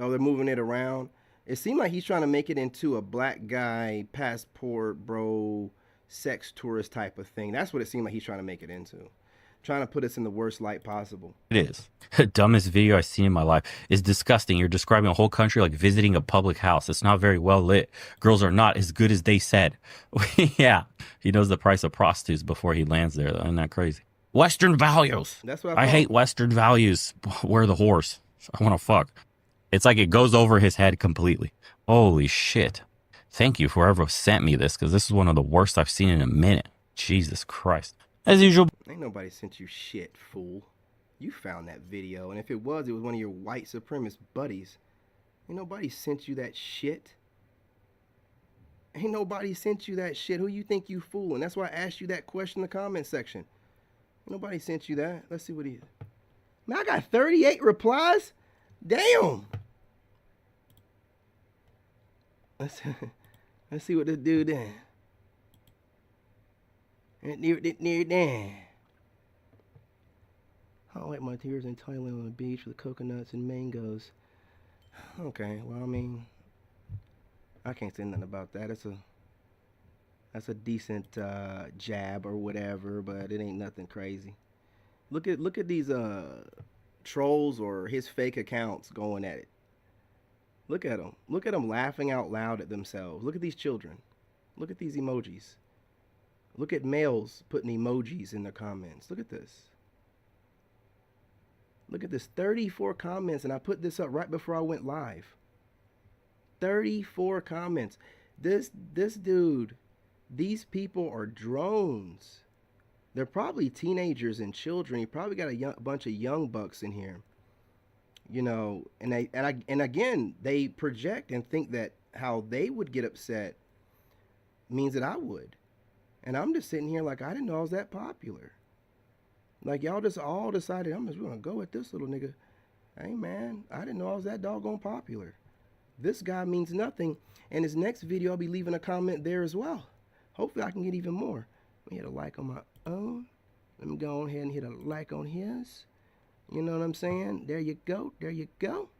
Oh, they're moving it around. It seemed like he's trying to make it into a black guy passport bro sex tourist type of thing. That's what it seemed like he's trying to make it into. Trying to put us in the worst light possible. It is. Dumbest video I've seen in my life. It's disgusting. You're describing a whole country like visiting a public house. It's not very well lit. Girls are not as good as they said. Yeah. He knows the price of prostitutes before he lands there, though. Isn't that crazy? Western values. That's what I hate Western values. Where the horse? I want to fuck. It's like it goes over his head completely. Holy shit. Thank you for whoever sent me this, because this is one of the worst I've seen in a minute. Jesus Christ. As usual. Ain't nobody sent you shit, fool. You found that video, and if it was one of your white supremacist buddies. Ain't nobody sent you that shit. Ain't nobody sent you that shit. Who you think you fooling? That's why I asked you that question in the comment section. Ain't nobody sent you that. Let's see what he... Man, I got 38 replies? Damn. Let's see what this dude did. Near there. I wipe my tears in Thailand on the beach with coconuts and mangoes. Okay, well, I mean, I can't say nothing about that. That's a decent jab or whatever, but it ain't nothing crazy. Look at these trolls or his fake accounts going at it. Look at them. Look at them laughing out loud at themselves. Look at these children. Look at these emojis. Look at males putting emojis in their comments. Look at this. Look at this. 34 comments, and I put this up right before I went live. 34 comments. This dude, these people are drones. They're probably teenagers and children. You probably got a bunch of young bucks in here. You know, and again, they project and think that how they would get upset means that I would. And I'm just sitting here like, I didn't know I was that popular. Like, y'all just all decided I'm just gonna go at this little nigga. Hey man, I didn't know I was that doggone popular. This guy means nothing. And his next video, I'll be leaving a comment there as well. Hopefully I can get even more. Let me hit a like on my own. Let me go ahead and hit a like on his. You know what I'm saying? There you go. There you go.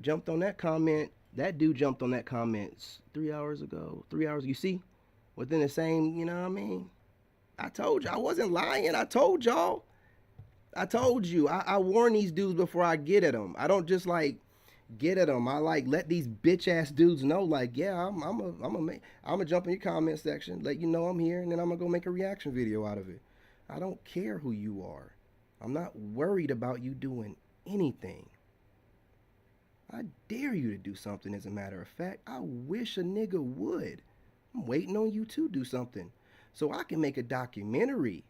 Jumped on that comment. That dude jumped on that comment 3 hours ago. 3 hours. You see? Within the same, you know what I mean? I told you. I wasn't lying. I told y'all. I told you. I warn these dudes before I get at them. I don't just like get at them. I like let these bitch ass dudes know, like, yeah, I'm gonna jump in your comment section, let you know I'm here, and then I'm gonna go make a reaction video out of it. I don't care who you are. I'm not worried about you doing anything. I dare you to do something, as a matter of fact. I wish a nigga would. I'm waiting on you to do something so I can make a documentary.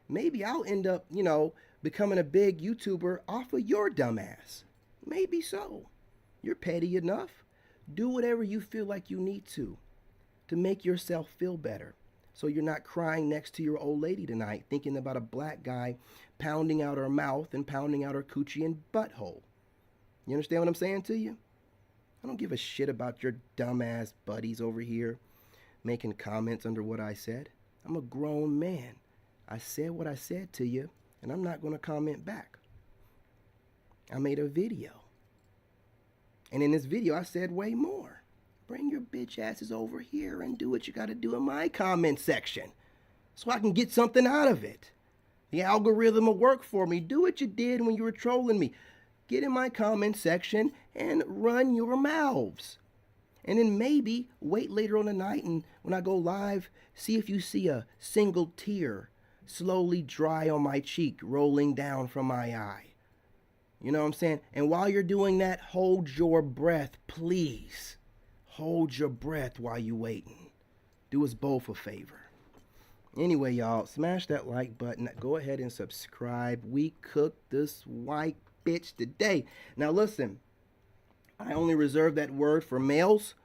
Maybe I'll end up, you know, becoming a big YouTuber off of your dumbass. Maybe so. You're petty enough. Do whatever you feel like you need to make yourself feel better. So you're not crying next to your old lady tonight thinking about a black guy pounding out her mouth and pounding out her coochie and butthole. You understand what I'm saying to you? I don't give a shit about your dumbass buddies over here making comments under what I said. I'm a grown man. I said what I said to you, and I'm not going to comment back. I made a video. And in this video, I said way more. Bring your bitch asses over here and do what you got to do in my comment section so I can get something out of it. The algorithm will work for me. Do what you did when you were trolling me. Get in my comment section and run your mouths. And then maybe wait later on the night, and when I go live, see if you see a single tear slowly dry on my cheek rolling down from my eye. You know what I'm saying? And while you're doing that, hold your breath, please. Hold your breath while you waiting. Do us both a favor. Anyway, y'all, smash that like button. Go ahead and subscribe. We cooked this white bitch today. Now listen, I only reserve that word for males.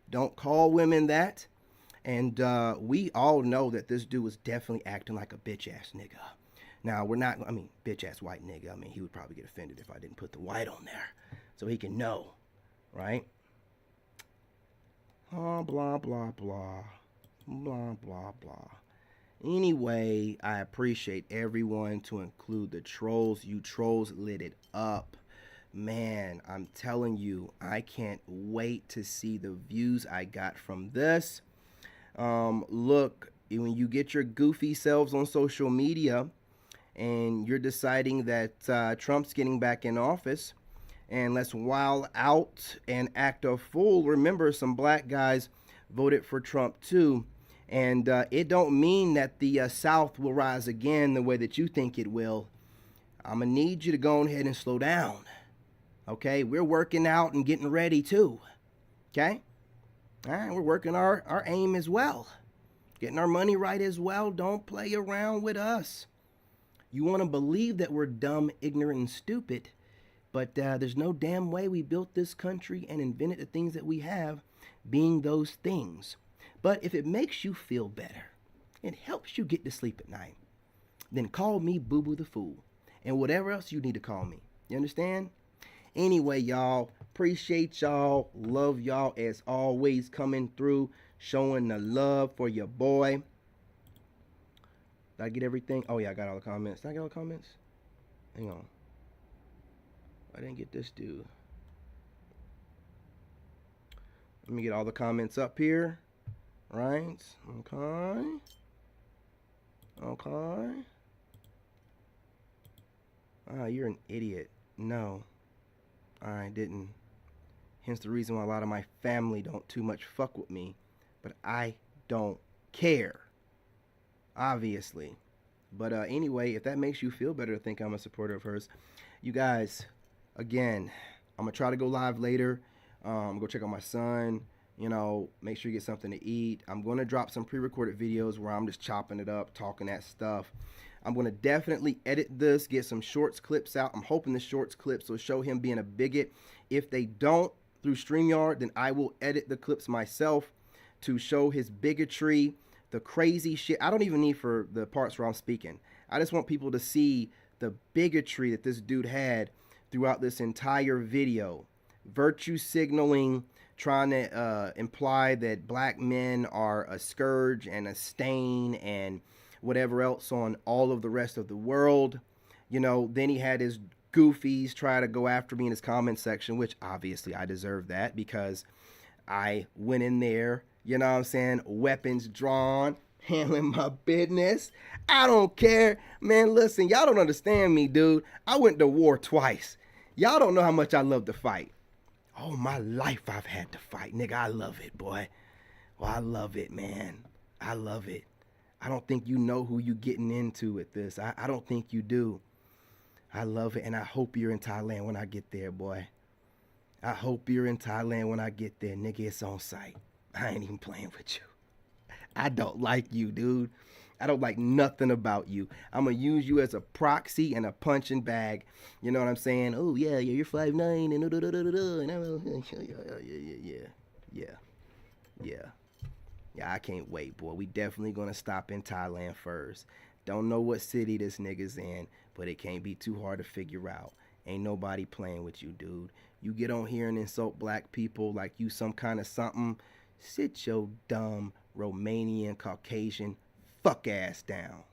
Don't call women that. And we all know that this dude was definitely acting like a bitch ass nigga. Now, we're not, I mean, bitch ass white nigga. I mean, he would probably get offended if I didn't put the white on there. So he can know, right? Oh, blah, blah, blah. Blah, blah, blah. Anyway, I appreciate everyone, to include the trolls. You trolls lit it up. Man, I'm telling you, I can't wait to see the views I got from this. Look, when you get your goofy selves on social media and you're deciding that Trump's getting back in office, and let's wild out and act a fool. Remember, some black guys voted for Trump too. And it don't mean that the South will rise again the way that you think it will. I'm going to need you to go ahead and slow down. Okay? We're working out and getting ready too. Okay? All right, we're working our aim as well. Getting our money right as well. Don't play around with us. You want to believe that we're dumb, ignorant, and stupid, but there's no damn way we built this country and invented the things that we have being those things. But if it makes you feel better, it helps you get to sleep at night, then call me Boo Boo the Fool and whatever else you need to call me. You understand? Anyway, y'all, appreciate y'all. Love y'all as always, coming through, showing the love for your boy. Did I get everything? Oh, yeah, I got all the comments. Did I get all the comments? Hang on. I didn't get this dude. Let me get all the comments up here. Right? Okay. Okay. Ah, you're an idiot. No. I didn't. Hence the reason why a lot of my family don't too much fuck with me. But I don't care. Obviously. But anyway, if that makes you feel better to think I'm a supporter of hers, you guys, again, I'm going to try to go live later. Go check out my son. You know, make sure you get something to eat. I'm going to drop some pre-recorded videos where I'm just chopping it up, talking that stuff. I'm going to definitely edit this, get some shorts clips out. I'm hoping the shorts clips will show him being a bigot. If they don't through StreamYard, then I will edit the clips myself to show his bigotry, the crazy shit. I don't even need for the parts where I'm speaking. I just want people to see the bigotry that this dude had throughout this entire video. Virtue signaling, trying to imply that black men are a scourge and a stain and whatever else on all of the rest of the world. You know, then he had his goofies try to go after me in his comment section, which obviously I deserve that because I went in there, you know what I'm saying, weapons drawn, handling my business. I don't care. Man, listen, y'all don't understand me, dude. I went to war twice. Y'all don't know how much I love to fight. All my life I've had to fight, nigga. I love it, boy. Well, I love it, man. I love it. I don't think you know who you getting into with this. I don't think you do. I love it, and I hope you're in Thailand when I get there, boy. I hope you're in Thailand when I get there, nigga. It's on site. I ain't even playing with you. I don't like you, dude. I don't like nothing about you. I'm going to use you as a proxy and a punching bag. You know what I'm saying? Oh, yeah, you're 5'9", and Yeah, I can't wait, boy. We definitely going to stop in Thailand first. Don't know what city this nigga's in, but it can't be too hard to figure out. Ain't nobody playing with you, dude. You get on here and insult black people like you some kind of something. Sit your dumb Romanian Caucasian fuck ass down.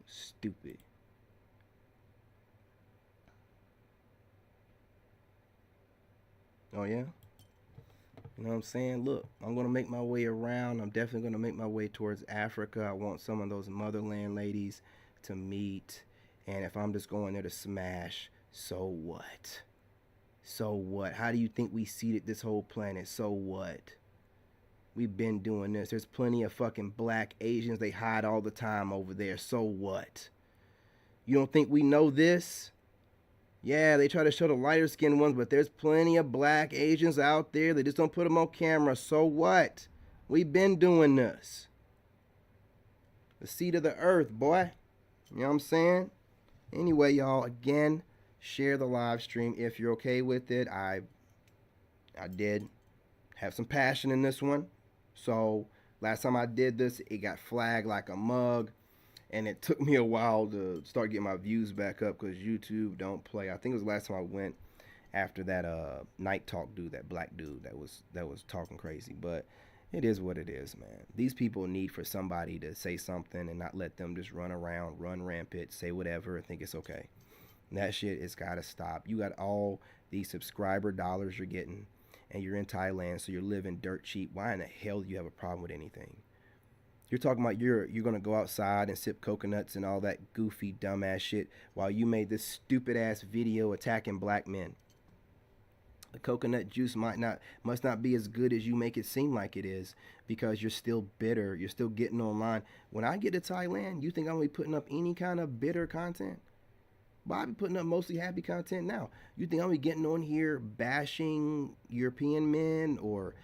Stupid. Oh yeah? You know what I'm saying? Look, I'm going to make my way around. I'm definitely going to make my way towards Africa. I want some of those motherland ladies to meet. And if I'm just going there to smash, so what? So what? How do you think we seeded this whole planet? So what? We've been doing this. There's plenty of fucking black Asians. They hide all the time over there. So what? You don't think we know this? Yeah, they try to show the lighter skinned ones, but there's plenty of black Asians out there. They just don't put them on camera. So what? We've been doing this. The seed of the earth, boy. You know what I'm saying? Anyway, y'all, again, share the live stream if you're okay with it. I did have some passion in this one. So last time I did this, it got flagged like a mug. And it took me a while to start getting my views back up because YouTube don't play. I think it was the last time I went after that Night Talk dude, that black dude that was talking crazy. But it is what it is, man. These people need for somebody to say something and not let them just run around, run rampant, say whatever and think it's okay. And that shit has got to stop. You got all these subscriber dollars you're getting and you're in Thailand, so you're living dirt cheap. Why in the hell do you have a problem with anything? You're talking about you're going to go outside and sip coconuts and all that goofy, dumbass shit while you made this stupid-ass video attacking black men. The coconut juice must not be as good as you make it seem like it is because you're still bitter. You're still getting online. When I get to Thailand, you think I'm going to be putting up any kind of bitter content? Well, I'll be putting up mostly happy content now. You think I'm going to be getting on here bashing European men or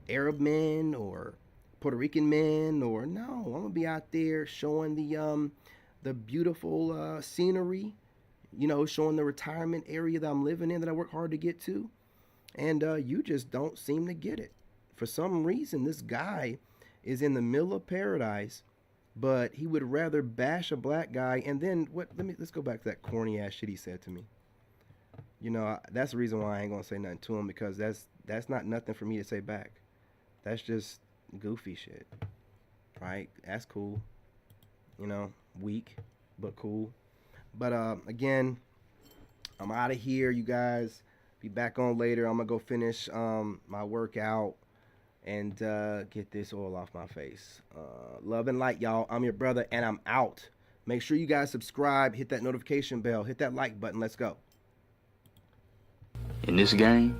Arab men or Puerto Rican men, or no, I'm gonna be out there showing the beautiful scenery, you know, showing the retirement area that I'm living in that I work hard to get to, and you just don't seem to get it. For some reason, this guy is in the middle of paradise, but he would rather bash a black guy. And then let's go back to that corny ass shit he said to me. You know, that's the reason why I ain't gonna say nothing to him, because that's not nothing for me to say back. That's just goofy shit, right? That's cool, you know, weak but cool. But again, I'm out of here, you guys. Be back on later. I'm gonna go finish my workout and get this oil off my face. Love and light, y'all. I'm your brother, and I'm out. Make sure you guys subscribe, hit that notification bell, hit that like button. Let's go. In this game,